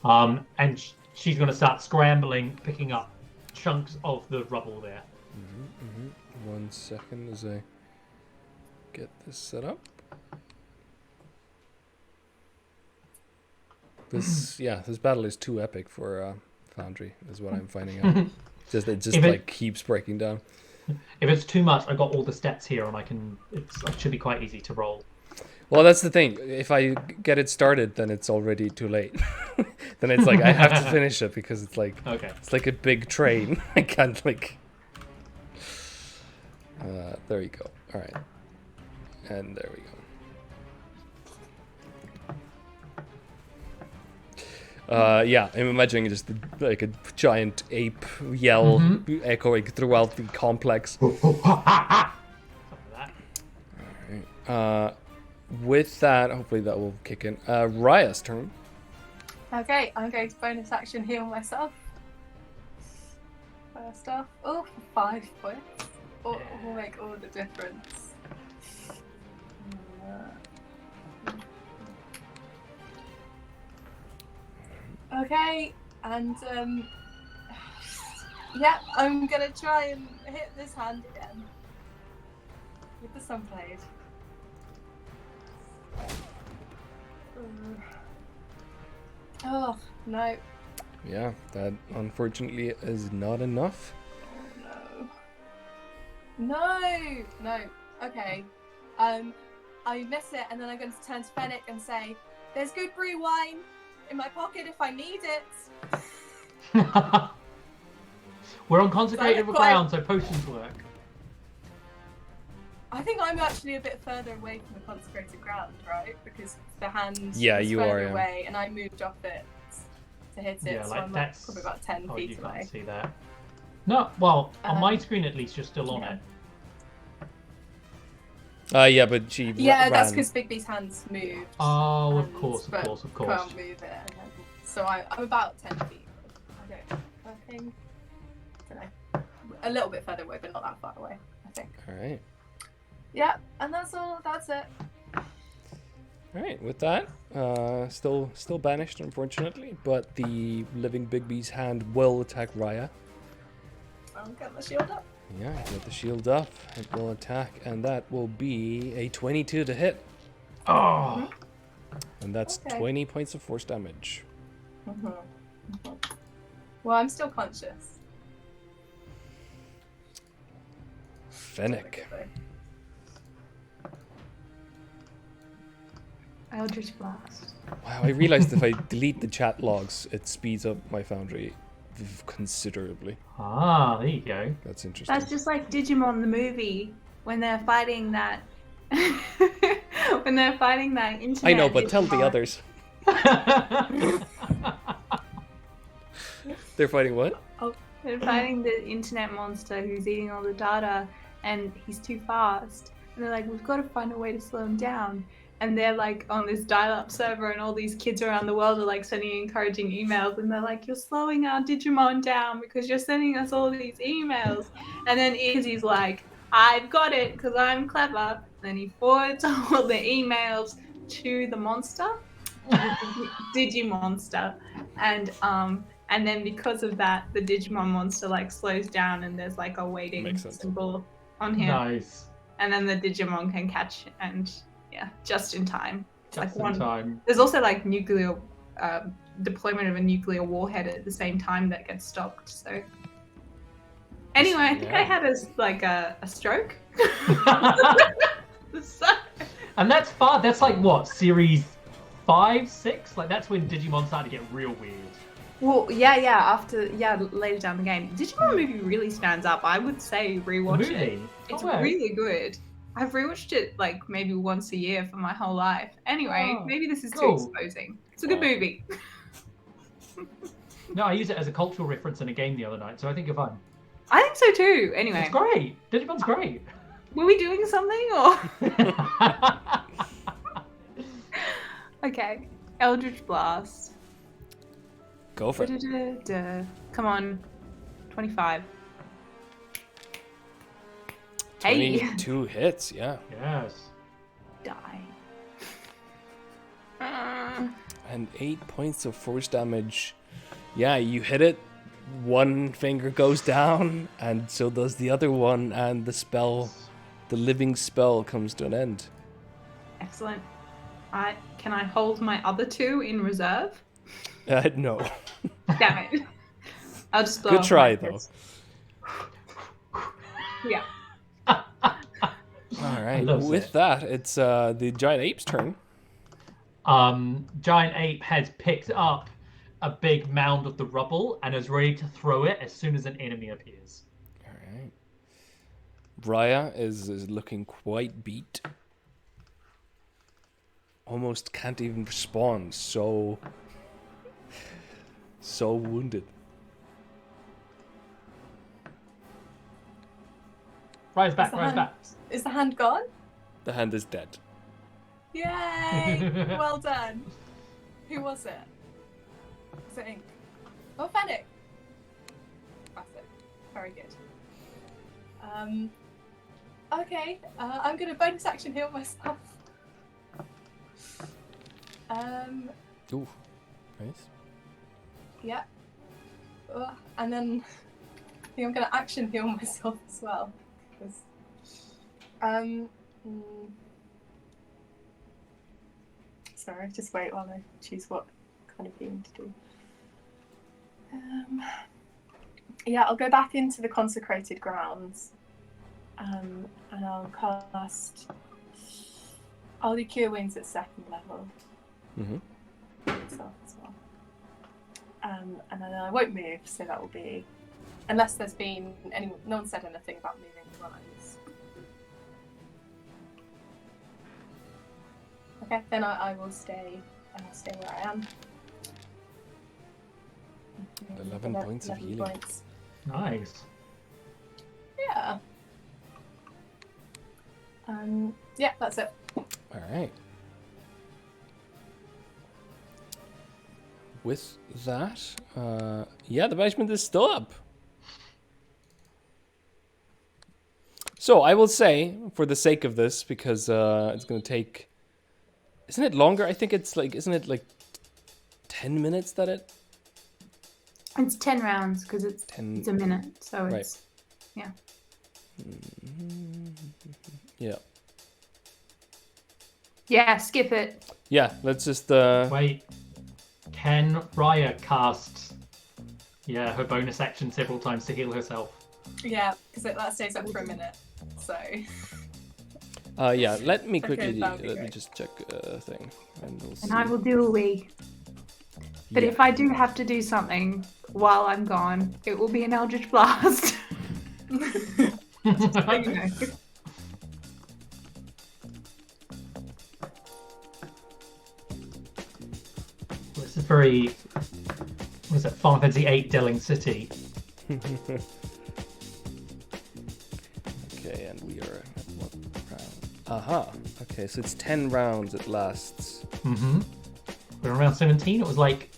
And she's going to start scrambling, picking up chunks of the rubble there. 1 second as I get this set up. This battle is too epic for Foundry, is what I'm finding out. It keeps breaking down. If it's too much, I got all the stats here, and it should be quite easy to roll. Well, that's the thing. If I get it started, then it's already too late. Then it's like I have to finish it because it's like it's like a big train. I can't like. There you go. All right, and there we go. Yeah, I'm imagining just like a giant ape yell echoing throughout the complex. Alright. With that, hopefully that will kick in. Raya's turn. Okay, I'm going to bonus action heal myself. First off, 5 points. Will make all the difference. Okay, and yeah, I'm gonna try and hit this hand again with the Sunblade. Oh no. Yeah, that unfortunately is not enough. No. Okay. I miss it, and then I'm going to turn to Fennec and say, "There's good brew wine in my pocket if I need it." We're on consecrated ground, so potions work. I think I'm actually a bit further away from the consecrated ground, right? Because the hand is you further are away, and I moved off it to hit it, Yeah, so like I'm that's probably about 10 you feet away. can't see that. No, well, on my screen at least, you're still on it. Yeah, but she ran. That's because Bigby's hands moved. Oh, of course. Can't move it. So I'm about 10 feet. I don't know. A little bit further away, but not that far away, I think. Alright. Yeah, and that's all. That's it. Alright, with that, still banished, unfortunately, but the living Bigby's hand will attack Raya. I'll get the shield up. Yeah, get the shield up. It will attack, and that will be a 22 to hit. Oh! And that's 20 points of force damage. Well, I'm still conscious. Fennec. Eldritch Blast. Wow, I realized if I delete the chat logs, it speeds up my Foundry considerably. Ah, there you go. That's interesting. That's just like Digimon the movie when they're fighting that internet. I know, but tell the others. They're fighting what? They're fighting the internet monster who's eating all the data, and he's too fast. And they're like, we've got to find a way to slow him down. And they're like on this dial-up server, and all these kids around the world are like sending encouraging emails, and they're like, you're slowing our Digimon down because you're sending us all these emails. And then Izzy's like, I've got it because I'm clever. And then he forwards all the emails to the monster, Digimonster, and then because of that, the Digimon monster like slows down, and there's like a waiting symbol on him. Nice. And then the Digimon can catch and. Yeah, just in time. Just in time. There's also like nuclear deployment of a nuclear warhead at the same time that gets stopped. So Anyway, I think I Yeah. had a stroke. So- And that's far. That's like what, series 5, 6? Like that's when Digimon started to get real weird. Well, yeah, later down the game. Digimon movie really stands up. I would say The rewatch it. movie. It's Oh, wow. really good. I've rewatched it like maybe once a year for my whole life. Anyway, Oh, maybe this is cool. too exposing. It's a good movie. No, I use it as a cultural reference in a game the other night, so I think you're fine. I think so too. Anyway, It's great. Digimon's great. were we doing something or? Okay, Eldritch Blast. Go for it. Da-da-da-da. Come on, 25. Hey, 22 hits, yeah. Yes. die. And 8 points of force damage. Yeah, you hit it, one finger goes down, and so does the other one, and the spell, the living spell, comes to an end. Excellent. Can I hold my other 2 in reserve? No. Damn it. I'll just blow Good off try, my though. fist. Yeah. All right, loves with it. that, it's the giant ape's turn. Giant Ape has picked up a big mound of the rubble and is ready to throw it as soon as an enemy appears. All right. Raya is looking quite beat. Almost can't even respond, so wounded. Rise back, the rise hand- back. Is the hand gone? The hand is dead. Yay! Well done. Who was it? Was it Ink? Oh, Fennec. Classic. Very good. Okay. I'm gonna bonus action heal myself. Ooh, nice. Yeah. And then I think I'm gonna action heal myself as well. 'Cause, sorry, just wait while I choose what kind of healing to do. Yeah, I'll go back into the consecrated grounds. And I'll cast. I'll do Cure Wounds at 2nd level. Mm-hmm. Myself as well. And then I won't move, so that will be. Unless there's been no one said anything about moving lines. Okay, then I will stay. I'll stay where I am. 11 points of 11 healing. points. Nice. Yeah. Yeah, that's it. All right. With that, yeah, the basement is still up. So I will say, for the sake of this, because it's going to take... Isn't it longer? I think it's like... Isn't it like 10 minutes that it... It's 10 rounds because it's 10... a minute, so Right. it's Yeah. yeah. Skip it. Yeah, let's just... Wait. Can Raya cast her bonus action several times to heal herself? Yeah, because that stays up for a minute. So. yeah, let me Okay, quickly... that would be Let me great. just check a thing. And we'll see. And I will do a wee. But Yeah. if I do have to do something while I'm gone, it will be an Eldritch Blast. You know. This is very. What is it? Final Fantasy VIII Delling City. Okay, and we are at what round? Aha. Okay, so it's 10 rounds it lasts. Mm-hmm. We're around 17. It was like.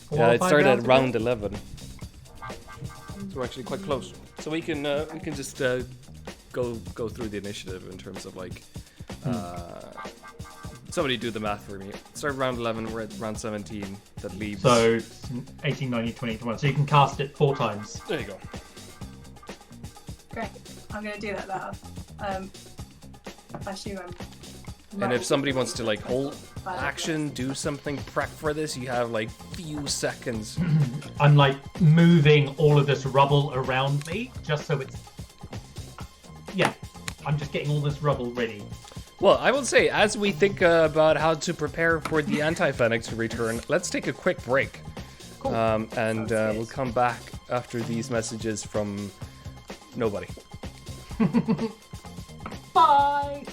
4 Yeah, or it 5 started rounds at ago? round 11. So we're actually quite close. So we can just go through the initiative in terms of like somebody do the math for me. Start round 11, we're at round 17. That leaves. So 18, 19, 20, 21. So you can cast it 4 times. There you go. Great. I'm gonna do that now. I assume I'm. And if somebody wants to like action, do something, prep for this. You have like few seconds. I'm like moving all of this rubble around me just so it's. Yeah, I'm just getting all this rubble ready. Well, I will say, as we think about how to prepare for the anti-Fennec to return, let's take a quick break. Cool. And we'll come back after these messages from nobody. Bye!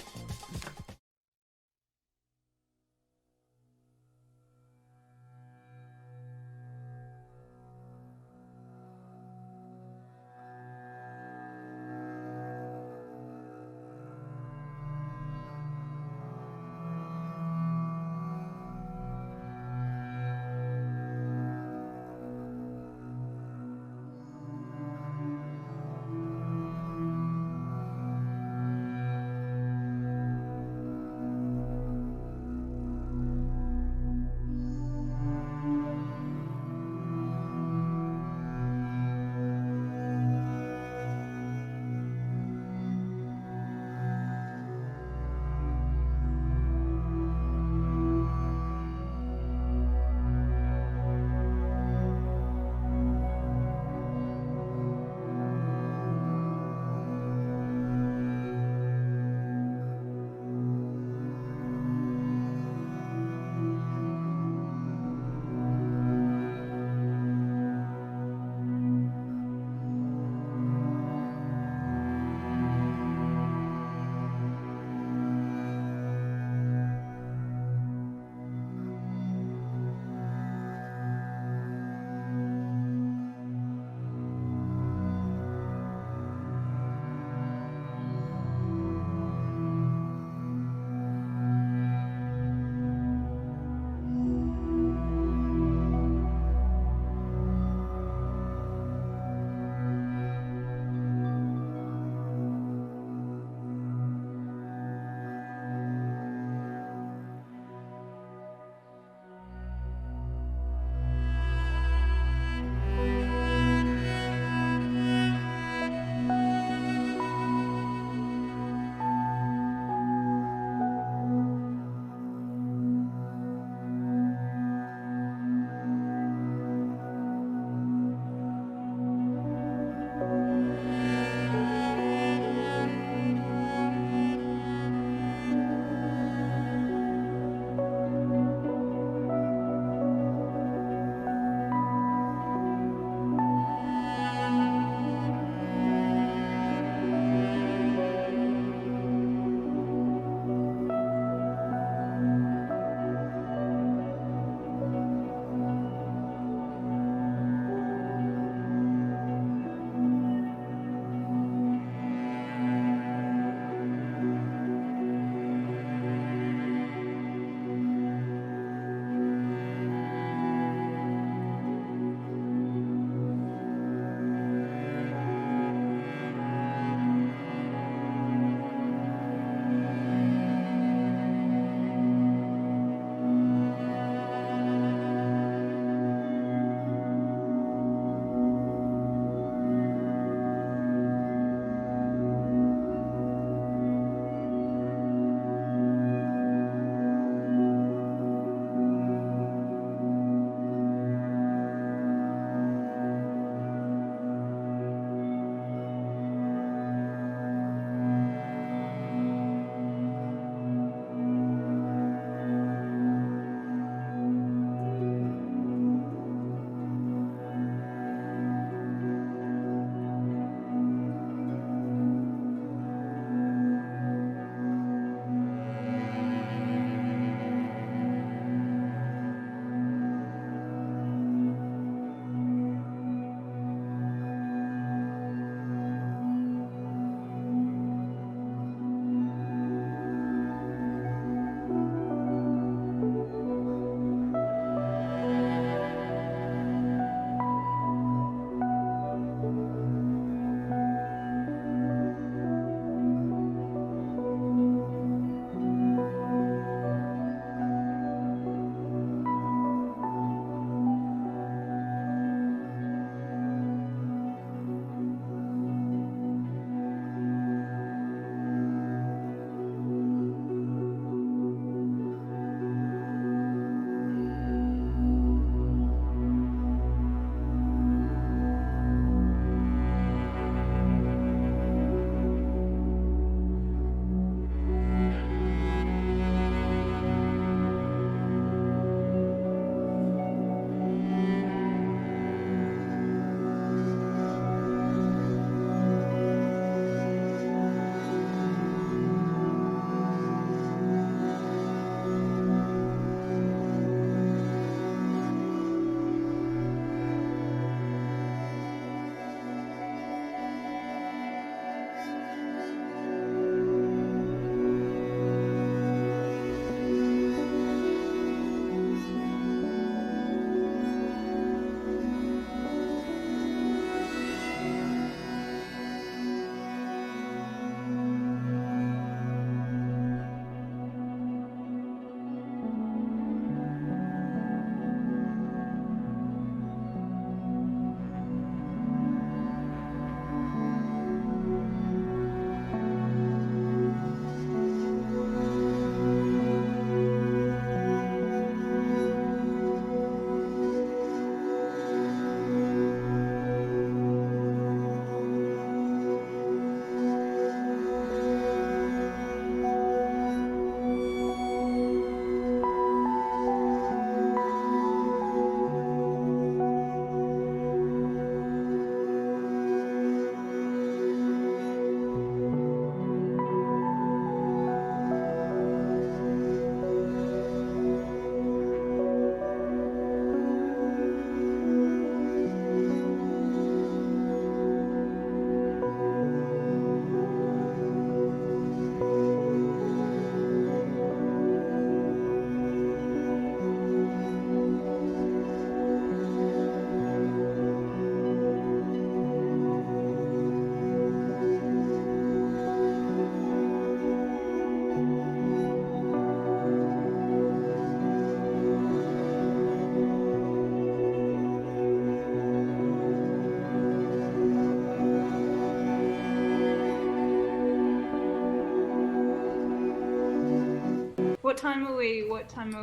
What time are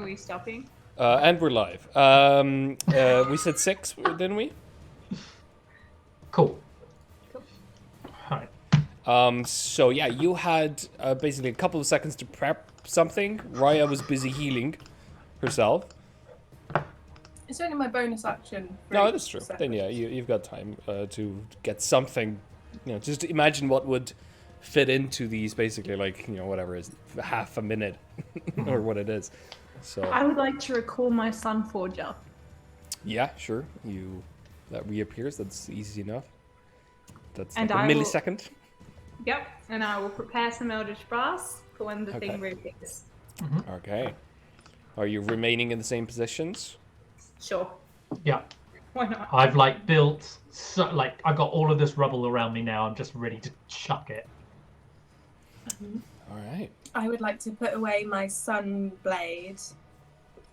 we stopping? And we're live. We said 6, didn't we? Cool. Cool. Alright. So yeah, you had basically a couple of seconds to prep something. Raya was busy healing herself. It's only my bonus action. No, that's true. Then yeah, you've got time to get something. Just imagine what would fit into these, basically, like, whatever is half a minute or what it is. So I would like to recall my Sun Forger. yeah, sure. That reappears. That's easy enough. That's And like a I will- millisecond. Yep, and I will prepare some Eldritch Blast for when the Okay. thing reappears. Okay. Are you remaining in the same positions? Sure. Yeah. Why not? I've built I got all of this rubble around me now. I'm just ready to chuck it. All right. I would like to put away my sun blade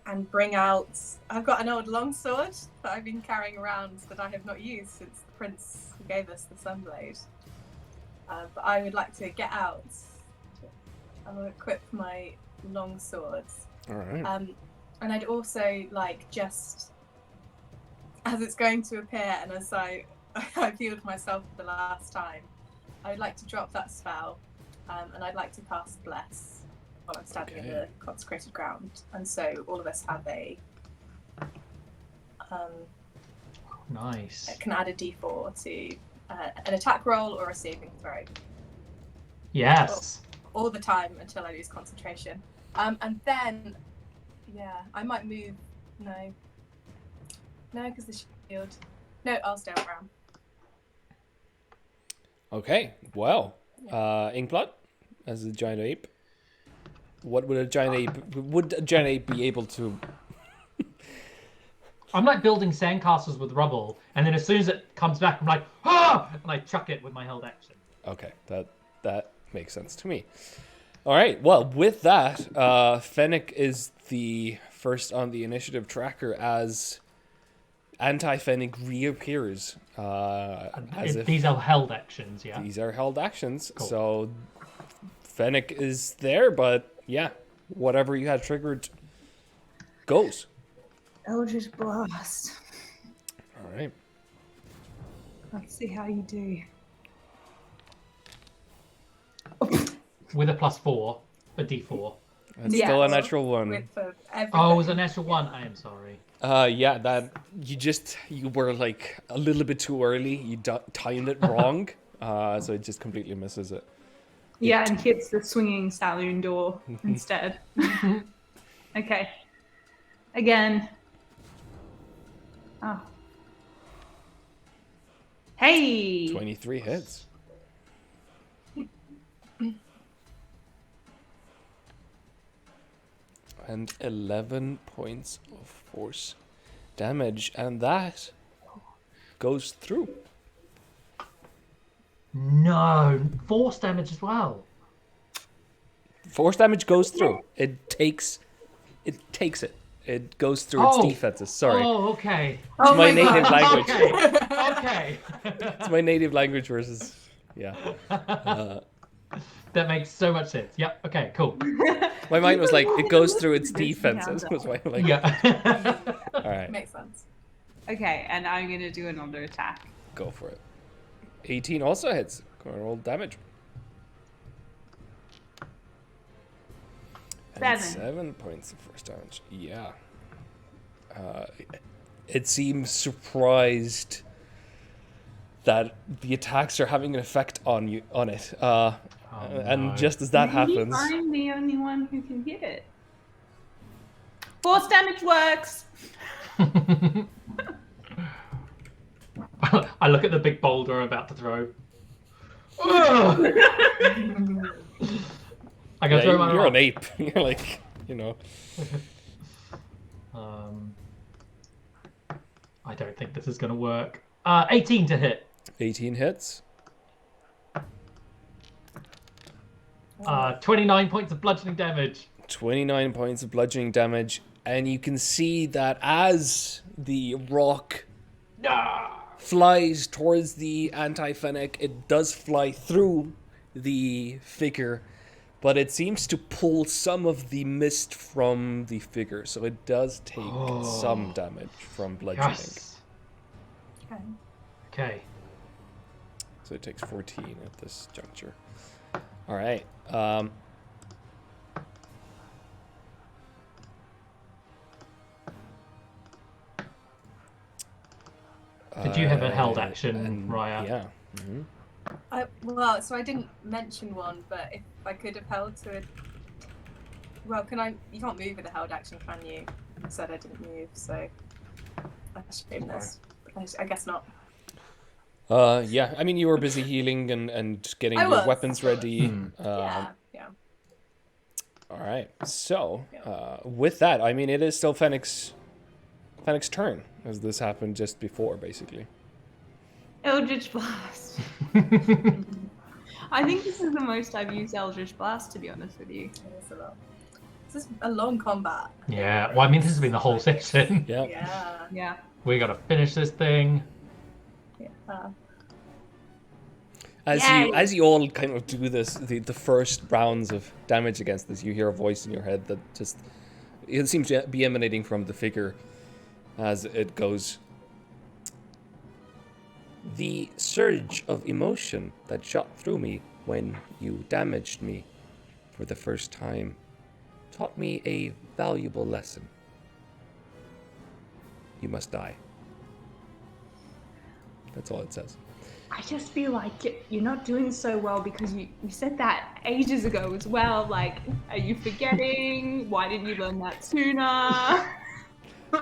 and bring out. I've got an old longsword that I've been carrying around that I have not used since the prince gave us the sun blade. But I would like to get out. I will equip my longswords. All right. And I'd also like, just as it's going to appear and as I healed myself the last time, I would like to drop that spell, and I'd like to cast Bless while I'm standing in the consecrated ground. And so all of us have Nice. can add a d4 to an attack roll or a saving throw Yes. all the time until I lose concentration. And then, yeah, I might move. No, because the shield. No, I'll stay on ground. Okay. Well, Inkblot, as a giant ape. What would a giant ape? Would a giant ape be able to? I'm like building sandcastles with rubble, and then as soon as it comes back, I'm like, ah! And I chuck it with my held action. Okay, that makes sense to me. All right. Well, with that, Fennec is the first on the initiative tracker as Anti-Fennec reappears. These are held actions, yeah. These are held actions, Cool. so Fennec is there, but yeah, whatever you had triggered goes. Eldritch Blast. All right. Let's see how you do. With a +4, a d4. That's Yeah. still a natural one. With everything. Oh, it was a natural 1. I am sorry. Yeah, that you were like a little bit too early. You timed it wrong, so it just completely misses it. Yeah, and hits the swinging saloon door instead. Okay. Again. Oh. Hey! 23 hits. And 11 points of force damage, and that goes through. No, force damage as well. Force damage goes through. It takes it. It goes through its Oh. defenses. Sorry. Oh, okay. It's my native language. Okay. Okay. It's my native language versus yeah. That makes so much sense. Yep. Okay. Cool. My mind was like it goes through its This defenses. sounds Was why I'm like Yeah. all right, Makes sense. Okay, and I'm gonna do another attack. go for it. 18 also hits. Go and roll damage. And 7 points of force damage. Yeah. It seems surprised that the attacks are having an effect on it. And no. just as that Maybe happens, I'm the only one who can hit it. Force damage works! I look at the big boulder I'm about to throw. Ugh! I go yeah, throw my you're rock. an ape. You're like, I don't think this is going to work. 18 to hit. 18 hits. 29 points of bludgeoning damage. 29 points of bludgeoning damage, and you can see that as the rock flies towards the anti-Fennec, it does fly through the figure, but it seems to pull some of the mist from the figure, so it does take some damage from bludgeoning. Yes. Okay. Okay. So it takes 14 at this juncture. All right. Did you have a held action, and- Raya? Yeah. Mhm. Well, so I didn't mention one, but if I could have held to it. Well, can I? You can't move with a held action, can you? I said I didn't move, so I assume this. I guess not. Yeah, I mean, you were busy healing and getting I your was. weapons ready. Yeah. All right. So, with that, I mean, it is still Fennec's turn, as this happened just before, basically. Eldritch Blast. I think this is the most I've used Eldritch Blast, to be honest with you. It is a lot. This is a long combat. Yeah. Well, I mean, this has been the whole session. Yeah. Yeah. Yeah. We gotta finish this thing. Yeah. As you all kind of do this, the first rounds of damage against this, you hear a voice in your head that just it seems to be emanating from the figure as it goes. The surge of emotion that shot through me when you damaged me for the first time taught me a valuable lesson. You must die. That's all it says. I just feel like you're not doing so well because you said that ages ago as well. Like, are you forgetting? Why didn't you learn that sooner?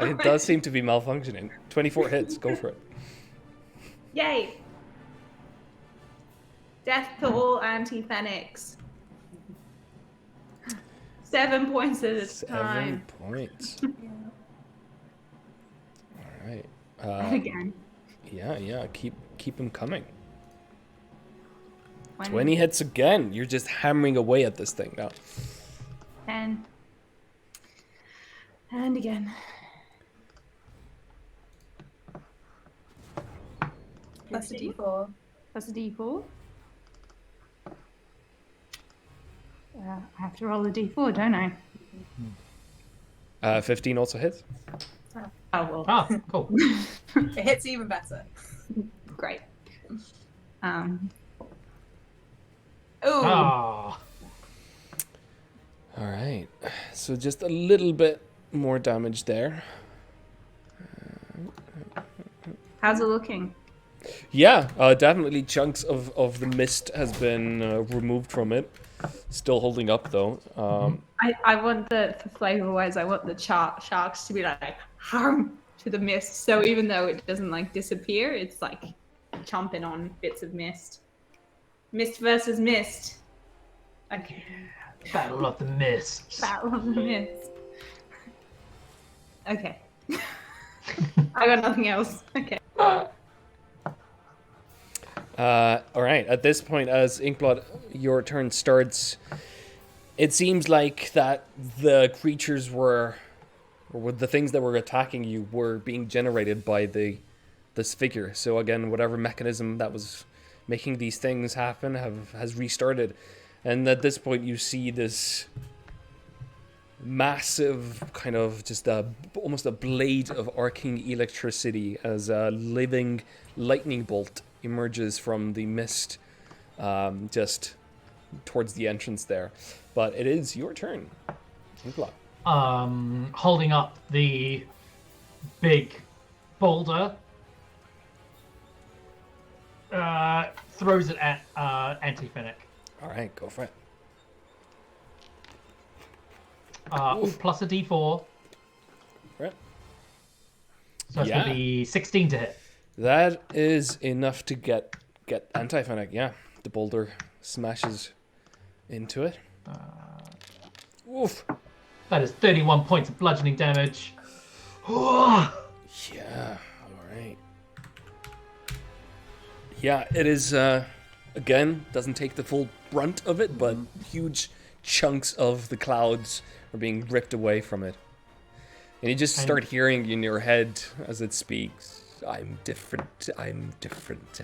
It does seem to be malfunctioning. 24 hits, go for it. Yay! Death to all anti-Fenix. 7 points at a 7 time. points. All right. And again. Yeah. Keep them coming. 20. 20 hits again. You're just hammering away at this thing now. 10. And again. Plus a D4. Plus a D4. I have to roll a D4, don't I? 15 also hits. Oh, well. Ah, cool. It hits even better. Great. Oh, Ah. All right. So just a little bit more damage there. how's it looking? Yeah, definitely chunks of the mist has been removed from it. Still holding up though. I want for flavor wise, I want the sharks to be like harm to the mist. So even though it doesn't like disappear, it's like chomping on bits of mist. Mist versus mist. Okay. Battle of the Mists. Battle of the mist. Okay. I got nothing else. Okay. All right. At this point, as Inkblot, your turn starts. It seems like that the creatures or the things that were attacking you were being generated by this figure. So again, whatever mechanism that was making these things happen has restarted, and at this point, you see this massive kind of just almost a blade of arcing electricity as a living lightning bolt emerges from the mist just towards the entrance there. But it is your turn. Inkblot. Holding up the big boulder, throws it at Anti-Fennec. All right, go for it. Plus a D4. Right. So it's going to be 16 to hit. That is enough to get Anti-Fennec. Yeah, the boulder smashes into it. Oof. That is 31 points of bludgeoning damage. Yeah, all right. Yeah, it is, again, doesn't take the full brunt of it, but huge chunks of the clouds are being ripped away from it. And you just start hearing in your head as it speaks, I'm different, I'm different,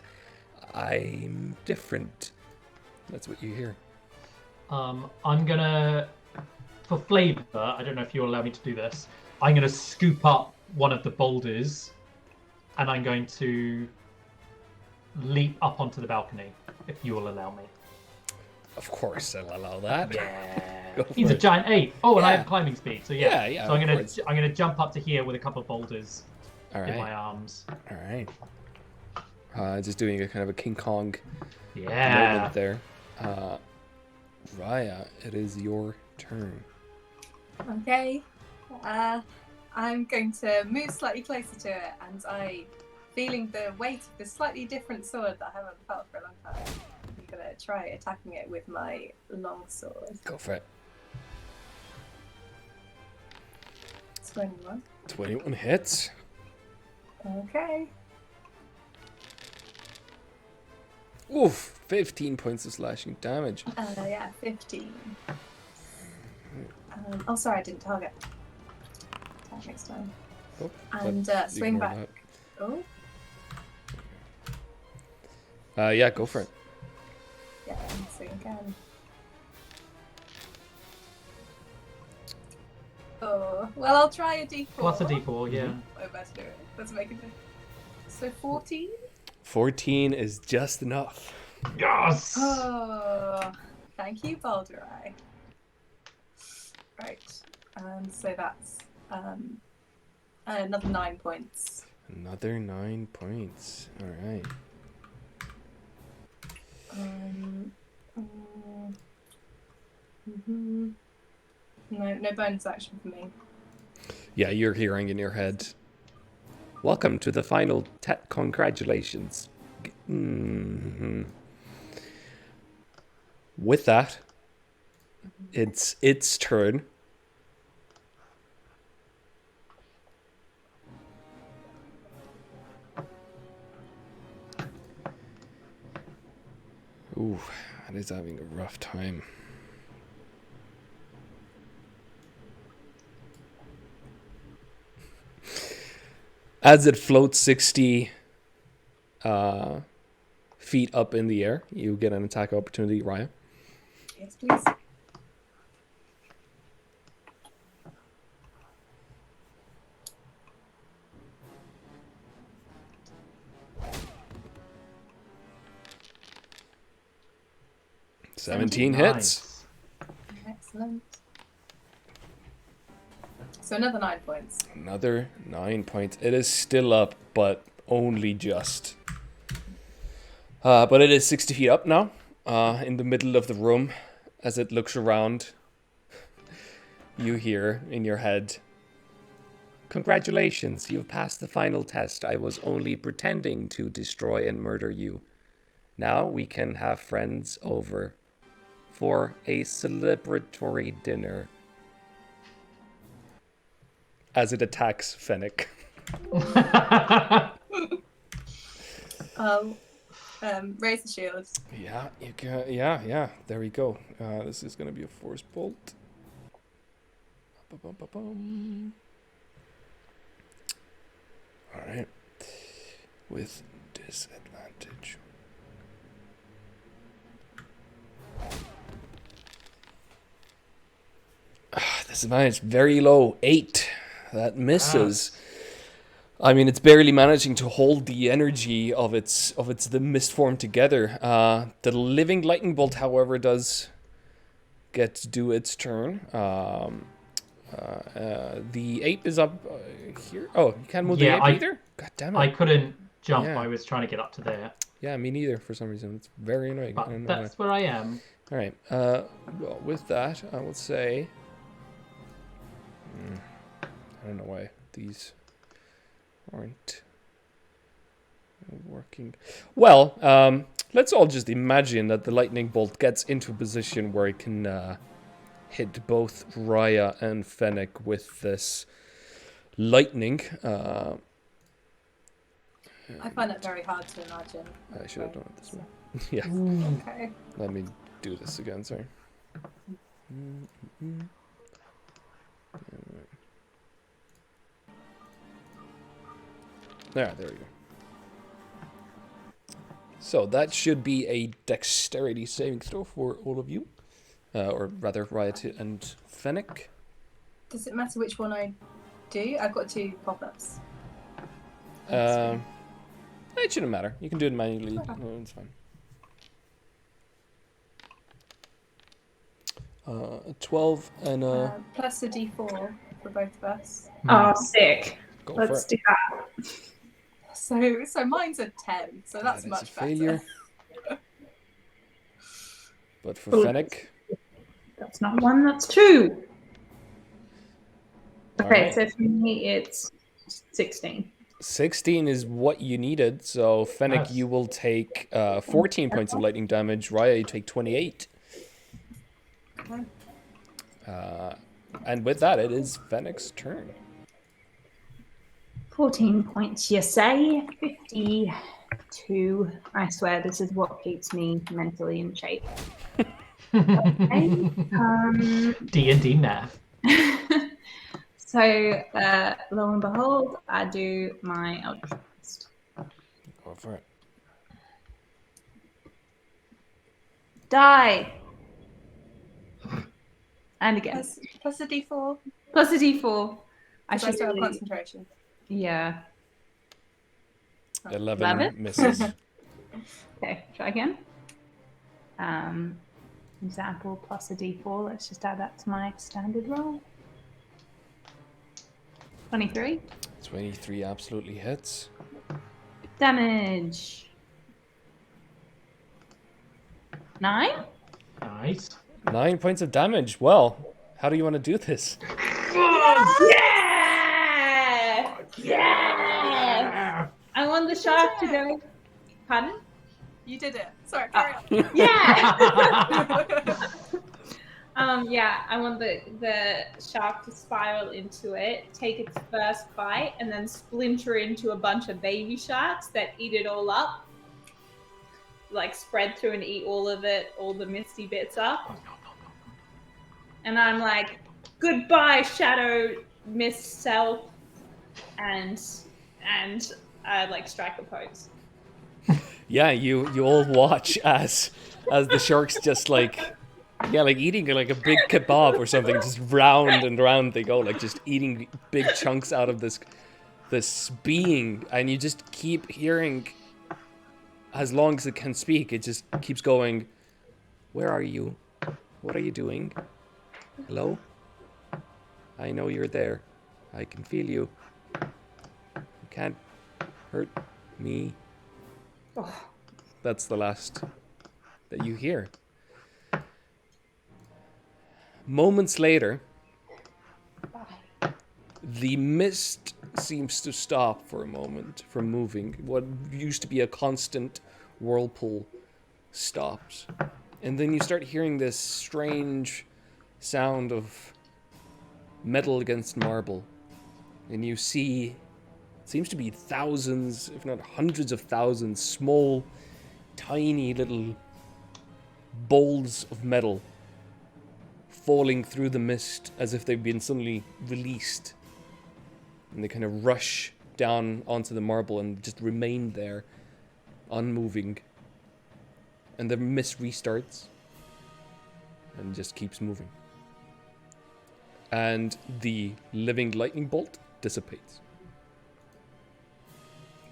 I'm different. That's what you hear. I'm gonna, for flavor, I don't know if you'll allow me to do this. I'm gonna scoop up one of the boulders, and I'm going to leap up onto the balcony, if you will allow me. Of course, I'll allow that. Yeah. Go for He's a it. giant ape. Oh, and I Yeah. have climbing speed, so yeah. Yeah, So of course. I'm gonna jump up to here with a couple of boulders All in my right. arms. All right. Just doing a kind of a King Kong Yeah. moment there. Raya, it is your turn. Okay. I'm going to move slightly closer to it, and feeling the weight of this slightly different sword that I haven't felt for a long time, I'm going to try attacking it with my long sword. Go for it. 21. 21 hits. Okay. Oof, 15 points of slashing damage. Yeah, 15. Oh, sorry, I didn't target. Attack next time. Oh, And but swing ignore back. Oh, Yeah, go for it. yeah, and swing again. Oh, well, I'll try a d4. Plus a d4, yeah. I'm about to do it. Let's make it. So 14? 14 is just enough. Yes! Oh, thank you, Baldur Eye. Right, so that's another 9 points. Another 9 points. All right. No bonus action for me. Yeah, you're hearing in your head. Welcome to the final congratulations. With that, it's its turn. Ooh, that is having a rough time. As it floats 60 feet up in the air, you get an attack opportunity, Raya. Yes, please. Seventeen hits. Excellent. So another 9 points. Another 9 points. It is still up, but only just. But it is 60 feet up now, in the middle of the room. As it looks around, you hear in your head, "Congratulations, you've passed the final test. I was only pretending to destroy and murder you. Now we can have friends over for a celebratory dinner." As it attacks Fennec. Raise the shield. Yeah, you can. Yeah. There we go. This is gonna be a force bolt. Ba-bum-ba-bum. All right, with disadvantage. Disadvantage very low, 8. That misses. I mean, it's barely managing to hold the energy of the mist form together. The living lightning bolt, however, does get to do its turn. The ape is up here. Oh, you can't move the ape either? God damn it. I couldn't jump. Yeah. I was trying to get up to there. Yeah, me neither, for some reason. It's very annoying. I But don't know that's where I am. why. All right. Well, with that, I will say... I don't know why these aren't working. Well, let's all just imagine that the lightning bolt gets into a position where it can hit both Raya and Fennec with this lightning. I find that very hard to imagine. I should have done it this way. Yeah. Okay. Let me do this again, sorry. There we go. So that should be a dexterity saving throw for all of you. or rather Riot and Fennec. Does it matter which one I do? I've got 2 pop-ups. It shouldn't matter. You can do it manually. Okay. No, it's fine. 12 and Plus a D4 for both of us. Oh, sick. go Let's for do it. that. So mine's a 10, so that's That is much a failure. better. But for Bullets. Fennec, That's not 1, that's 2. Okay, Alright. so for me it's 16. 16 is what you needed. So Fennec, Yes. you will take 14 points of lightning damage. Raya, you take 28. Okay. And with that, it is Fennec's turn. 14 points, you say? 52. I swear this is what keeps me mentally in shape. Okay. D&D math. So, lo and behold, I do my Eldritch Blast. Go for it. Die! And again. Plus a D4. Plus a D4. I I should still have really... concentration. Yeah. 11 11? misses. Okay, try again. Example plus a D4. Let's just add that to my standard roll. 23. 23 absolutely hits. Damage. 9. Nice. 9 points of damage. Well, how do you want to do this? Yeah! Yeah! I want the shark to go. Pardon? You did it. Sorry, carry on. Yeah! Yeah, I want the shark to spiral into it, take its first bite, and then splinter into a bunch of baby sharks that eat it all up. Like spread through and eat all of it, all the misty bits up. And I'm like, goodbye, shadow mist self, and I like strike a pose. Yeah, you all watch as the sharks just like eating like a big kebab or something, just round and round they go, like just eating big chunks out of this being, and you just keep hearing, as long as it can speak, it just keeps going, where are you? What are you doing? Hello? I know you're there. I can feel you. You can't hurt me. Oh. That's the last that you hear. Moments later, the mist seems to stop for a moment from moving. What used to be a constant whirlpool stops. And then you start hearing this strange sound of metal against marble. And you see, it seems to be thousands, if not hundreds of thousands, small, tiny little bowls of metal falling through the mist as if they've been suddenly released. And they kind of rush down onto the marble and just remain there, unmoving. And the mist restarts and just keeps moving. And the living lightning bolt dissipates.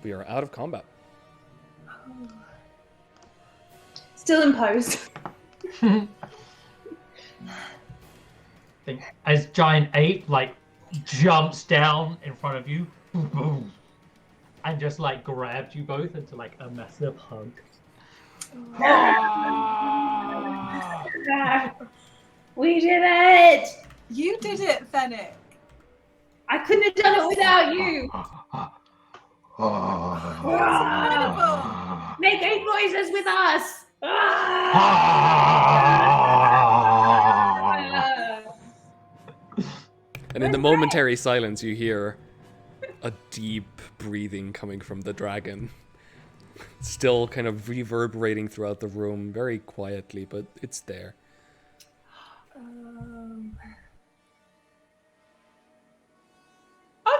We are out of combat. Still in pose. As Giant Ape like jumps down in front of you and just like grabbed you both into like a massive hug. We did it! You did it, Fennec. I couldn't have done it without you. Incredible. Make 8 noises with us. And in the momentary silence, you hear a deep breathing coming from the dragon. Still kind of reverberating throughout the room, very quietly, but it's there.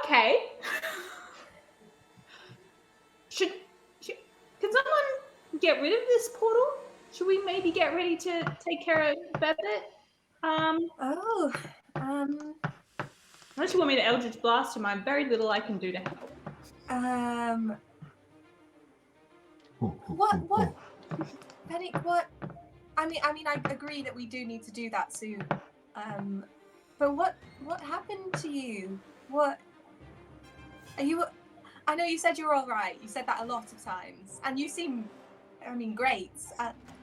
Okay. Can someone get rid of this portal? Should we maybe get ready to take care of Bebbit? Oh, Unless you want me to Eldritch Blast him, I have very little I can do to help. What? Penny, what? I mean, I agree that we do need to do that soon. But what happened to you? What? Are you? I know you said you were all right. You said that a lot of times, and you seem, I mean, great.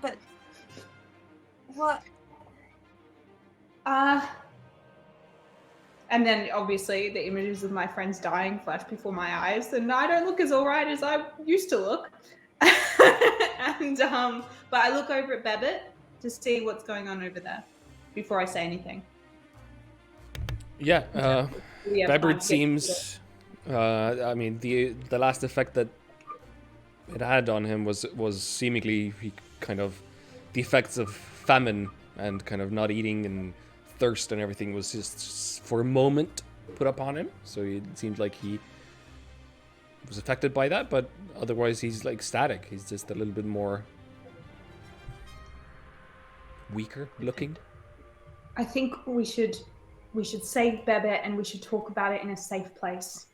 But what? And then obviously the images of my friends dying flash before my eyes, and I don't look as alright as I used to look. And but I look over at Babbitt to see what's going on over there before I say anything. Yeah, We have time Bebbert to seems. I mean, the last effect that it had on him was seemingly the effects of famine and kind of not eating and thirst and everything was just for a moment put upon him. So it seemed like he was affected by that, but otherwise he's like static. He's just a little bit more weaker looking. I think we should save Babbitt and we should talk about it in a safe place.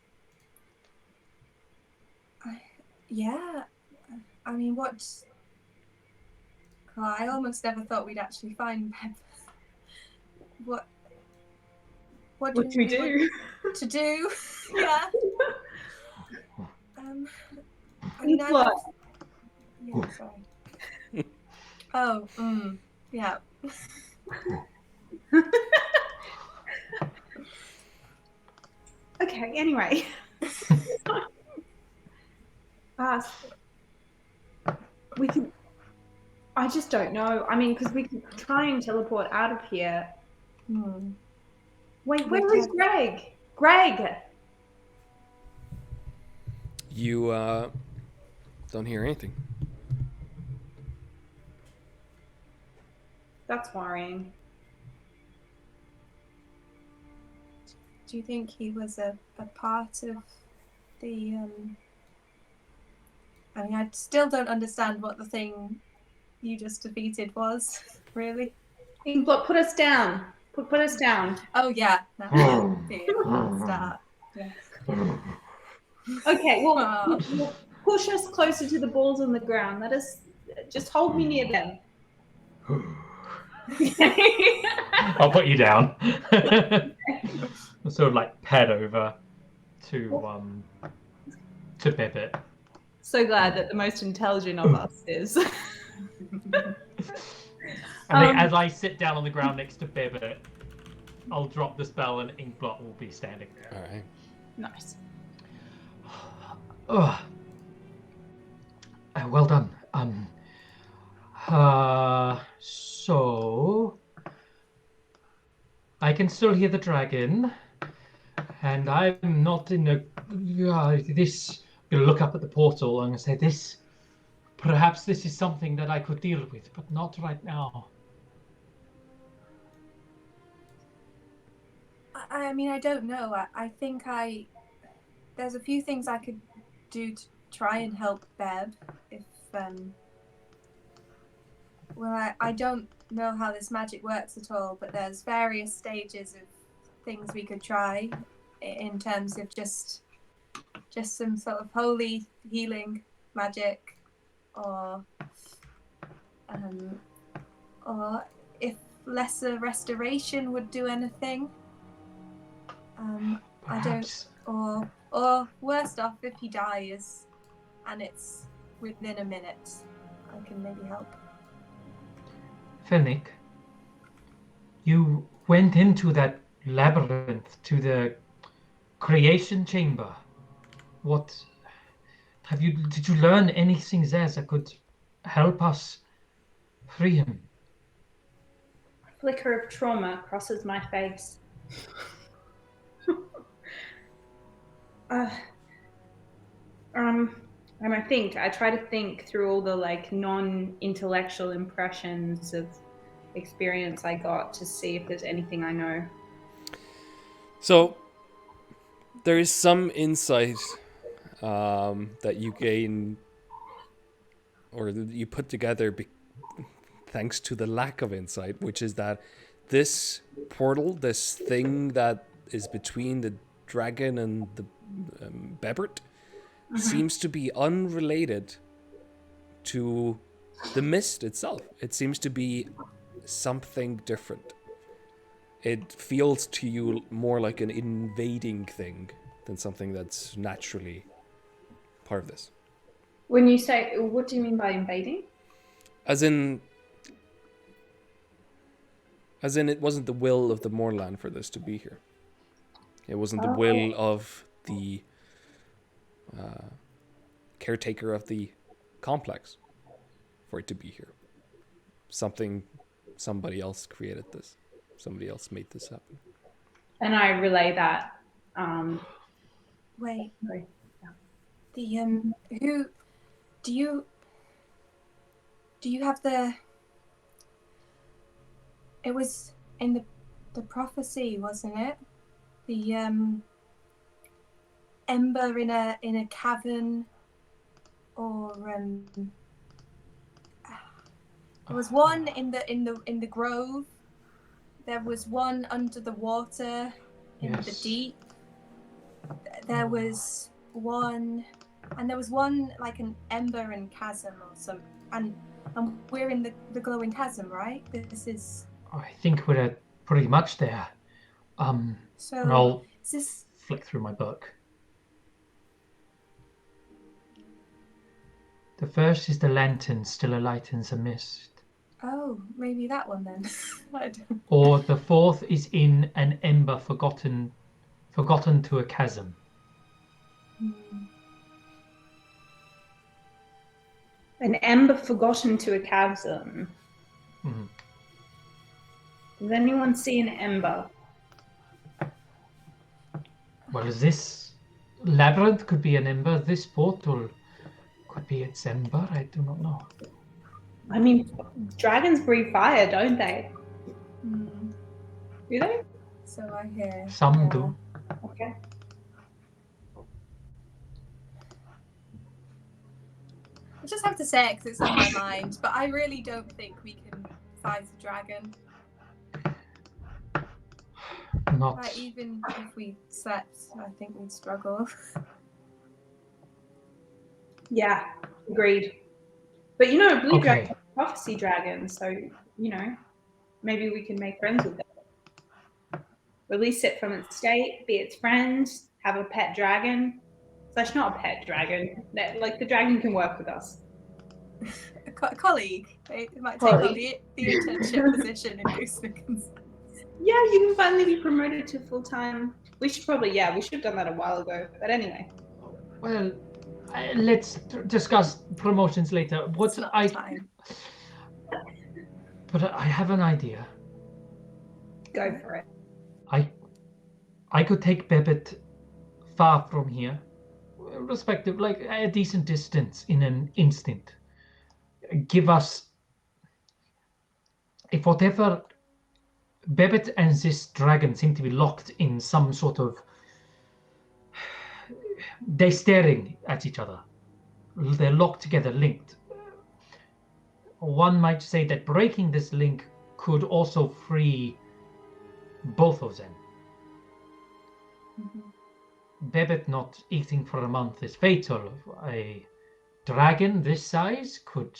Yeah. I mean, what? Oh, I almost never thought we'd actually find Beb. What do we do? To do? Yeah. I mean, yeah, sorry. Oh, yeah. Okay, anyway. We can. I just don't know. I mean, because we can try and teleport out of here. Wait, where is Greg? Greg! You don't hear anything. That's worrying. Do you think he was a part of the? I mean, I still don't understand what the thing you just defeated was, really. Inkblot, put us down. Put us down. Oh yeah, that would be a start. Yes. Okay, well, push us closer to the balls on the ground. Let us just hold me near them. I'll put you down. I'll sort of like pad over to Bibbit. So glad that the most intelligent of us is. And as I sit down on the ground next to Bibbit, I'll drop the spell and Inkblot will be standing there. All right. Nice. Well done. So I can still hear the dragon, and I'm not in a. This. I'm gonna look up at the portal and say this. Perhaps this is something that I could deal with, but not right now. I mean, I don't know. I think there's a few things I could do to try and help Beb. If I don't know how this magic works at all, but there's various stages of things we could try in terms of just some sort of holy healing magic, or if lesser restoration would do anything. Perhaps. I don't, or worst off, if he dies and it's within a minute, I can maybe help. Felnick, you went into that labyrinth to the creation chamber. What did you learn anything there that could help us free him? A flicker of trauma crosses my face. And I try to think through all the like non-intellectual impressions of experience I got to see if there's anything I know. So there is some insight that you gain or that you put together thanks to the lack of insight, which is that this portal, this thing that is between the dragon and the Bebert, seems to be unrelated to the mist itself. It seems to be something different. It feels to you more like an invading thing than something that's naturally part of this. When you say, what do you mean by invading? As in it wasn't the will of the Moorland for this to be here. It wasn't the will of the caretaker of the complex for it to be here. Somebody else created this. Somebody else made this happen. And I relay that. Wait. Sorry. The who do you have the? It was in the prophecy, wasn't it? The ember in a cavern, or there was one in the grove. There was one under the water in the deep. There was one, and there was one like an ember and chasm or some, and we're in the glowing chasm, right? This is. I think we're pretty much there. So and I'll is this? flick through my book. The first is the lantern still alight in the mist. Oh, maybe that one then. I don't. Or the fourth is in an ember forgotten to a chasm. An ember forgotten to a chasm. Mhm. Does anyone see an ember? Well, this labyrinth could be an ember. This portal could be its ember. I do not know. I mean, dragons breathe fire, don't they? Do they? So I hear. Some do. Okay. I just have to say it because it's on my mind, but I really don't think we can fight the dragon. Not. Like, even if we slept, I think we'd struggle. Yeah, agreed. But you know, blue Okay. dragons are prophecy dragons, so you know, maybe we can make friends with them. Release it from its state, be its friend, have a pet dragon. Slash, not a pet dragon. Like the dragon can work with us. A colleague. It might take on the internship position in Goosnickens. Yeah, you can finally be promoted to full-time. We should have done that a while ago. But anyway. Well, let's discuss promotions later. It's not time. But I have an idea. Go for it. I could take Bebet far from here, respective, like a decent distance in an instant. Give us, if whatever, Bebet and this dragon seem to be locked in some sort of, they're staring at each other. They're locked together, linked. One might say that breaking this link could also free both of them. Bebet not eating for a month is fatal. A dragon this size could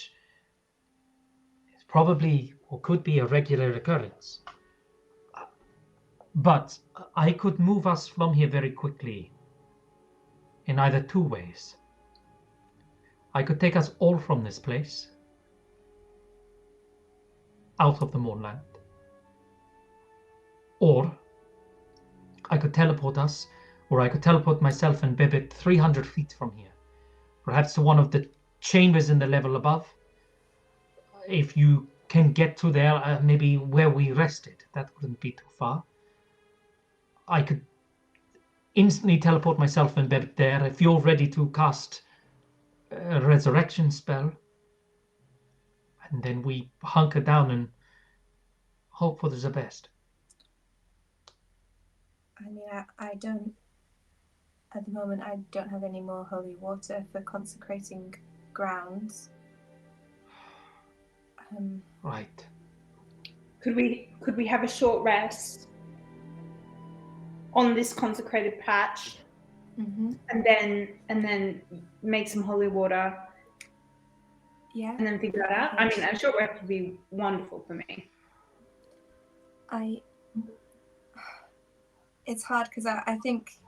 be a regular occurrence. But I could move us from here very quickly in either two ways. I could take us all from this place, out of the Moonland, or I could teleport us, or I could teleport myself and Bebet 300 feet from here, perhaps to one of the chambers in the level above. If you can get to there, maybe where we rested, that wouldn't be too far. I could instantly teleport myself and Bebet there. If you're ready to cast a resurrection spell, and then we hunker down and hope for the best. I mean, I don't. At the moment, I don't have any more holy water for consecrating grounds. Right. could we have a short rest on this consecrated patch, and then make some holy water, Yeah. and then figure that out? I mean, a short rest would be wonderful for me. It's hard because I think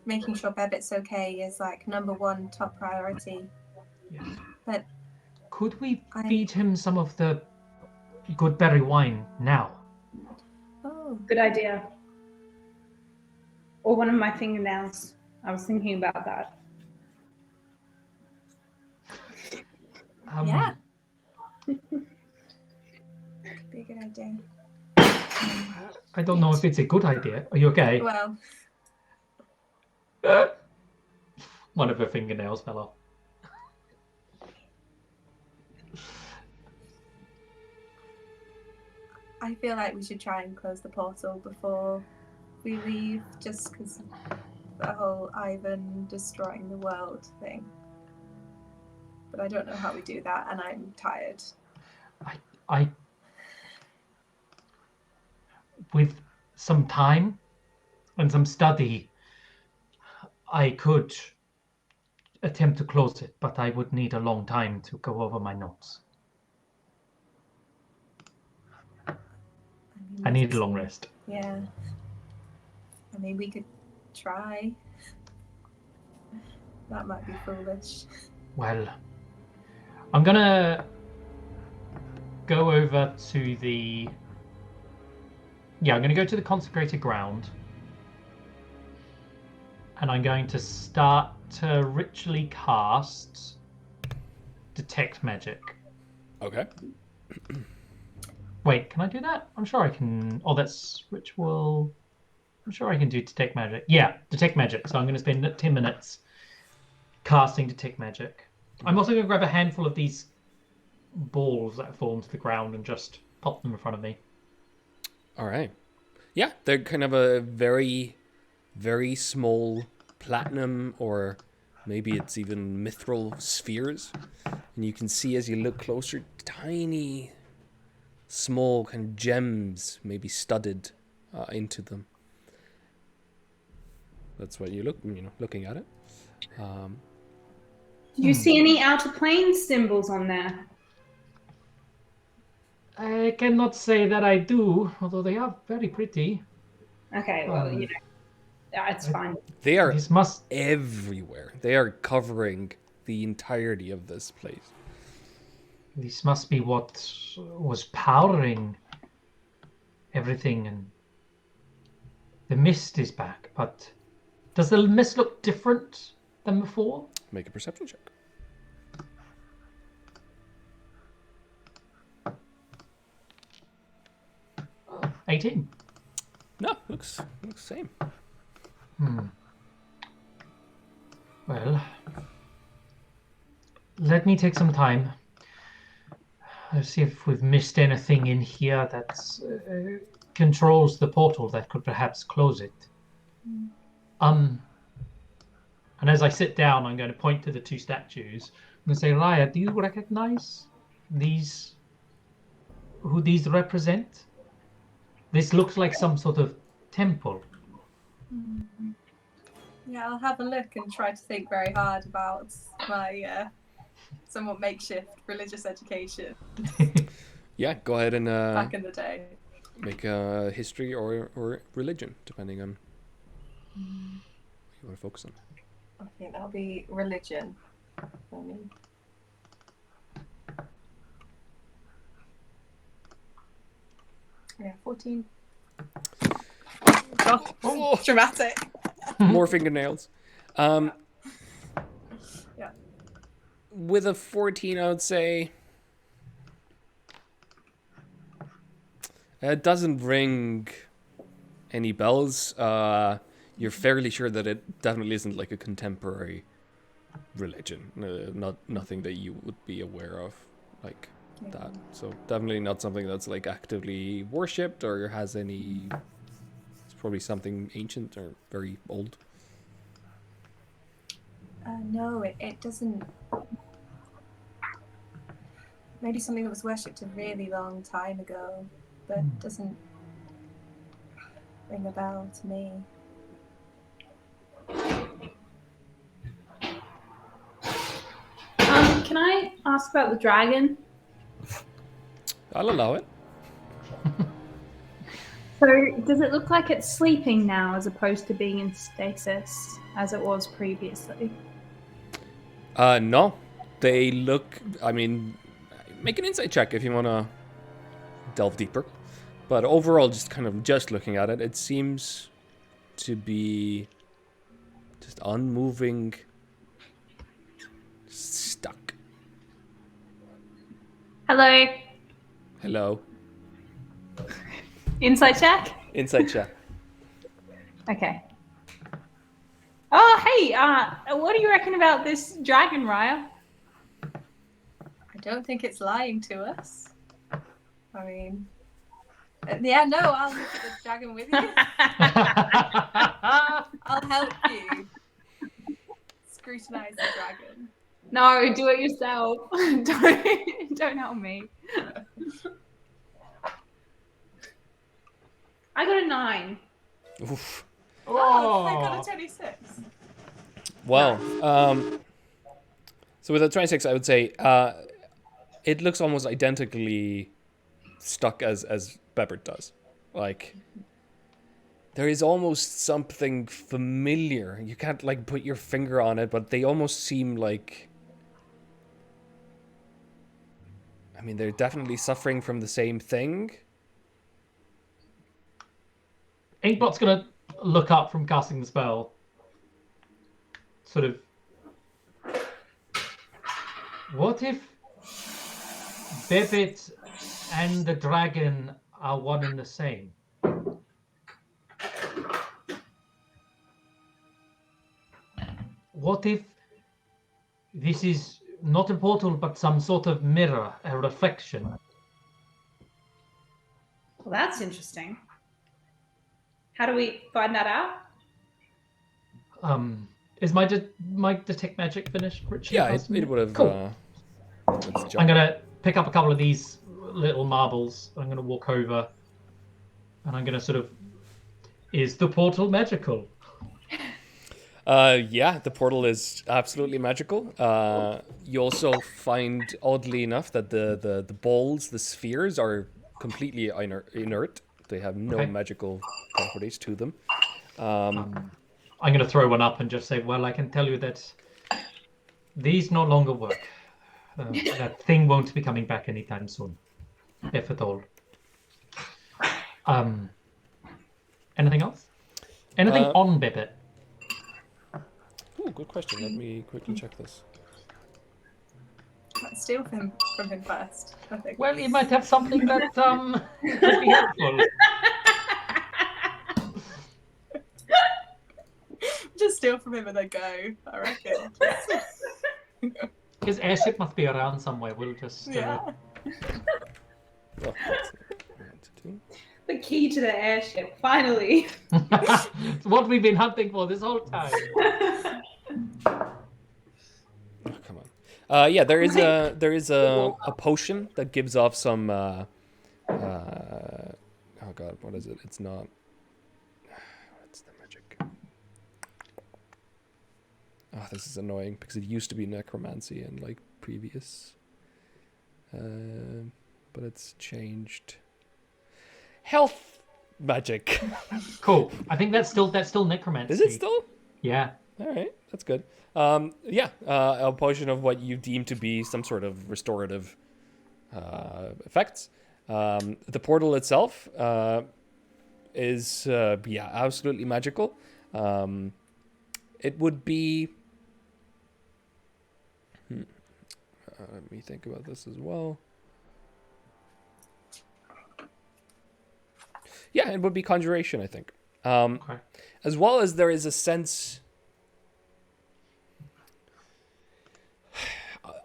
making sure Bebit's okay is like number one top priority. Yes. But could we feed him some of the good berry wine now? Oh, Good idea. Or one of my fingernails. I was thinking about that. yeah. Could be a good idea. I don't know if it's a good idea. Are you okay? Well, One of her fingernails fell off. I feel like we should try and close the portal before we leave, just because the whole Ivan destroying the world thing. But I don't know how we do that, and I'm tired. I with some time and some study, I could attempt to close it, but I would need a long time to go over my notes. I need a long rest. Yeah. I mean, we could try. That might be foolish. Well, I'm gonna go over to the... Yeah, I'm gonna go to the consecrated ground. And I'm going to start to ritually cast Detect Magic. Okay. Wait, can I do that? I'm sure I can... Oh, that's ritual... I'm sure I can do Detect Magic. Yeah, Detect Magic. So I'm going to spend 10 minutes casting Detect Magic. I'm also going to grab a handful of these balls that fall to the ground and just pop them in front of me. All right. Yeah, they're kind of a very, very small platinum, or maybe it's even mithril spheres. And you can see as you look closer, tiny, small kind of gems, maybe studded into them. That's what you looking at it. Do you see any outer plane symbols on there? I cannot say that I do, although they are very pretty. Okay, well, it's fine. They are everywhere. They are covering the entirety of this place. This must be what was powering everything, and the mist is back, but does the mist look different than before? Make a perception check. 18. No, looks same. Well, let me take some time. Let's see if we've missed anything in here that controls the portal that could perhaps close it. And as I sit down, I'm going to point to the two statues. I'm going to say, Raya, do you recognize these? Who these represent? This looks like some sort of temple. Yeah, I'll have a look and try to think very hard about my somewhat makeshift religious education Yeah, go ahead and back in the day. make a history or religion, depending on what you want to focus on. I think that'll be religion. Yeah, 14. Oh, dramatic. More fingernails. Yeah. With a 14, I would say it doesn't ring any bells. You're fairly sure that it definitely isn't like a contemporary religion. Nothing that you would be aware of like that. So definitely not something that's like actively worshipped or has any... It's probably something ancient or very old. No, it doesn't. maybe something that was worshipped a really long time ago, but doesn't ring a bell to me. Can I ask about the dragon? I'll allow it. So, does it look like it's sleeping now as opposed to being in stasis as it was previously? No. They look... I mean, make an insight check if you want to delve deeper. But overall, just looking at it, it seems to be just unmoving, stuck. Hello. Hello. Insight check? Insight check. Okay. Oh, hey, what do you reckon about this dragon, Raya? I don't think it's lying to us. I mean, yeah, no, I'll look at the dragon with you. I'll help you scrutinize the dragon. No, do it yourself. Don't help me. I got a 9. Oof. Oh, I got a 26. Well, so with a 26, I would say it looks almost identically stuck as Bebert does. Like, there is almost something familiar. You can't, like, put your finger on it, but they almost seem like... I mean, they're definitely suffering from the same thing. Inkbot's gonna look up from casting the spell. Sort of. What if Bebit and the dragon are one and the same? What if this is not a portal but some sort of mirror, a reflection? Well, that's interesting. How do we find that out? Is my detect magic finished, Richard? Yeah, it would have... Cool. I'm gonna pick up a couple of these little marbles. I'm gonna walk over, and I'm gonna sort of... Is the portal magical? Yeah, the portal is absolutely magical. You also find, oddly enough, that the balls, the spheres, are completely inert. They have no magical properties to them. I'm going to throw one up and just say, well, I can tell you that these no longer work. That thing won't be coming back anytime soon, if at all. Anything else? Anything on Bebit? Ooh, good question. Let me quickly check this. Let's steal from him first, I think. Well, he might have something that could be helpful. Just steal from him and then go, I reckon. His airship must be around somewhere. We'll just... Yeah. Oh, that's 1, 2. The key to the airship, finally. It's what we've been hunting for this whole time. Oh, come on. Yeah, there is a potion that gives off some oh god, what is it? It's not. What's the magic? Oh, this is annoying because it used to be necromancy in like previous, but it's changed. Health magic. Cool. I think that's still necromancy. Is it still? Yeah. All right, that's good. Yeah, a potion of what you deem to be some sort of restorative effects. The portal itself is, yeah, absolutely magical. It would be... let me think about this as well. Yeah, it would be conjuration, I think. Okay. As well as there is a sense...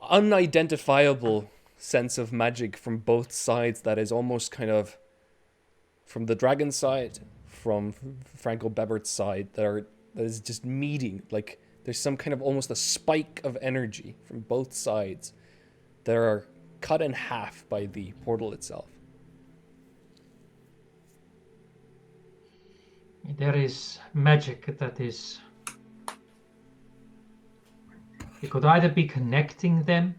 unidentifiable sense of magic from both sides that is almost kind of from the dragon side, from Franco Bebert's side, that is just meeting. Like there's some kind of almost a spike of energy from both sides that are cut in half by the portal itself. There is magic that is. It could either be connecting them,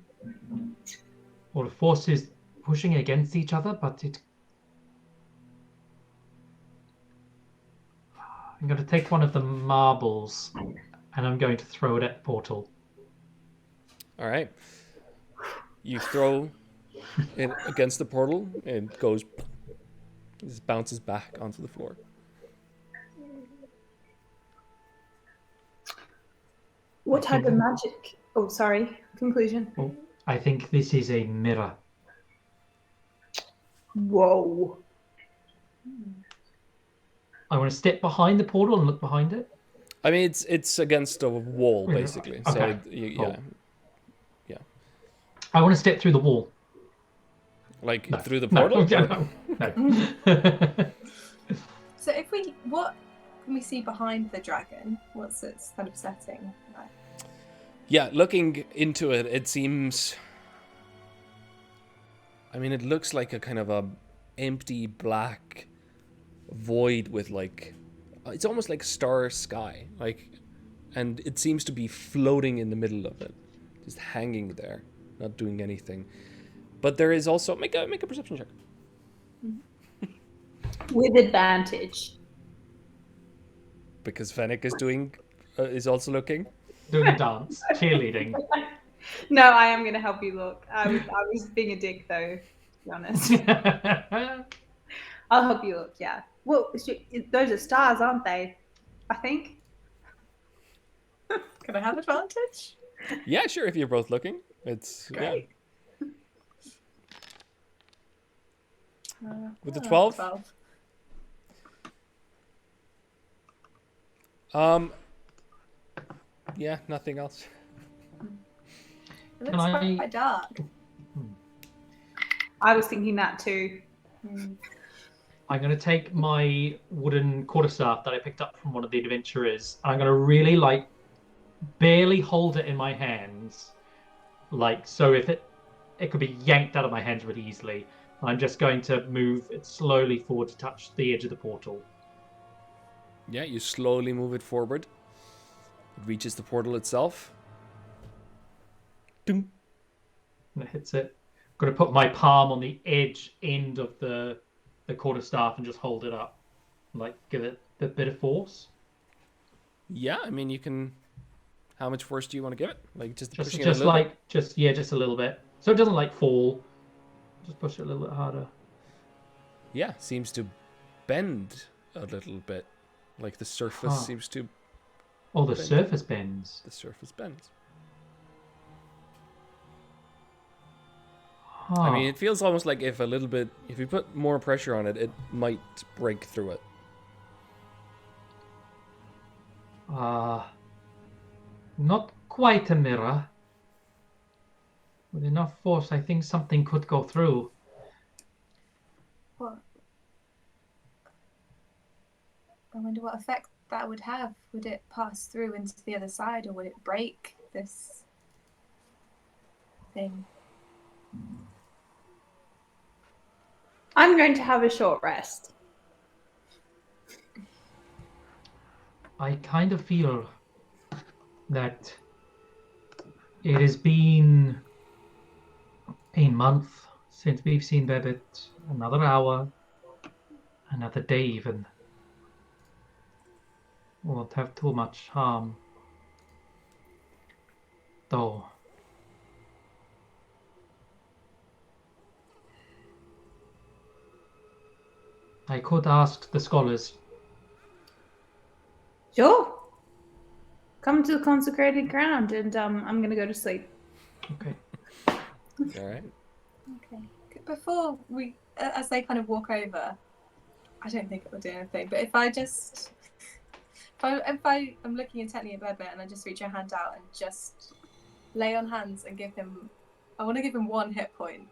or the forces pushing against each other, but it. I'm going to take one of the marbles, and I'm going to throw it at the portal. All right. You throw it against the portal, and it goes. It just bounces back onto the floor. What type of magic? Oh, sorry. Conclusion. Oh, I think this is a mirror. Whoa. I want to step behind the portal and look behind it. I mean, it's against a wall, Yeah, basically. okay. So, yeah. I want to step through the wall. Like, No. through the No, portal? no. So what can we see behind the dragon? What's its kind of setting like? Yeah, looking into it, it seems... I mean, it looks like a kind of a empty black void with like... It's almost like star sky. Like, and it seems to be floating in the middle of it. Just hanging there, not doing anything. But there is also... Make a perception check. With advantage. Because Fennec is also looking. Doing a dance, cheerleading. No, I am going to help you look. I was being a dick, though, to be honest. I'll help you look, yeah. Well, those are stars, aren't they? I think. Can I have advantage? Yeah, sure, if you're both looking. It's... Great. Yeah. With the 12? 12. Yeah, nothing else. It looks quite dark. I was thinking that too. I'm going to take my wooden quarterstaff that I picked up from one of the adventurers. And I'm going to really, like, barely hold it in my hands. Like, so if it could be yanked out of my hands really easily. I'm just going to move it slowly forward to touch the edge of the portal. Yeah, you slowly move it forward. It reaches the portal itself. Ding. And it hits it. I'm going to put my palm on the end of the quarterstaff and just hold it up. Like, give it a bit of force. Yeah, I mean, you can... How much force do you want to give it? Like, just pushing Just it a little bit? just a little bit. So it doesn't, like, fall. Just push it a little bit harder. Yeah, seems to bend a little bit. Like, the surface seems to... Oh, the bend. surface bends. The surface bends. I mean, it feels almost like if you put more pressure on it, it might break through it. Not quite a mirror. With enough force, I think something could go through. What? I wonder what effect that would have. Would it pass through into the other side, or would it break this thing? I'm going to have a short rest. I kind of feel that it has been a month since we've seen Bebbit. Another hour, another day even. Won't have too much harm. Though. I could ask the scholars. Sure. Come to the consecrated ground, and I'm going to go to sleep. Okay. All right. Okay. Before we, as they kind of walk over, I don't think it will do anything. But if I am looking intently at Bebe and I just reach a hand out and just lay on hands and give him, I want to give him 1 hit point,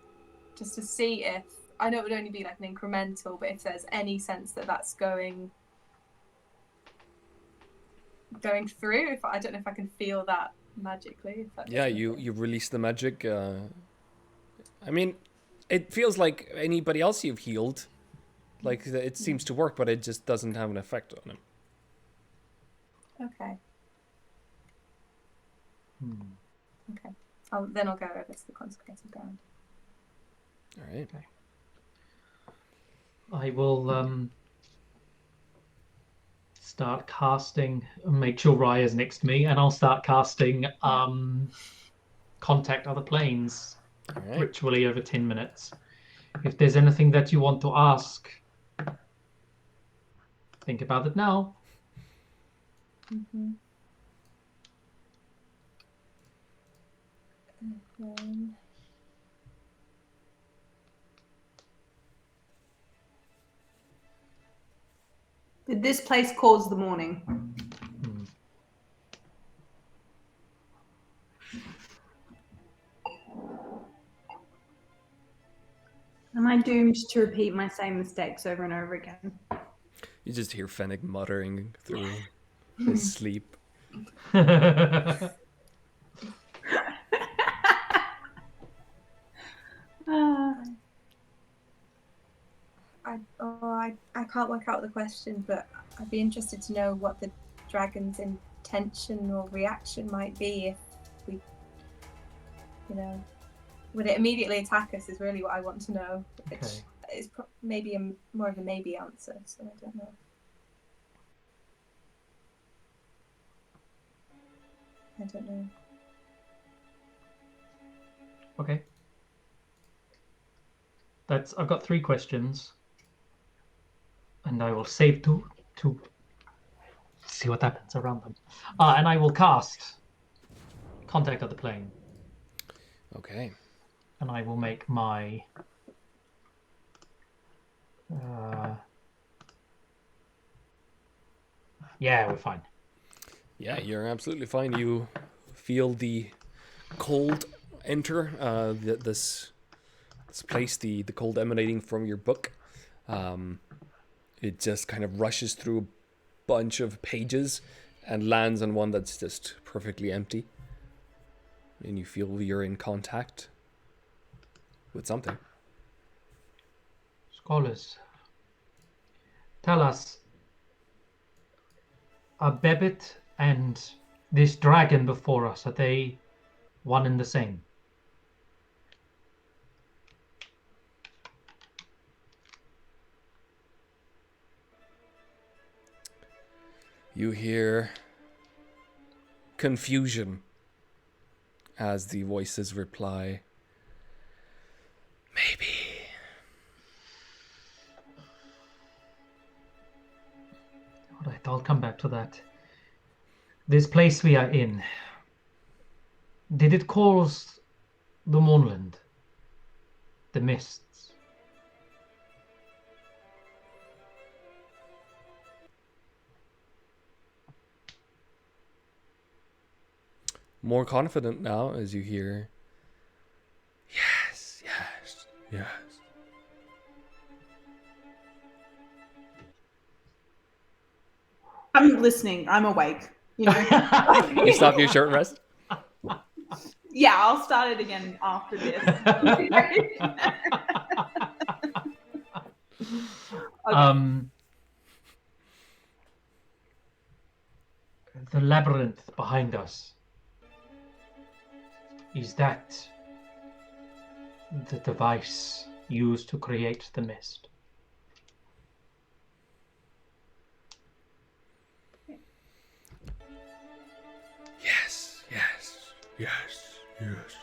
just to see if, I know it would only be like an incremental, but if there's any sense that that's going through, I don't know if I can feel that magically. Yeah, you release the magic, I mean, it feels like anybody else you've healed. Like, it seems to work, but it just doesn't have an effect on him. Okay. Hmm. Okay. Then I'll go over to the consecrated ground. All right. Okay. I will start casting. Make sure Raya's next to me, and I'll start casting contact other planes All right. ritually over 10 minutes. If there's anything that you want to ask, think about it now. Mm-hmm. Did this place cause the morning? Hmm. Am I doomed to repeat my same mistakes over and over again? You just hear Fennec muttering through his sleep. I can't work out the question, but I'd be interested to know what the dragon's intention or reaction might be if we, would it immediately attack us is really what I want to know. Which is maybe more of a maybe answer, so I don't know. I don't know. Okay. I've got 3 questions. And I will save 2 to see what happens around them. And I will cast Contact of the Plane. Okay. And I will make my yeah, we're fine. Yeah, you're absolutely fine. You feel the cold enter this place, the cold emanating from your book. It just kind of rushes through a bunch of pages and lands on one that's just perfectly empty. And you feel you're in contact with something. Scholars, tell us, are Bebet and this dragon before us, are they one and the same? You hear confusion as the voices reply, maybe. All right, I'll come back to that. This place we are in, did it cause the moonland? The mists? More confident now as you hear, yes, yes, yes. I'm listening. I'm awake. You know. You stop your short rest? Yeah, I'll start it again after this. Okay. The labyrinth behind us, is that the device used to create the mist? Yes, yes, yes, yes.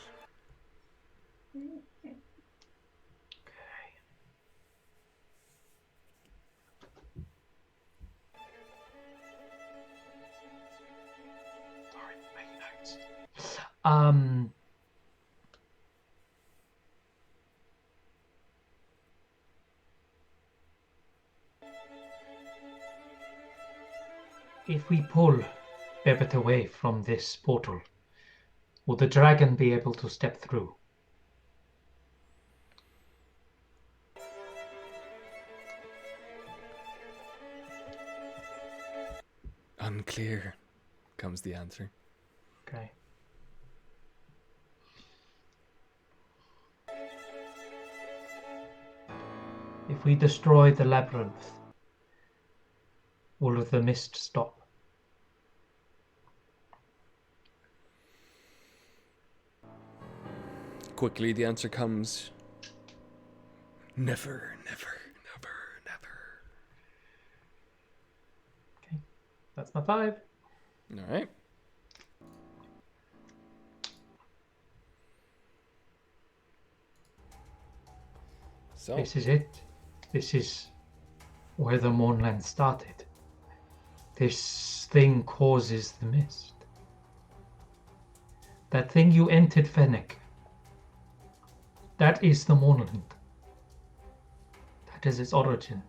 Sorry, making notes. If we pull Bebet away from this portal, will the dragon be able to step through? Unclear, comes the answer. Okay. If we destroy the labyrinth, will the mist stop? Quickly, the answer comes. Never, never, never, never. Okay, that's my 5. All right. So, This is it. This is where the Mournland started. This thing causes the mist. That thing you entered, Fennec. That is the Mournland. That is its origin.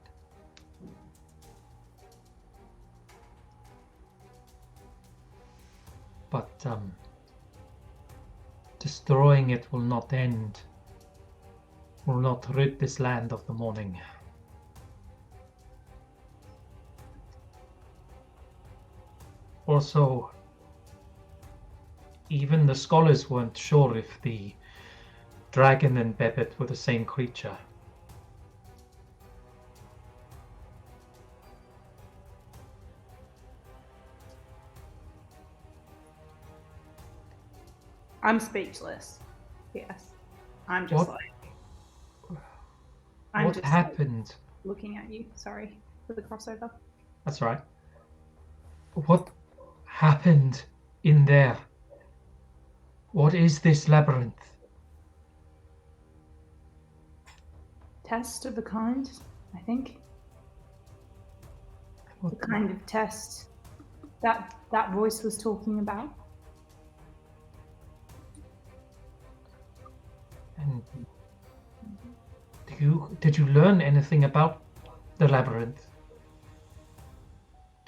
But destroying it will not end. Will not rid this land of the morning. Also, even the scholars weren't sure if the dragon and Bebet were the same creature. I'm speechless. Yes. I'm just What- I'm what just happened? looking at you. Sorry for the crossover. That's right. What happened in there? What is this labyrinth? Test of a kind, I think. What- The kind of test that voice was talking about. And did you learn anything about the labyrinth?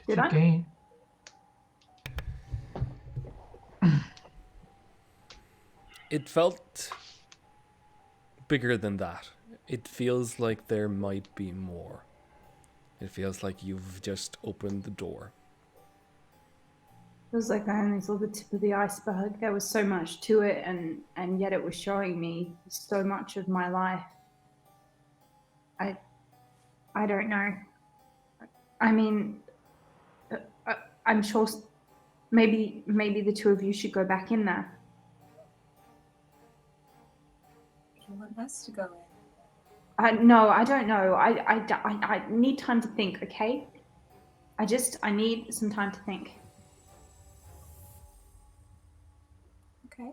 Did you I? gain? it felt bigger than that. It feels like there might be more. It feels like you've just opened the door. It was like I only saw the tip of the iceberg. There was so much to it, and yet it was showing me so much of my life. I don't know. I mean, I'm sure maybe the two of you should go back in there. You want us to go in? No, I don't know. I need time to think. Okay. I need some time to think. Okay.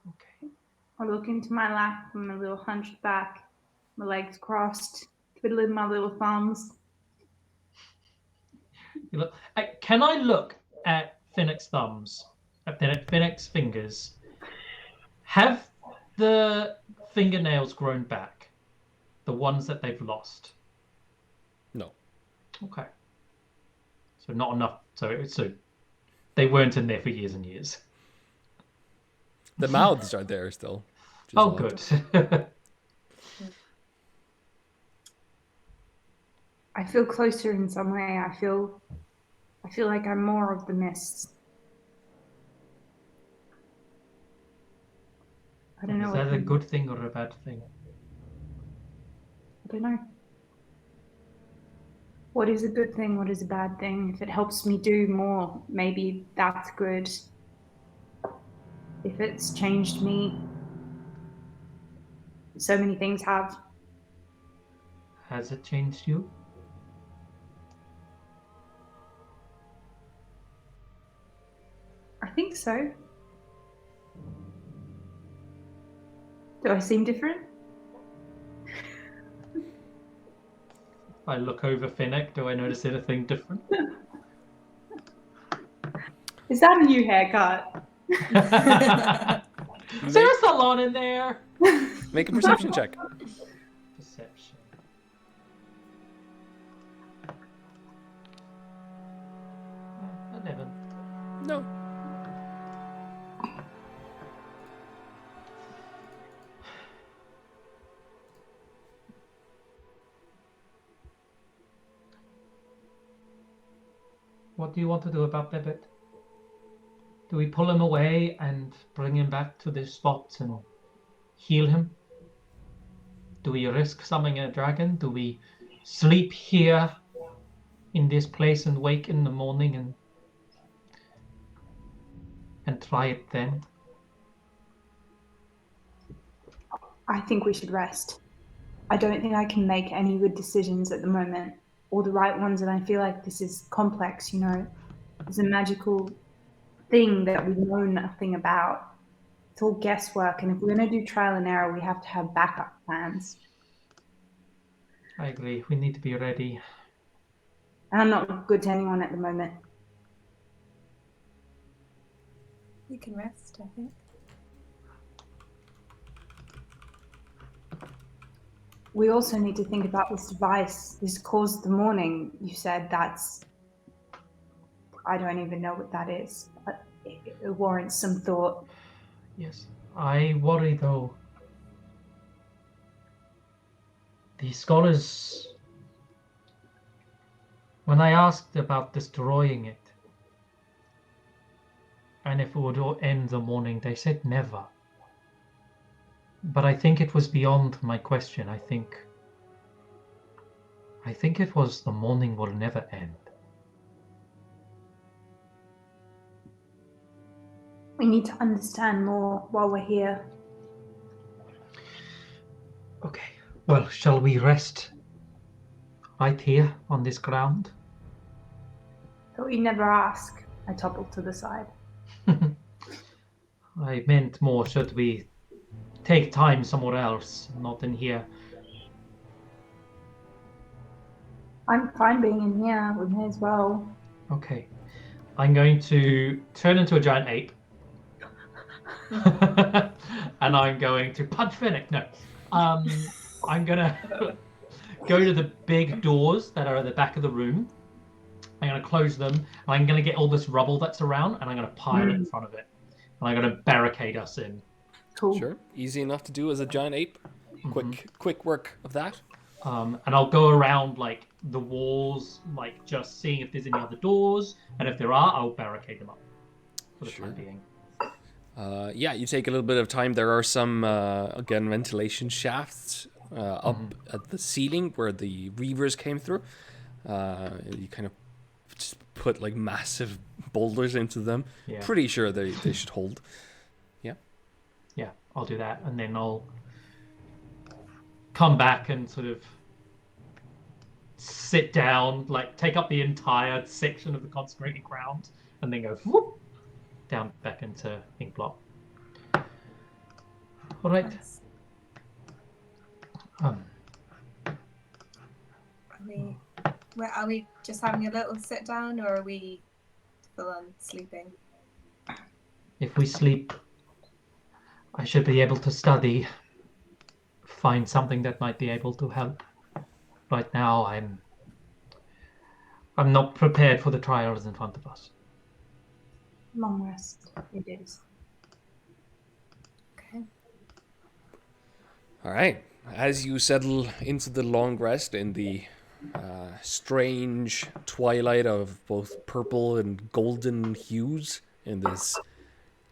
Okay. I look into my lap, I'm a little hunched back, my legs crossed, twiddling my little thumbs. You look. Can I look at Finnec's thumbs? At Finnec's fingers? Have the fingernails grown back? The ones that they've lost? No. Okay. So not enough. So they weren't in there for years and years. The mouths are there still. which is Oh, odd. good. I feel closer in some way. I feel like I'm more of the mist. I don't know. Is what that a the- good thing or a bad thing? I don't know. What is a good thing? What is a bad thing? If it helps me do more, maybe that's good. If it's changed me, so many things have. Has it changed you? I think so. Do I seem different? If I look over Finnick, do I notice anything different? Is that a new haircut? Is there a salon in there? Make a perception check. Perception. Uh, 11. No. What do you want to do about Bebet? Do we pull him away and bring him back to this spot and heal him? Do we risk summoning a dragon? Do we sleep here in this place and wake in the morning and try it then? I think we should rest. I don't think I can make any good decisions at the moment, or the right ones, and I feel like this is complex, you know. It's a magical thing that we know nothing about. It's all guesswork, and if we're going to do trial and error, we have to have backup plans. I agree. We need to be ready. And I'm not good to anyone at the moment. You can rest, I think. We also need to think about this device. This caused the morning. You said that's... I don't even know what that is. But it warrants some thought. Yes. I worry, though. The scholars... When I asked about destroying it, and if it would end the morning, they said never. But I think it was beyond my question. I think it was the morning will never end. We need to understand more while we're here. Okay. Well, shall we rest right here on this ground? But we never ask. I toppled to the side. I meant more, should we take time somewhere else, not in here? I'm fine being in here. We may as well. Okay. I'm going to turn into a giant ape. And I'm going to punch Finnick. No. I'm going to go to the big doors that are at the back of the room. I'm going to close them. And I'm going to get all this rubble that's around, and I'm going to pile it in front of it. And I'm going to barricade us in. Cool. Sure. Easy enough to do as a giant ape. Quick work of that. And I'll go around like the walls, like just seeing if there's any other doors, and if there are, I'll barricade them up for the time being. Yeah, you take a little bit of time. There are some again ventilation shafts up at the ceiling where the reavers came through. You kind of just put like massive boulders into them. Yeah. Pretty sure they should hold. Yeah, I'll do that, and then I'll come back and sort of sit down, like take up the entire section of the consecrated ground, and then go whoop, down back into ink block. All right. Nice. Are we just having a little sit down, or are we full on sleeping? If we sleep, I should be able to study, find something that might be able to help. Right now, I'm not prepared for the trials in front of us. Long rest. It is. Okay. All right. As you settle into the long rest in the strange twilight of both purple and golden hues in this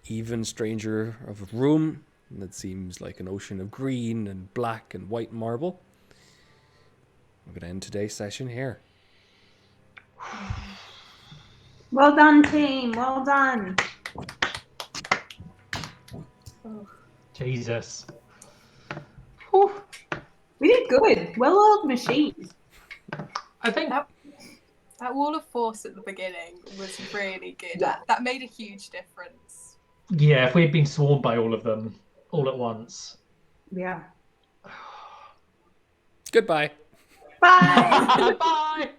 even stranger of a room that seems like an ocean of green and black and white marble, we're going to end today's session here. Well done, team. Well done. Jesus. Whew. We did good. Well-oiled machine. I think That wall of force at the beginning was really good. Yeah. That made a huge difference. yeah, if we'd been swarmed by all of them all at once. Yeah. Goodbye. Bye. Bye.